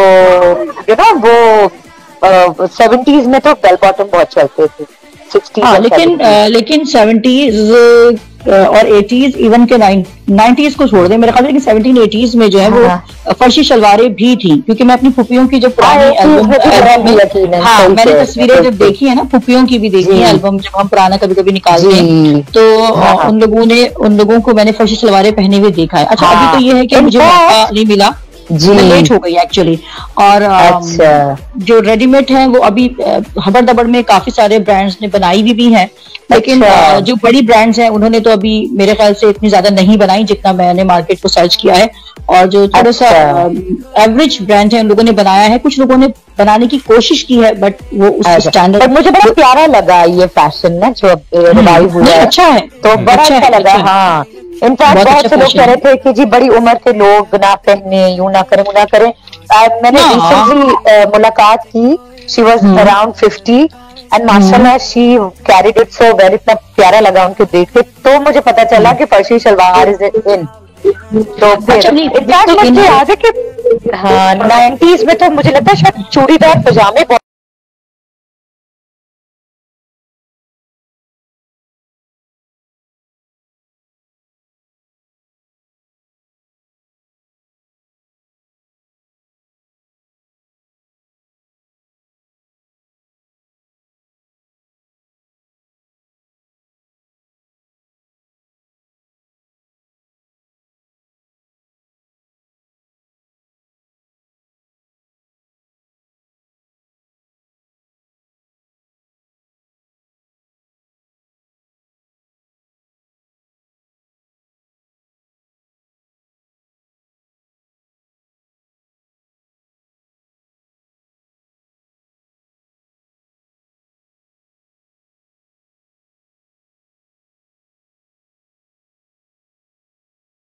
यू नो वो 70s में तो बेल बॉटम बहुत चलते थे, 60s लेकिन 70s और 80s इवन के 90s को छोड़ दे मेरे ख्याल से, लेकिन 17 80s में जो है वो फर्शी शलवारें भी थी, क्योंकि मैं अपनी फुफियों की जो पुरानी एल्बम मैंने तस्वीरें जब देखी है ना, फुफियों की भी देखी है एल्बम, जब हम पुराना कभी कभी निकालते हैं तो उन लोगों को मैंने फर्शी शलवारें पहने हुए देखा है। अच्छा अभी तो ये है कि मुझे मौका नहीं मिला, लेट हो गई एक्चुअली, और जो रेडीमेड है वो अभी हबड़ दबड़ में काफी सारे ब्रांड्स ने बनाई भी हैं, लेकिन जो बड़ी ब्रांड्स हैं उन्होंने तो अभी मेरे ख्याल से इतनी ज्यादा नहीं बनाई जितना मैंने मार्केट को सर्च किया है, और जो थोड़ा सा एवरेज ब्रांड है उन लोगों ने बनाया है, कुछ लोगों ने बनाने की कोशिश की है बट वो उसका स्टैंडर्ड। मुझे बड़ा प्यारा लगा ये फैशन ना जो रिवाइव हुआ है, अच्छा है, तो बड़ा अच्छा लगा। हाँ इनफैक्ट बहुत से लोग कह रहे थे कि जी बड़ी उम्र के लोग ना पहने, यूं ना करें, वो ना करें। मैंने रिसेंटली मुलाकात की, शी वाज अराउंड 50 एंड माशाल्लाह she carried it so well, इतना प्यारा लगा उनको देख के, तो मुझे पता चला कि फर्शी शलवार इज इन। तो फिर मुझे याद है कि हाँ 90s में तो मुझे लगता है शायद चूड़ीदार पजामे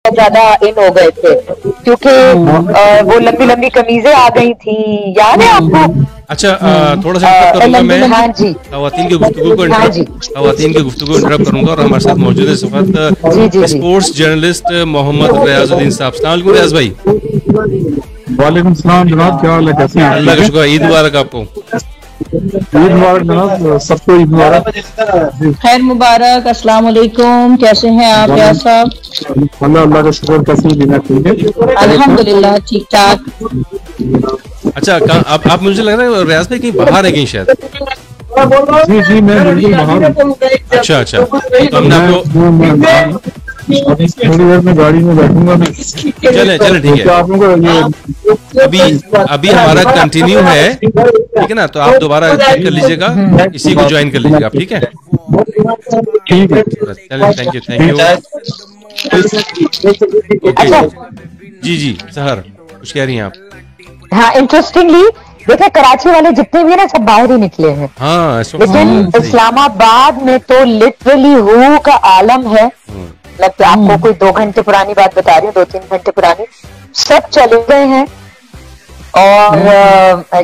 ज्यादा इन हो गए थे, क्योंकि वो लंबी लंबी कमीजें आ गई थी, याद है आपको? अच्छा थोड़ा सा मैं हाँ जी खवातीन की गुफ्तगू को इंटरप्ट करूंगा, और हमारे साथ मौजूद है इस वक्त स्पोर्ट्स जर्नलिस्ट मोहम्मद रियाजुद्दीन साहब। अस्सलाम वालेकुम रियाज भाई। वालेकुम सलाम जनाब, क्या हाल है, कैसे हैं? अल्लाह का शुक्र, ईद मुबारक आपको। ईद मुबारक जनाब, सबको ईद मुबारक, खैर मुबारक। अस्सलाम वालेकुम, कैसे हैं आप रियाज साहब? अल्लाह का शुक्र, कैसे दिन है? अल्हम्दुलिल्लाह ठीक ठाक। अच्छा आप मुझे लग रहा है रियाज भाई कहीं बाहर है कहीं शायद? जी मैं बिल्कुल बाहर हूँ। अच्छा तो हमने आपको थोड़ी देर में गाड़ी में बैठूंगा मैं। चले ठीक है, आप लोगों अभी हमारा कंटिन्यू है, ठीक है ना, तो आप दोबारा चेक कर लीजिएगा, इसी को ज्वाइन कर लीजिएगा, ठीक है? ठीक है, चलिए थैंक यू। जी सहर कुछ कह रही हैं आप? हाँ इंटरेस्टिंगली देखिए कराची वाले जितने भी है ना सब बाहर ही निकले हैं। हाँ, लेकिन इस्लामाबाद में तो लिटरली हु का आलम है। मतलब आपको कोई 2 घंटे पुरानी बात बता रही हूँ, 2-3 घंटे पुरानी, सब चले गए हैं। और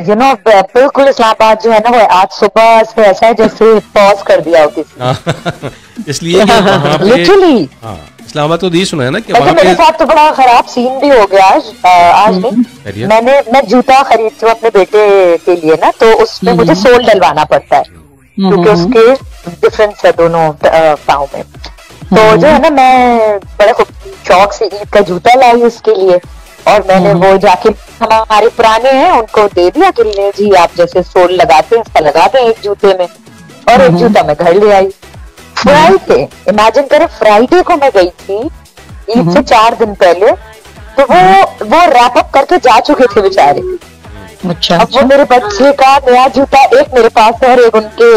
यू नो बिल्कुल इस्लामाबाद जो है ना वो आज सुबह से ऐसा है जैसे पॉज कर दिया हो किसी, इसलिए लिटरली इस्लामाबाद तो दी सुना है ना कि मेरे साथ तो बड़ा खराब सीन भी हो गया आज नहीं। मैं जूता खरीदती हूँ अपने बेटे के लिए ना, तो उसमें मुझे सोल डलवाना पड़ता है क्योंकि उसके डिफरेंस है दोनों पाँव में। तो जो है ना मैं बड़े खूब शौक से ईद का जूता लाई उसके लिए, और मैंने वो जाके हमारे पुराने हैं उनको दे दिया कि ले जी आप जैसे सोल लगाते हैं इसका लगा दें एक जूते में। और एक जूता मैं घर ले आई। फ्राइडे, इमेजिन करें, फ्राइडे को मैं गई थी ईद से 4 दिन पहले, तो वो रैप अप करके जा चुके थे बेचारे। अच्छा, अब वो मेरे बच्चे का नया जूता एक मेरे पास है और एक उनके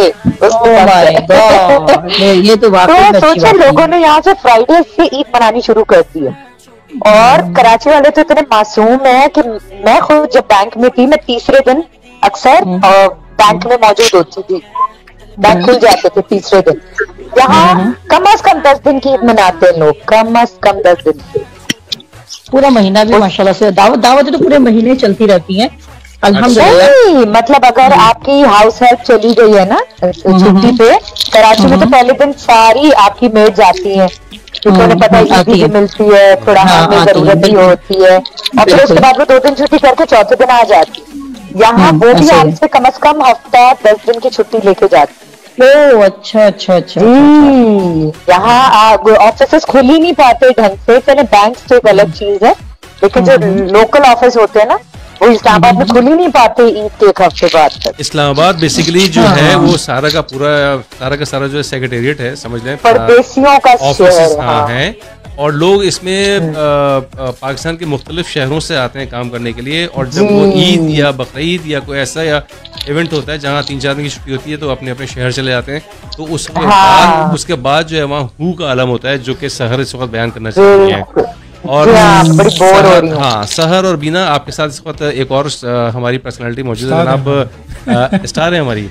ये तो सोचे लोगों ने यहाँ से फ्राइडे से ईद मनानी शुरू कर दी है। और कराची वाले तो इतने मासूम है कि मैं खुद जब बैंक में थी, मैं तीसरे दिन अक्सर बैंक में मौजूद होती थी, बैंक खुल जाते थे तीसरे दिन। यहाँ कम से कम 10 दिन की ईद मनाते हैं लोग, कम से कम 10 दिन। पूरा महीना भी माशाल्लाह से दावतें तो पूरे महीने चलती रहती हैं अल्हम्दुलिल्लाह। मतलब अगर आपकी हाउस हेल्प चली गई है ना छुट्टी पे, कराची में तो पहले दिन सारी आपकी मेड जाती है, क्योंकि उन्हें पता है ईदी भी मिलती है, थोड़ा हमें जरूरत भी होती है, और फिर उसके बाद वो 2 दिन छुट्टी करके चौथे दिन आ जाती है। यहाँ वो भी आपसे कम से कम हफ्ता 10 दिन की छुट्टी लेके जाती है। ओह अच्छा अच्छा अच्छा। यहाँ ऑफिस खुल ही नहीं पाते ढंग से। चले बैंक तो एक अलग चीज है, लेकिन जो लोकल ऑफिस होते हैं ना, वो इस्लामाबाद में खुल ही नहीं पाते ईद के एक हफ्ते बाद तक। इस्लामाबाद बेसिकली जो है वो सारा का सारा जो सेक्रेटेरिएट है, समझ लें, परदेसियों का ऑफिस है, और लोग इसमें पाकिस्तान के मुख्तलिफ शहरों से आते हैं काम करने के लिए। और जब वो ईद या बकरीद या कोई ऐसा या इवेंट होता है जहाँ 3-4 दिन की छुट्टी होती है, तो अपने अपने शहर चले जाते हैं। तो उसके बाद जो है वहाँ हू का आलम होता है, जो कि सहर इस वक्त बयान करना चाहिए। और सहर और बीना, आपके साथ इस वक्त एक और हमारी पर्सनालिटी मौजूद है, जनाब स्टार है हमारी,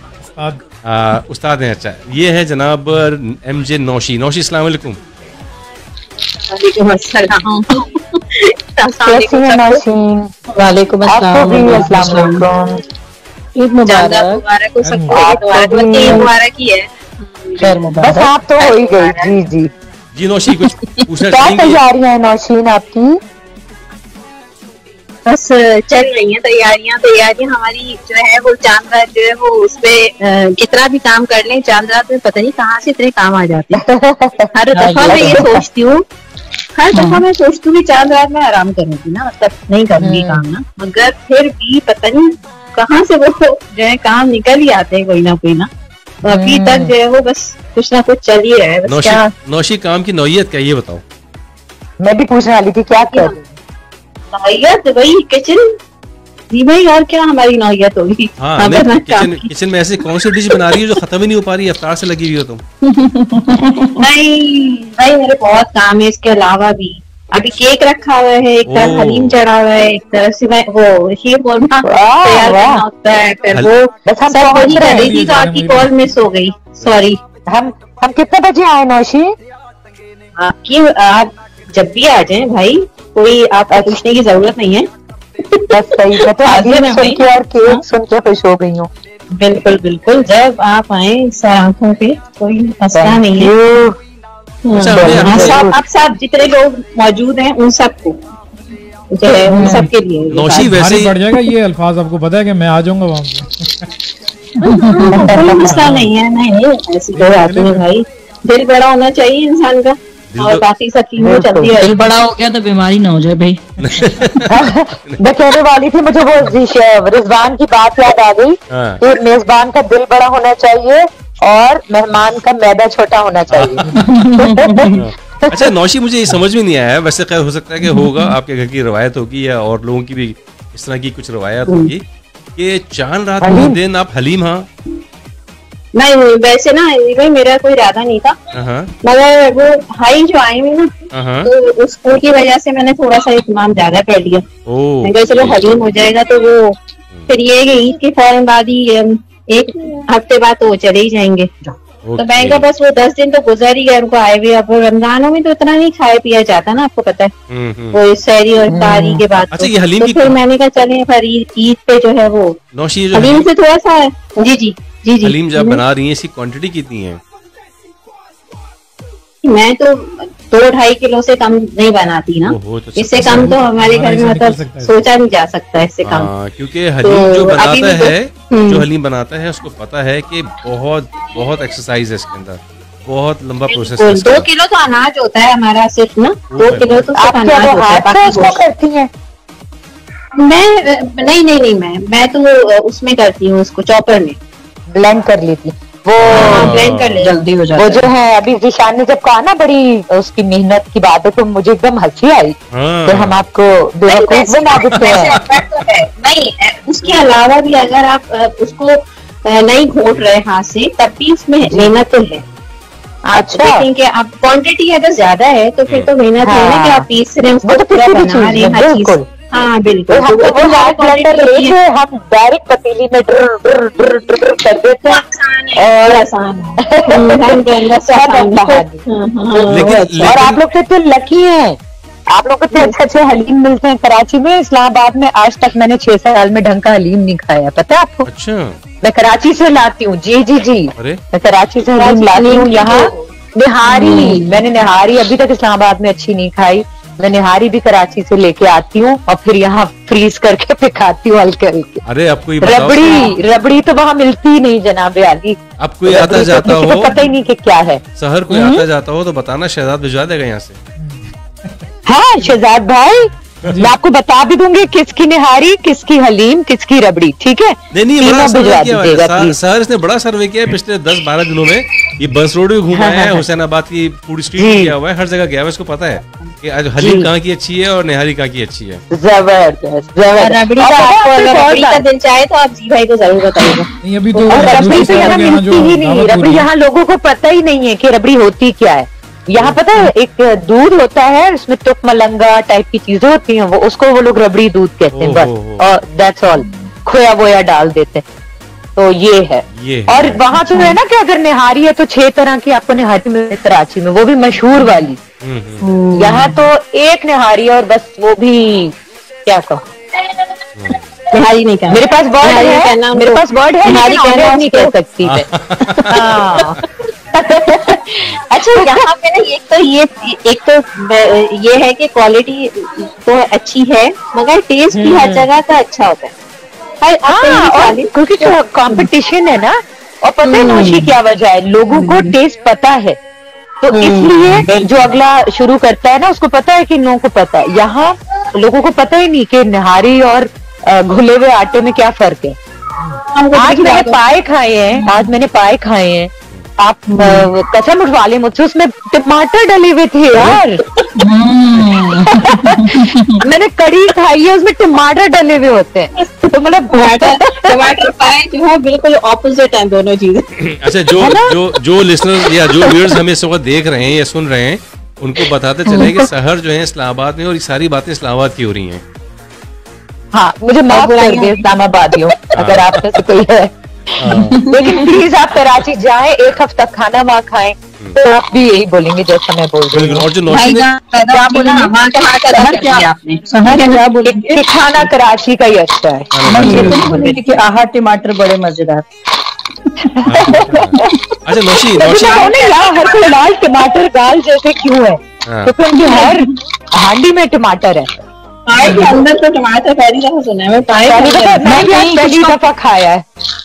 उस्ताद हैं। अच्छा, ये है जनाब MJ नौशी। नौशी, अस्सलाम वालेकुम। वालेकुम अस्सलाम। ईद मुबारक। खैर मुबारक। बस आप तो हो ही गई। जी जी जी नौशी, कुछ पूछना क्या चाहेंगे? तैयारियां हैं नौशीन आपकी? बस चल रही हैं तैयारियां हमारी जो है वो चांद रात जो है वो उसपे कितना भी काम कर लें, चांद रात में पता नहीं कहाँ से इतने काम आ जाते हैं। हर दफा मैं ये सोचती हूँ कि चांद रात में आराम करूंगी ना, मतलब नहीं करूंगी काम ना, मगर फिर भी पता नहीं कहाँ से वो जो है काम निकल ही आते हैं कोई ना। तो अभी तक जो है वो बस कुछ ना कुछ चल ही रहा है। बस क्या नौशी, काम की नौयत क्या, ये बताओ। मैं भी पूछने वाली थी, क्या कर नौयत? वही किचन जी भाई, और क्या हमारी नौयत होगी। हाँ, किचन में ऐसी कौन सी डिश बना रही है जो खत्म ही नहीं हो पा रही है, अफ्तार से लगी हुई हो तुम? नहीं भाई, मेरे बहुत काम है इसके अलावा भी। अभी केक रखा हुआ है, एक तरफ हलीम चढ़ा हुआ है, एक तरफ से वो शीर कोरमा तैयार करना होता है, फिर वो सब वही कर रही थी तो आपकी कॉल मिस हो गई, सॉरी। हम कितने बजे आए नौशी? आप जब भी आ जाएं भाई, कोई आपको पूछने की जरूरत नहीं है। बस सही है, तो सुन के और केक सुन के खुश हो गई हूँ। बिल्कुल, जब आप आए आंखों पे कोई मसला नहीं है। आप सब जितने लोग मौजूद हैं उन सबको जो है उन सब के लिए नौशी वैसे ही बढ़ जाएगा। ये अल्फाज आपको पता है कि मैं आ जाऊंगा वहाँ पे। कोई मसला नहीं है। नहीं, ऐसी कोई बात नहीं भाई, दिल बड़ा होना चाहिए इंसान का, और बाकी सब चीजें चलती है। दिल बड़ा हो गया तो बीमारी ना हो जाए भाई। मैं कहने वाली थी, मुझे वो रिजवान की बात याद आ गई कि मेजबान का दिल बड़ा होना चाहिए और मेहमान का मैदा छोटा होना चाहिए। अच्छा नौशी, मुझे ये समझ में नहीं आया, वैसे खैर हो सकता है कि होगा, आपके घर की रवायत होगी या और लोगों की भी इस तरह की कुछ रवायत होगी कि चांद रात के दिन आप हलीम। हाँ नहीं, वैसे ना भाई मेरा कोई इरादा नहीं था, मगर वो भाई जो आए हुए ना, तो उसकी वजह से मैंने थोड़ा सा इत्मीनान ज्यादा कर लिया। मैं चलो हलीम हो जाएगा, तो वो फिर ये ईद के फौरन बाद ही एक हफ्ते बाद तो वो चले ही जाएंगे। तो मैं का बस वो 10 दिन तो गुजर ही गए उनको आए हुए। अब रमजानों में तो इतना नहीं खाया पिया जाता ना, आपको पता है, वो सहरी और इफ्तारी के बाद। अच्छा, ये हलीम तो फिर मैंने कहा चले फिर ईद पे जो है वो हलीम से थोड़ा सा। जी हलीम जब बना रही है, इसकी क्वांटिटी कितनी है? मैं तो 2-2.5 किलो से कम नहीं बनाती ना, तो इससे कम तो हमारे घर में मतलब सोचा नहीं जा सकता इससे कम। क्योंकि हलीम जो बनाता है, जो हलीम बनाता है उसको पता है कि बहुत एक्सरसाइज है इसके अंदर, बहुत लंबा प्रोसेस है। 2 किलो तो अनाज होता है हमारा सिर्फ ना, 2 किलो तो सिर्फ अनाज होता है। उसको करती है? मैं नहीं, मैं तो उसमें करती हूँ, उसको चॉपर में ब्लेंड कर लेती। वो ब्लेंड कर ले, जल्दी हो जाता वो जो है अभी जिशान ने जब कहा ना बड़ी उसकी मेहनत की बात है तो मुझे एकदम हंसी आई। तो हम आपको बेवकूफ बना देते हैं। नहीं, उसके अलावा भी अगर आप उसको नहीं घोट रहे हाथ से तब भी उसमें मेहनत तो है। अच्छा, देखेंगे आप क्वांटिटी अगर ज्यादा है तो फिर तो मेहनत है ना कि आप पीस रहे हैं उसको पूरा बना रहे हैं हर चीज। हाँ बिल्कुल, हम डायरेक्ट पतीली में कर देते हैं और आसान और आप लोग तो लकी हैं, आप लोग को तो अच्छे अच्छे हलीम मिलते हैं कराची में। इस्लामाबाद में आज तक मैंने 6 साल में ढंग का हलीम नहीं खाया, पता है आपको? अच्छा, मैं कराची से लाती हूँ। जी जी जी, मैं कराची से हलीम लाती हूँ। यहाँ निहारी, मैंने निहारी अभी तक इस्लामाबाद में अच्छी नहीं खाई। मैं निहारी भी कराची से लेके आती हूँ और फिर यहाँ फ्रीज करके फिर खाती हूँ हल्के हल्के। अरे आपको रबड़ी तो वहाँ मिलती ही नहीं जनाब आली। आपको ये आता जाता हो, पता ही नहीं कि क्या है। शहर को आता जाता हो तो बताना, शहजाद भिजवा देगा यहाँ से। हाँ शहजाद भाई, मैं आपको बता भी दूंगी किसकी निहारी, किसकी हलीम, किसकी रबड़ी, ठीक है? नहीं, बड़ा सर्वे किया शहर, इसने बड़ा सर्वे किया है पिछले 10-12 दिनों में। ये बस रोड भी घुमा है, हुसैनाबाद की फूड स्ट्रीट गया हुआ है, हर जगह गया हुआ है। इसको पता है कि आज हलीम कहाँ की अच्छी है और निहारी कहाँ की अच्छी है। जबरदस्त। रबड़ी का दिन चाहे तो आप जी भाई को जरूर बताइएगा। अभी तो रबड़ी तो यहाँ मिलती ही नहीं, रबड़ी यहाँ लोगों को पता ही नहीं है कि रबड़ी होती क्या है। यहाँ पता है एक दूध होता है, उसमें तुक मलंगा टाइप की चीजें होती हैं, वो लोग रबड़ी दूध कहते हैं बस, और दैट्स ऑल। खोया वोया डाल देते हैं, तो ये है। और वहाँ तो है ना कि अगर निहारी है तो 6 तरह की आपको निहारी मिलती है कराची में, वो भी मशहूर वाली। यहाँ तो एक निहारी और बस, वो भी क्या कहूँ, निहारी नहीं कहना। मेरे पास वर्ड है, मेरे पास वर्ड है, निहारी कहना नहीं कह सकती मैं। अच्छा, यहाँ पे ना एक तो ये है कि क्वालिटी तो अच्छी है मगर टेस्ट भी हर जगह का अच्छा होता है। क्योंकि कंपटीशन है ना, और पता है नौशी क्या वजह है, लोगों को टेस्ट पता है तो इसलिए जो अगला शुरू करता है ना उसको पता है कि लोगों को पता है। यहाँ लोगों को पता ही नहीं कि निहारी और घुले हुए आटे में क्या फर्क है। आज मैंने पाए खाए हैं, आप कसम उठवा ले मुझसे, उसमें टमाटर डले हुए थे यार। मैंने कड़ी खाई है, उसमें टमाटर डले हुए होते हैं, तो मतलब टमाटर पाए जो है बिल्कुल ऑपोजिट है दोनों चीजें। अच्छा, जो लिसनर या जो व्यूअर्स हमें इस वक्त देख रहे हैं या सुन रहे हैं, उनको बताते चले कि शहर जो है इस्लामाबाद में, और ये सारी बातें इस्लामाबाद की हो रही हैं। हाँ, मुझे माफ कर दे इस्लामाबादियों अगर आप में से कोई है, लेकिन प्लीज आप कराची जाएं, 1 हफ्ता खाना वहाँ खाएं, तो आप भी यही बोलेंगे जैसा मैं बोल रही हूँ। और जो नौशी ने खाना कराची का ही अच्छा है। आहा टमाटर बड़े मजेदार। अच्छा नौशी हर कोई लाल टमाटर दाल जैसे क्यों है, तो क्योंकि हर हांडी में टमाटर है। पाए के अंदर तो टमाटर पहली दफा सुना है, मैं पहली दफा खाया है।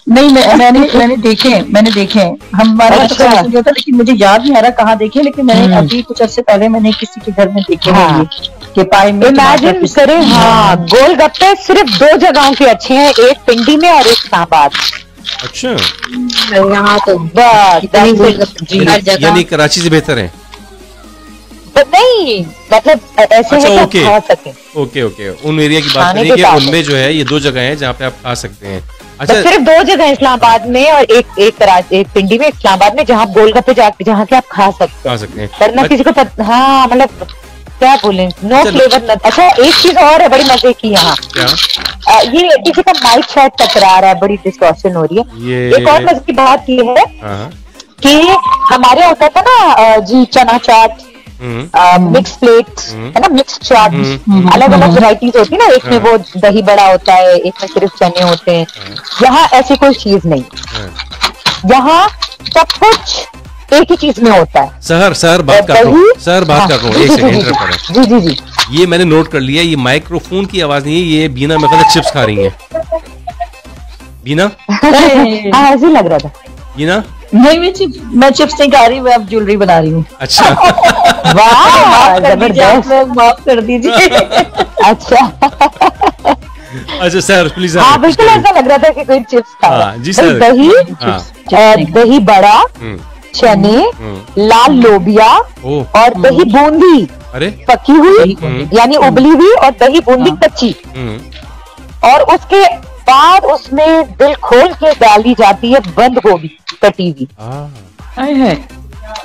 नहीं, मैंने देखे हमारे जो था, लेकिन मुझे याद नहीं आ रहा कहाँ देखे, लेकिन मैंने अभी कुछ अर्से पहले मैंने किसी के घर में देखे हैं कि पाए में। इमेजिन करें, हाँ, गोलगप्पे सिर्फ 2 जगहों के अच्छे हैं, एक पिंडी में और एक इस्लामाबाद। अच्छा, यहाँ तो यानी कराची से बेहतर है? नहीं, मतलब ऐसे अच्छा, है कि खा सके। ओके, उन एरिया की बात करें कि उनमें जो है ये 2 जगह हैं जहाँ पे आप खा सकते हैं। अच्छा, तो सिर्फ 2 जगह इस्लामाबाद में और एक पिंडी में, इस्लामाबाद में, जहाँ गोलगप्पे जहाँ के आप खा सकते हैं। वरना किसी को हाँ, मतलब क्या बोले, नो फ्लेवर। अच्छा, एक चीज और है बड़ी मजे की यहाँ, ये किसी का माइक शायद टकरा रहा है, बड़ी डिस्कशन हो रही है। एक और मजे की बात ये है कि हमारे होता था ना जी चना चाट, मिक्स प्लेट है ना, मिक्स चाट, अलग अलग वैरायटीज होती है ना, एक में वो दही बड़ा होता है, एक में सिर्फ चने होते हैं। यहाँ ऐसी कोई चीज नहीं, यहाँ सब कुछ एक ही चीज में होता है। सर बात कर रहा हूँ, एक सेकंड। जी, ये मैंने नोट कर लिया, ये माइक्रोफोन की आवाज नहीं है, ये बीना मेरे ख्याल चिप्स खा रही है। बीना ऐसे लग रहा था। बीना नहीं, मैं चिप्स नहीं खा रही, मैं अब ज्वेलरी बना रही हूँ। अच्छा, वाह, जबरदस्त, माफ कर दीजिए। अच्छा सर प्लीज। हाँ, बिल्कुल ऐसा लग रहा था कि कोई चिप्स खा रहा है। जी सर। दही दही बड़ा, चने, लाल लोबिया और दही बूंदी पकी हुई यानी उबली हुई और दही बूंदी कच्ची, और उसके बाद उसमें दिल खोल के डाली जाती है बंद गोभी कटी हुई।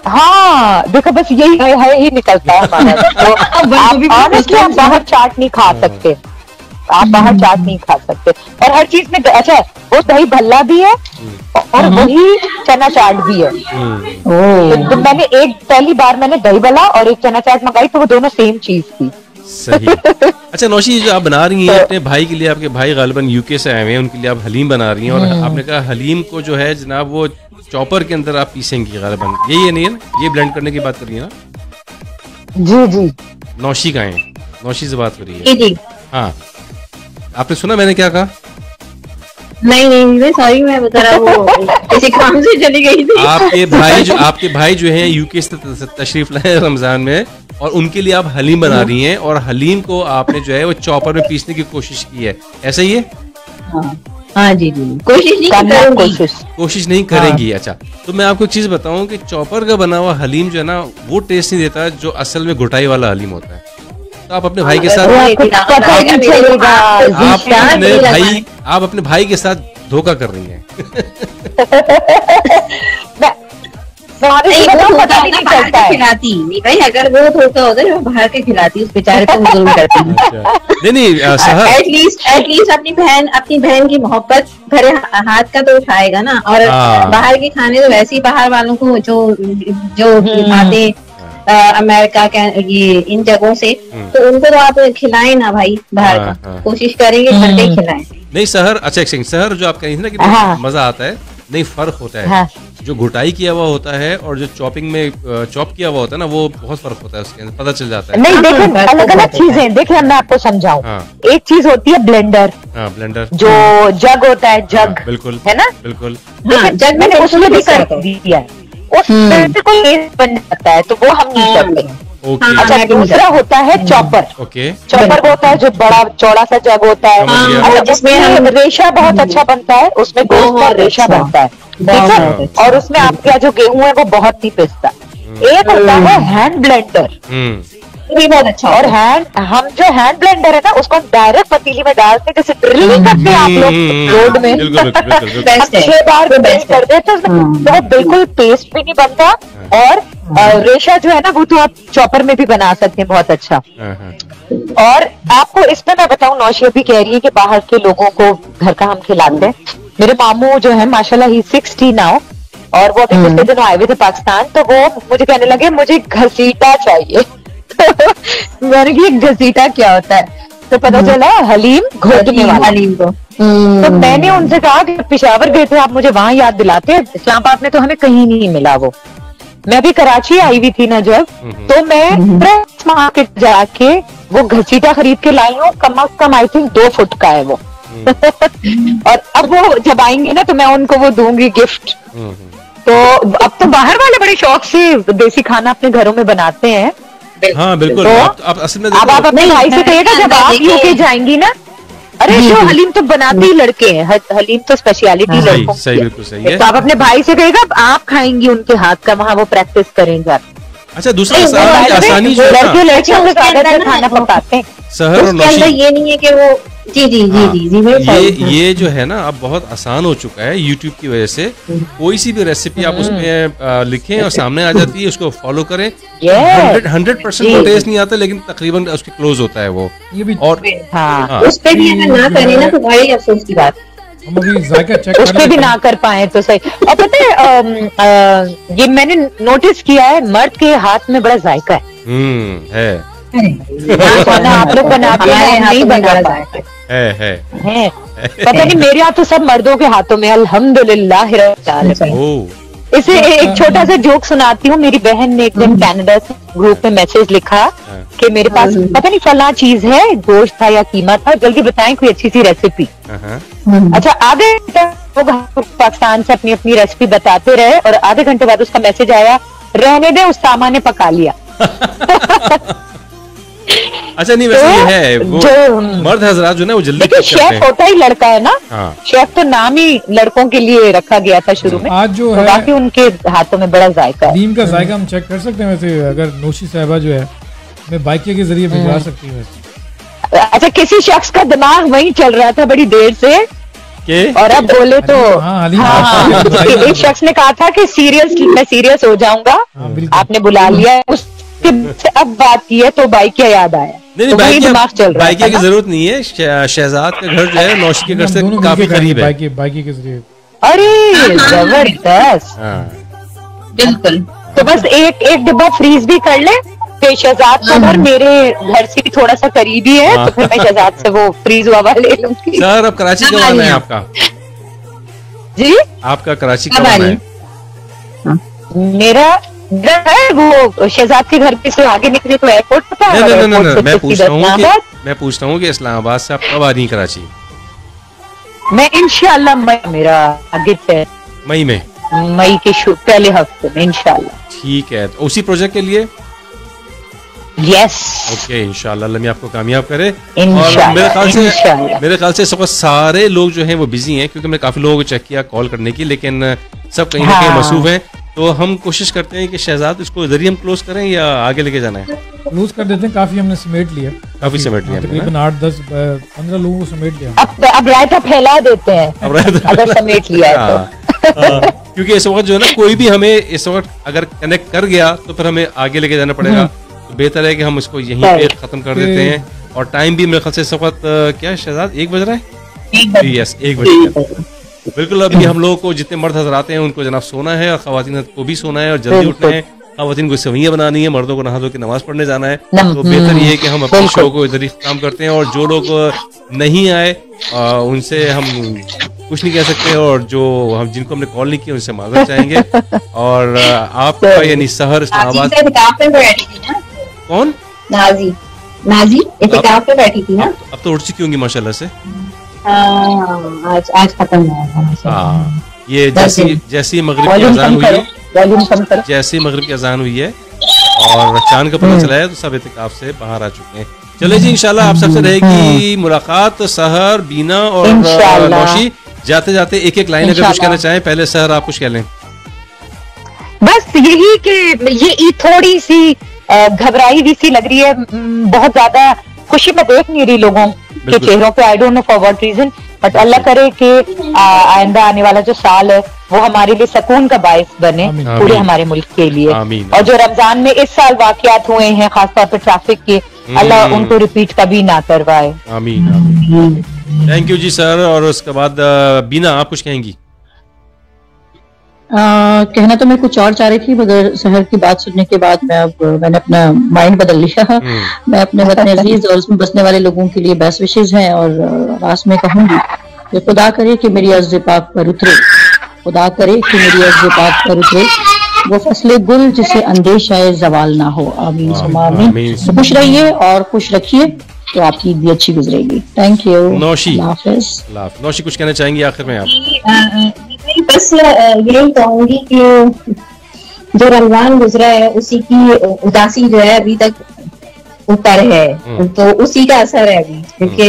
हाँ देखो बस यही है ही निकलता है हमारा। तो ऑनेस्टली आप बाहर चाट नहीं खा सकते, आप बाहर चाट नहीं खा सकते। और हर चीज में अच्छा वो दही भल्ला भी है और वही चना चाट भी है। तो मैंने पहली बार मैंने दही भल्ला और एक चना चाट मंगाई तो वो दोनों सेम चीज थी। सही। अच्छा नौशी, जो आप बना रही हैं अपने भाई के लिए, आपके भाई गालिबन यूके से आए हुए हैं, उनके लिए आप हलीम बना रही हैं, और आपने कहा हलीम को जो है जनाब वो चॉपर के अंदर आप पीसेंगी गालिबन, यही है नहीं है ना? ये ब्लेंड करने की बात कर रही है ना? जी जी। नौशी का है, नौशी से बात करिए। जी। हाँ आपने सुना मैंने क्या कहा? नहीं सॉरी, मैं बता रहा हूँ किसी काम से चली गई थी। आपके भाई जो है यूके से तशरीफ लाए रमजान में, और उनके लिए आप हलीम बना रही हैं, और हलीम को आपने जो है वो चॉपर में पीसने की कोशिश की है, ऐसा ही है? हाँ जी जी, कोशिश नहीं करेंगी। अच्छा तो मैं आपको एक चीज बताऊं कि चॉपर का बना हुआ हलीम जो है ना वो टेस्ट नहीं देता जो असल में घुटाई वाला हलीम होता है। तो आप अपने भाई के साथ आप अपने भाई के साथ धोखा कर रही हैं। खिलाती नहीं भाई, अगर वो धोखा होता है बाहर के खिलाती, उस बेचारे को जरूर करती। नहीं एटलीस्ट अपनी बहन की मोहब्बत भरे हाथ का तो उठाएगा ना। और बाहर के खाने तो वैसे ही बाहर वालों को जो आते अमेरिका के ये इन जगहों से, तो उनको तो आप खिलाएं ना भाई बाहर का, कोशिश करेंगे घर पे खिलाएं। नहीं सहर, अच्छा सहर जो आप कह रही थी ना कि मजा आता है, नहीं फर्क होता है। जो घुटाई किया हुआ होता है और जो चॉपिंग में चॉप किया हुआ होता है ना, वो बहुत फर्क होता है, उसके अंदर पता चल जाता है। नहीं देखिए अलग अलग चीजें, देखिए मैं आपको समझाऊं। एक चीज होती है ब्लेंडर, जो जग होता है, जग बिल्कुल है ना, बिल्कुल जग मैंने उसमें भी कर दिया है, उसमें कोई टेस्ट बन जाता है, तो वो हम नहीं करते। अच्छा दूसरा होता है चॉपर। चॉपर वो होता है जो बड़ा चौड़ा सा जग होता है, जिसमें रेशा बहुत अच्छा बनता है, उसमें गोश्त का रेशा बनता है, ठीक है, और उसमें आपका जो गेहूं है वो बहुत नहीं पिसता। एक होता है हैंड ब्लेंडर, भी बहुत अच्छा। और हम जो हैंड ब्लेंडर है ना उसको डायरेक्ट पतीली में डालते हैं, जैसे ड्रिलिंग करते हैं आप लोग रोड में, 6 बार कर देते हैं, तो वो बिल्कुल पेस्ट भी नहीं बनता, और रेशा जो है ना वो तो आप चॉपर में भी बना सकते हैं बहुत अच्छा। और आपको इसमें मैं बताऊं, नौशी भी कह रही है कि बाहर के लोगों को घर का हम खिलाते हैं। मेरे मामू जो है माशाल्लाह ही 60 नाउ, और वो अभी पिछले दिनों आए हुए थे पाकिस्तान, तो वो मुझे कहने लगे मुझे घसीटा चाहिए। मैंने कहा घसीटा क्या होता है, तो पता चला हलीम घोटने वाला हलीम को। तो मैंने उनसे कहा कि पेशावर गए थे आप, मुझे वहां याद दिलाते, इस्लामाबाद में तो हमें कहीं नहीं मिला वो। मैं अभी कराची आई हुई थी ना जब, तो मैं प्रेस मार्केट जाके वो घसीटा खरीद के लाई हूँ, कम अज कम आई थिंक 2 फुट का है वो। और अब वो जब आएंगे ना तो मैं उनको वो दूंगी गिफ्ट। तो अब तो बाहर वाले बड़े शौक से देसी खाना अपने घरों में बनाते हैं। हाँ बिल्कुल। तो आप असल में अब आप अपने भाई से कहिएगा जब आप यूके जाएंगी ना, अरे जो हलीम तो बनाते ही लड़के हैं, हलीम तो स्पेशलिटी लड़कों सही, बिल्कुल सही है। तो आप अपने भाई से कहिएगा आप खाएंगी उनके हाथ का, वहाँ वो प्रैक्टिस करेंगे। अच्छा दूसरा आसानी जो लड़के लड़कियों के खाना पकाते हैं, सहर और नौशी, ये नहीं है कि वो जी जी जी जी जी ये जो है ना अब बहुत आसान हो चुका है यूट्यूब की वजह से। कोई सी भी रेसिपी आप उसमें लिखें और सामने आ जाती है, उसको फॉलो करें। 100% टेस्ट नहीं आता, लेकिन तकरीबन उसके क्लोज होता है वो। और उस पे भी अगर ना करें ना तो बड़ी अफसोस की बात, हम अभी जायका चेक उस पे भी ना कर पाए तो सही। और पता है ये मैंने नोटिस किया है, मर्द के हाथ में बड़ा जायका है। खाना आप लोग बनाते हैं, नहीं बना पाए है। पता नहीं मेरे हाथ तो सब मर्दों के हाथों में, अल्हम्दुलिल्लाह। इसे एक छोटा सा जोक सुनाती हूँ। मेरी बहन ने एक दिन कनाडा से ग्रुप में मैसेज लिखा कि मेरे पास पता नहीं फला चीज है, गोश्त था या कीमा था, जल्दी बताएं कोई अच्छी सी रेसिपी। अच्छा आधे घंटे पाकिस्तान से अपनी अपनी रेसिपी बताते रहे, और आधे घंटे बाद उसका मैसेज आया, रहने दे उस सामान ने पका लिया। अच्छा नहीं वैसे ये है वो मर्द हजरात जो ना वो जल्दी देखिए शेफ होता ही लड़का है ना। शेफ तो नाम ही लड़कों के लिए रखा गया था शुरू में। आज जो है बाकी उनके हाथों में बड़ा जायका है। नीम का जायका हम चेक कर सकते हैं वैसे, अगर नौशी साहबा जो है हमें बाइकिया के जरिए भिजवा सकती है वैसे। अच्छा किसी शख्स का दिमाग वहीं चल रहा था बड़ी देर से और अब बोले तो एक शख्स ने कहा था कि मैं सीरियस हो जाऊंगा, आपने बुला लिया, उसके अब बात की है तो बाइकिया याद आया। नहीं दिमाग चल रहा है, बाइकिया की जरूरत नहीं है। शहजाद का घर जो है नौशी के घर से काफी करीब है, बाइकिया के जरिए। अरे जबरदस्त, बिल्कुल। तो बस एक डिब्बा फ्रीज भी कर ले, शहजाद का घर मेरे घर से भी थोड़ा सा करीब ही है, तो फिर मैं शहजाद से वो फ्रीज हुआ ले लूंगी। सर अब कराची कब आना है आपका? जी आपका कराची कब आना है? मेरा है वो शहजाद के घर से आगे निकले तो एयरपोर्ट पता है। नहीं, मैं पूछता हूँ कि इस्लामाबाद से आप कब आ रही हैं कराची? मैं इंशाल्लाह मेरा आगे से मई में, मई के पहले हफ्ते में इंशाल्लाह। ठीक है, तो उसी प्रोजेक्ट के लिए यस ओके इंशाल्लाह अल्लाह आपको कामयाब करे। और मेरे ख्याल से इस वक्त सारे लोग जो हैं वो बिजी हैं, क्योंकि मैंने काफी लोगों को चेक किया कॉल करने की, लेकिन सब कहीं ना कहीं मसरूफ हैं। तो हम कोशिश करते हैं कि शहजाद इसको इधर ही हम क्लोज करें या आगे लेके जाना है? क्लोज कर देते हैं, काफी हमने समेट लिया, काफी समेट लिया, तकरीबन 8, 10, 15 लोगों को समेट लिया। अब रायता फैला देते हैं अगर समेट लिया है तो। क्योंकि इस वक्त जो है ना कोई भी हमें इस वक्त अगर कनेक्ट कर गया तो फिर हमें आगे लेके जाना पड़ेगा, तो बेहतर है कि हम इसको यहीं पे खत्म कर देते हैं। और टाइम भी मेरे ख्याल से इस वक्त क्या शहजाद 1 बज रहा है? यस 1 बज रहा है, बिल्कुल। अभी हम लोगों को जितने मर्द हजरात हैं उनको जनाब सोना है और खवातीन को भी सोना है और जल्दी उठना है। खवातीन को सवैयां बनानी है, मर्दों को नहा धो के नमाज पढ़ने जाना है। तो बेहतर ये है कि हम अपने शो को इधर ही काम करते हैं। और जो लोग नहीं आए उनसे हम कुछ नहीं कह सकते, और जो हम जिनको हमने कॉल नहीं किया उनसे माजरत चाहेंगे। और आपका यानी सहर इस्लामाबाद कौन? नाजी इत्तेकाफ पे बैठी थी ना, अब तो उठ चुकी होंगी माशाल्लाह से। आज खत्म हुआ। ये जैसी मगरिब की अजान हुई है, जैसी मगरिब की अजान हुई है और चांद का पता चला है तो सब इत्तेकाफ से बाहर आ चुके हैं। चले जी इंशाल्लाह आप सबसे रहेगी मुलाकात। सहर, बीना और नौशी, जाते जाते एक लाइन अगर कुछ कहना चाहें। पहले सहर आप कुछ कह लें। बस यही कि ये ईद थोड़ी सी घबराई हुई सी लग रही है, बहुत ज्यादा खुशी में देख नहीं रही लोगों के चेहरों पे। I don't know for what reason, but Allah करे कि आइंदा आने वाला जो साल है वो हमारे लिए सुकून का बाइस बने पूरे हमारे मुल्क के लिए। और जो रमजान में इस साल वाकयात हुए हैं खासतौर पर ट्रैफिक के, अल्लाह उनको रिपीट कभी ना करवाए। आमीन। Thank you ji sir. और उसके बाद बीना आप कुछ कहेंगी? कहना तो मैं कुछ और चाह रही थी, मगर शहर की बात सुनने के बाद मैंने अपना माइंड बदल लिया। मैं अपने वतन अजीज और उसमें बसने वाले लोगों के लिए बेस्ट विशेष हैं। और लास्ट में कहूंगी कि खुदा करे कि मेरी अर्ज़ पाक पर उतरे, खुदा करे कि मेरी अर्ज़ पाक पर उतरे वो फसले गुल जिसे अंदेशाए जवाल ना हो। आमीन सुमा आमीन। तो खुश रहिए और खुश रखिए तो आपकी ईद भी अच्छी गुजरेगी। Thank you. नौशी नौशी कुछ कहना चाहेंगी आखिर में आप? बस यही कहूंगी कि जो रमजान गुजरा है उसी की उदासी जो है अभी तक ऊपर है, तो उसी का असर है अभी, क्योंकि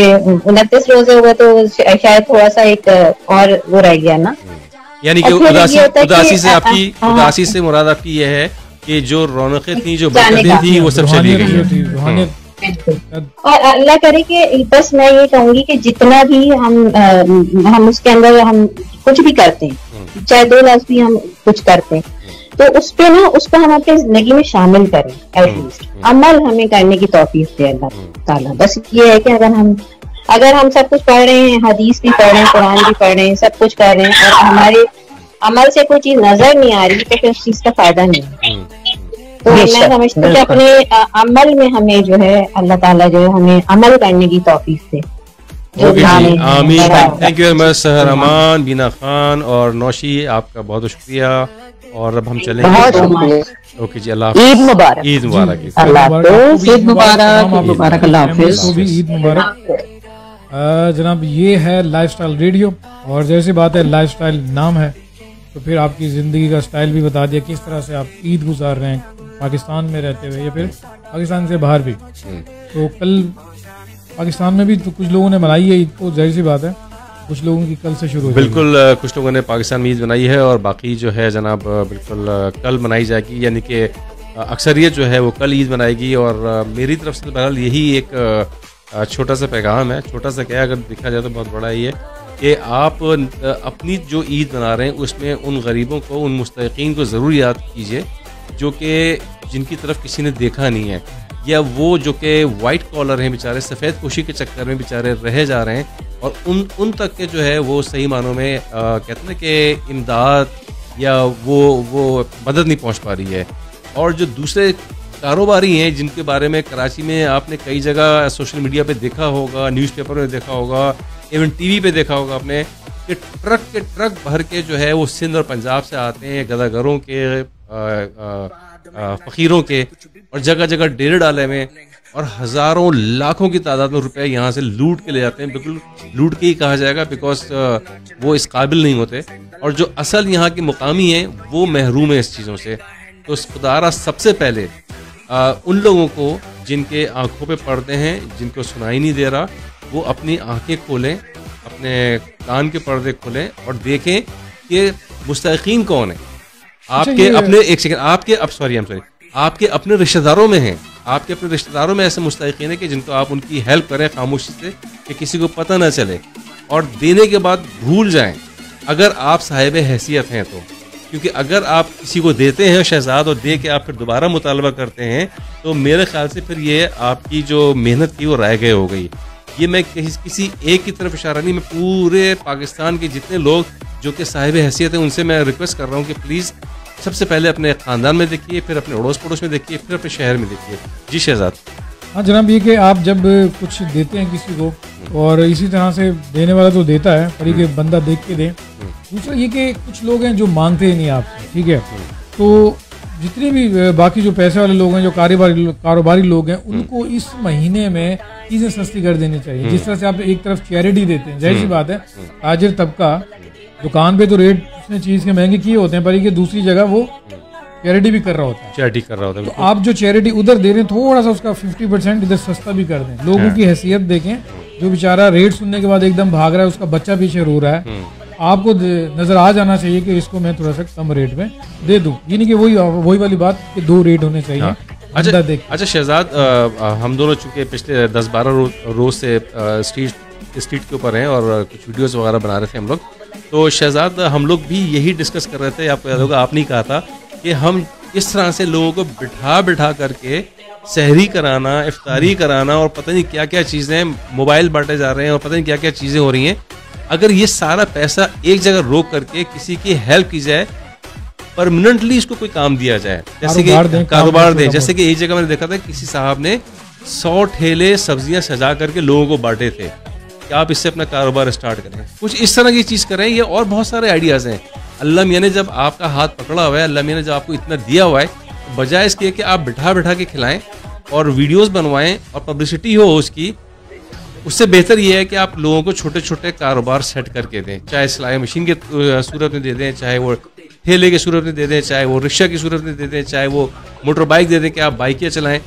29 रोजे हुए तो शायद थोड़ा सा एक और वो रह गया ना। यानी कि उदासी से आपकी उदासी से मुराद आपकी ये है कि जो रौनकें थी, जो बरकतें थी, वो सब चली गई। और अल्लाह करे कि बस मैं ये कहूंगी कि जितना भी हम उसके अंदर हम कुछ भी करते हैं, चाहे 2 लाख भी हम कुछ करते हैं, तो उसको हम अपनी जिंदगी में शामिल करें। एटलीस्ट अमल हमें करने की तौफीक दे अल्लाह ताला। बस ये है कि अगर हम सब कुछ पढ़ रहे हैं, हदीस भी पढ़ रहे हैं, कुरान भी पढ़ रहे हैं, सब कुछ कर रहे हैं, और हमारे अमल से कोई चीज नजर नहीं आ रही, तो फिर उस चीज का फायदा नहीं है। तो मैं समझती हूँ कि अपने अमल में हमें जो है अल्लाह ताला जो है हमें अमल करने की तौफीक दे। आमीन। थैंक यू वेरी मच सहर अमान, बीना खान और नौशी, आपका बहुत बहुत शुक्रिया। और अब हम चलेंगे। ओके जी, अल्लाह हाफ़िज़। ईद मुबारक। ईद मुबारक। ईद मुबारक। अल्लाह हाफ़िज़। ईद मुबारक। जनाब ये है लाइफस्टाइल रेडियो, और जैसी बात है लाइफस्टाइल नाम है तो फिर आपकी ज़िंदगी का स्टाइल भी बता दिया, किस तरह से आप ईद गुजार रहे हैं पाकिस्तान में रहते हुए या फिर पाकिस्तान से बाहर भी। तो कल पाकिस्तान में भी तो कुछ लोगों ने मनाई है ईद, तो जाहिर सी बात है कुछ लोगों की कल से शुरू हो बिल्कुल कुछ लोगों ने पाकिस्तान में ईद मनाई है और बाकी जो है जनाब बिल्कुल कल मनाई जाएगी, यानी कि अक्सरियत जो है वो कल ईद मनाएगी। और मेरी तरफ से बहरहाल यही एक छोटा सा पैगाम है, छोटा सा क्या अगर देखा जाए तो बहुत बड़ा ही है कि आप अपनी जो ईद मना रहे हैं उसमें उन गरीबों को, उन मुस्तहिकीन को ज़रूर याद कीजिए जो कि जिनकी तरफ किसी ने देखा नहीं है, या वो जो कि वाइट कॉलर हैं बेचारे, सफ़ेद पोशी के चक्कर में बेचारे रह जा रहे हैं और उन तक के जो है वो सही मानों में कहते हैं कि इमदाद या वो मदद नहीं पहुंच पा रही है। और जो दूसरे कारोबारी हैं जिनके बारे में कराची में आपने कई जगह सोशल मीडिया पे देखा होगा, न्यूज़पेपर में देखा होगा, इवन टीवी पे देखा होगा आपने कि ट्रक भर के जो है वो सिंध और पंजाब से आते हैं, गदागरों के, फ़कीरों के, और जगह जगह डेरे डाले में और हज़ारों लाखों की तादाद में रुपए यहाँ से लूट के ले जाते हैं। बिल्कुल लूट के ही कहा जाएगा, बिकॉज वो इस काबिल नहीं होते और जो असल यहाँ के मुकामी हैं वो महरूम है इस चीज़ों से। तो खुदारा सबसे पहले उन लोगों को जिनके आंखों पे पर्दे हैं, जिनको सुनाई नहीं दे रहा, वो अपनी आंखें खोलें, अपने कान के पर्दे खोलें और देखें कि मुस्तहिकीन कौन है। आपके अपने एक सेकंड आपके अपने रिश्तेदारों में हैं, आपके अपने रिश्तेदारों में ऐसे मुस्तहिकीन है कि जिनको आप उनकी हेल्प करें खामोशी से कि किसी को पता ना चले और देने के बाद भूल जाएं अगर आप साहिब हैसियत हैं तो। क्योंकि अगर आप किसी को देते हैं शहजाद और दे के आप फिर दोबारा मुतालबा करते हैं तो मेरे ख्याल से फिर ये आपकी जो मेहनत थी वो राय गए हो गई। ये मैं किसी एक की तरफ इशारा नहीं, मैं पूरे पाकिस्तान के जितने लोग जो कि साहिब हैसियत हैं उनसे मैं रिक्वेस्ट कर रहा हूँ कि प्लीज़ सबसे पहले अपने ख़ानदान में देखिए, फिर अपने अड़ोस पड़ोस में देखिए, फिर अपने शहर में देखिए। जी शहजाद। हाँ जनाब, ये कि आप जब कुछ देते हैं किसी को और इसी तरह से देने वाला तो देता है पर ये बंदा देख के दे। दूसरा ये कि कुछ लोग हैं जो मांगते ही नहीं आपसे, ठीक है, तो जितने भी बाकी जो पैसे वाले लोग हैं, जो कारोबारी लोग हैं, उनको इस महीने में चीज़ें सस्ती कर देनी चाहिए। जिस तरह से आप एक तरफ चैरिटी देते हैं, जाहिर सी बात है ताजिर तबका दुकान पे तो रेट उसने चीज़ के महंगे किए होते हैं पर ये दूसरी जगह वो चैरिटी भी कर रहा होता है, तो आप जो चैरिटी उधर दे रहे हैं थोड़ा सा उसका 50% इधर सस्ता भी कर दें। लोगों की हैसियत देखें, जो बेचारा रेट सुनने के बाद एकदम भाग रहा है, उसका बच्चा पीछे रो रहा है, आपको नजर आ जाना चाहिए कि इसको मैं थोड़ा सा कम रेट में दे दूं। ये नहीं कि वही वाली बात कि 2 रेट होने चाहिए। हाँ। अच्छा शहजाद, हम दोनों चूंकि पिछले 10-12 रोज से स्ट्रीट के ऊपर हैं और कुछ वीडियोस वगैरह बना रहे थे हम लोग, तो शहजाद हम लोग भी यही डिस्कस कर रहे थे, आपको याद होगा आपने कहा था कि हम इस तरह से लोगों को बिठा करके सहरी कराना, इफ्तारी कराना और पता नहीं क्या क्या चीज़ें, मोबाइल बांटे जा रहे हैं और पता नहीं क्या क्या चीज़ें हो रही हैं। अगर ये सारा पैसा एक जगह रोक करके किसी की हेल्प की जाए, परमानेंटली इसको कोई काम दिया जाए, जैसे कि कारोबार दें, जैसे कि एक जगह मैंने देखा था किसी साहब ने 100 ठेले सब्जियां सजा करके लोगों को बांटे थे कि आप इससे अपना कारोबार स्टार्ट करें, कुछ इस तरह की चीज़ करें। ये और बहुत सारे आइडियाज़ हैं। अल्लाह मियां ने जब आपका हाथ पकड़ा हुआ है, अल्लाह मियां ने जब आपको इतना दिया हुआ है, बजाय इसके कि आप बिठा के खिलाएं और वीडियोस बनवाएं और पब्लिसिटी हो उसकी, उससे बेहतर ये है कि आप लोगों को छोटे छोटे कारोबार सेट करके दें, चाहे सिलाई मशीन की सूरत में दे दें, चाहे वो ठेले की सूरत में दे दें, चाहे वो रिक्शा की सूरत में दे दें, चाहे वो मोटर बाइक दे दें कि आप बाइकें चलाएं।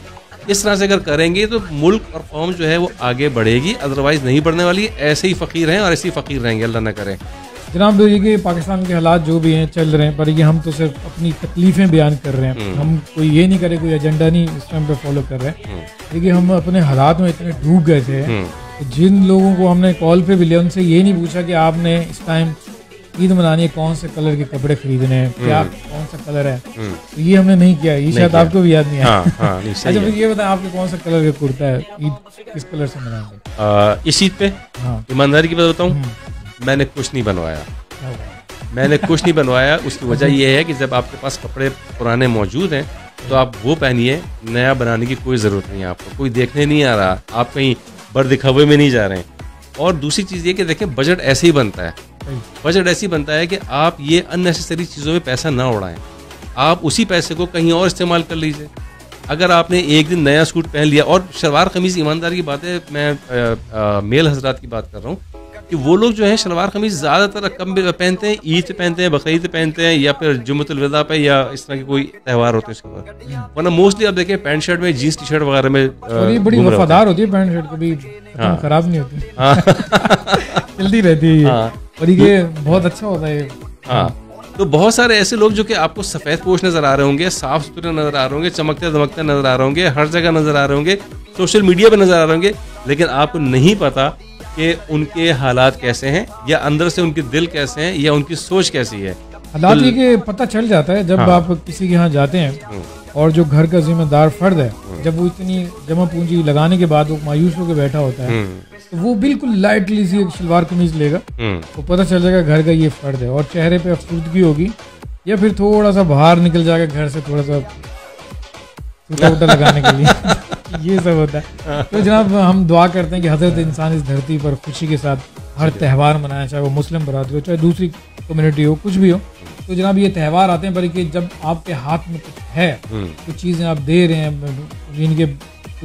इस तरह से अगर करेंगे तो मुल्क और कौम जो है वो आगे बढ़ेगी, अदरवाइज नहीं बढ़ने वाली। ऐसे ही फ़कीर हैं और ऐसे ही फ़कीर रहेंगे, अल्लाह ना करे। जनाब ये कि पाकिस्तान के हालात जो भी हैं चल रहे हैं, पर ये हम तो सिर्फ अपनी तकलीफ़ें बयान कर रहे हैं, हम कोई ये नहीं करे, कोई एजेंडा नहीं इस टाइम पे फॉलो कर रहे हैं। देखिए हम अपने हालात में इतने डूब गए थे, तो जिन लोगों को हमने कॉल पे भी लिया उनसे ये नहीं पूछा कि आपने इस टाइम ईद मनानी है, कौन से कलर के कपड़े खरीदने हैं, क्या कौन सा कलर है, तो ये हमने नहीं किया। ये शायद आपको भी याद नहीं है। अच्छा फिर ये बताएं आपके कौन सा कलर का कुर्ता है, ईद किस कलर से मनाएंगे इस ईद पे? ईमानदारी की बात बताऊं, मैंने कुछ नहीं बनवाया। उसकी वजह यह है कि जब आपके पास कपड़े पुराने मौजूद हैं तो आप वो पहनिए, नया बनाने की कोई ज़रूरत नहीं है। आपको कोई देखने नहीं आ रहा, आप कहीं बर दिखावे में नहीं जा रहे हैं। और दूसरी चीज़ ये कि देखें बजट ऐसे ही बनता है, बजट ऐसे ही बनता है कि आप ये अननेसेसरी चीज़ों में पैसा ना उड़ाएं, आप उसी पैसे को कहीं और इस्तेमाल कर लीजिए। अगर आपने एक दिन नया सूट पहन लिया, और शलवार कमीज़ ईमानदारी की बात है, मैं मेल हजरात की बात कर रहा हूँ, कि वो लोग जो है शलवार कमीज ज्यादातर कम पहनते हैं, ईद पहनते हैं, बकरीद पहनते हैं, या फिर जुम्मतुल विदा पे, या इस तरह के कोई त्यौहार होते हैं उसके बाद। वरना मोस्टली आप देखें पैंट शर्ट में, जीन्स टी शर्ट वगैरह में बड़ी वफादार होती है पैंट शर्ट, कभी खराब नहीं होती, चलती रहती है और ये बहुत अच्छा होता है। हाँ, तो बहुत सारे ऐसे लोग जो कि आपको सफेद पोश नजर आ रहे होंगे, साफ सुथरे नजर आ रहे होंगे, चमकते दमकते नजर आ रहे होंगे, हर जगह नजर आ रहे होंगे, सोशल मीडिया पे नजर आ रहे होंगे, लेकिन आपको नहीं पता कि उनके हालात कैसे हैं, या अंदर से उनके दिल कैसे हैं, या उनकी सोच कैसी है। हालात ये कि पता चल जाता है जब आप किसी के यहाँ जाते हैं और जो घर का जिम्मेदार फर्द है, जब वो इतनी जमा पूंजी लगाने के बाद वो मायूस होकर बैठा होता है, तो वो बिल्कुल लाइटली सी एक शलवार कमीज लेगा, तो पता चल जाएगा घर का ये फर्द है, और चेहरे पे अफसुर्दगी होगी, या फिर थोड़ा सा बाहर निकल जाएगा घर से, थोड़ा सा टूटा लगाने के लिए ये सब होता है। तो जनाब हम दुआ करते हैं कि हजरत इंसान इस धरती पर खुशी के साथ हर त्यौहार मनाया, चाहे वो मुस्लिम बरादरी हो, चाहे दूसरी कम्युनिटी हो, कुछ भी हो। तो जनाब ये त्यौहार आते हैं, बल्कि जब आपके हाथ में कुछ है, कुछ चीज़ें आप दे रहे हैं, जिनके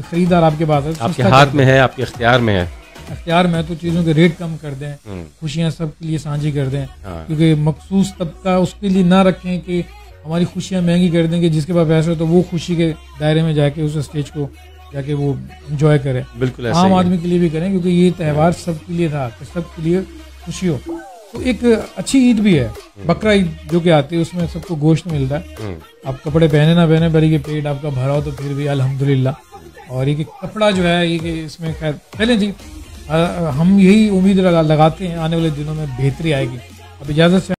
खरीदार आपके पास है, आपके हाथ में है, आपके इख्तियार में है, अख्तियार में, तो चीज़ों के रेट कम कर दें, खुशियाँ सबके लिए साझी कर दें, क्योंकि मखसूस तबका उसके लिए ना रखें कि हमारी खुशियाँ महंगी कर देंगे, जिसके पास पैसा हो तो वो खुशी के दायरे में जाके उस स्टेज को जाके वो एंजॉय करें। बिल्कुल आम आदमी के लिए भी करें, क्योंकि ये त्यौहार सबके लिए था कि सबके लिए खुशी हो। तो एक अच्छी ईद भी है, बकरा ईद जो कि आती है, उसमें सबको गोश्त मिलता है। आप कपड़े पहने ना पहने, पर ये पेट आपका भरा हो तो फिर भी अल्हम्दुलिल्लाह। और ये कपड़ा जो है, ये इसमें खैर चलें जी, हम यही उम्मीद लगाते हैं आने वाले दिनों में बेहतरी आएगी। अब इजाज़त से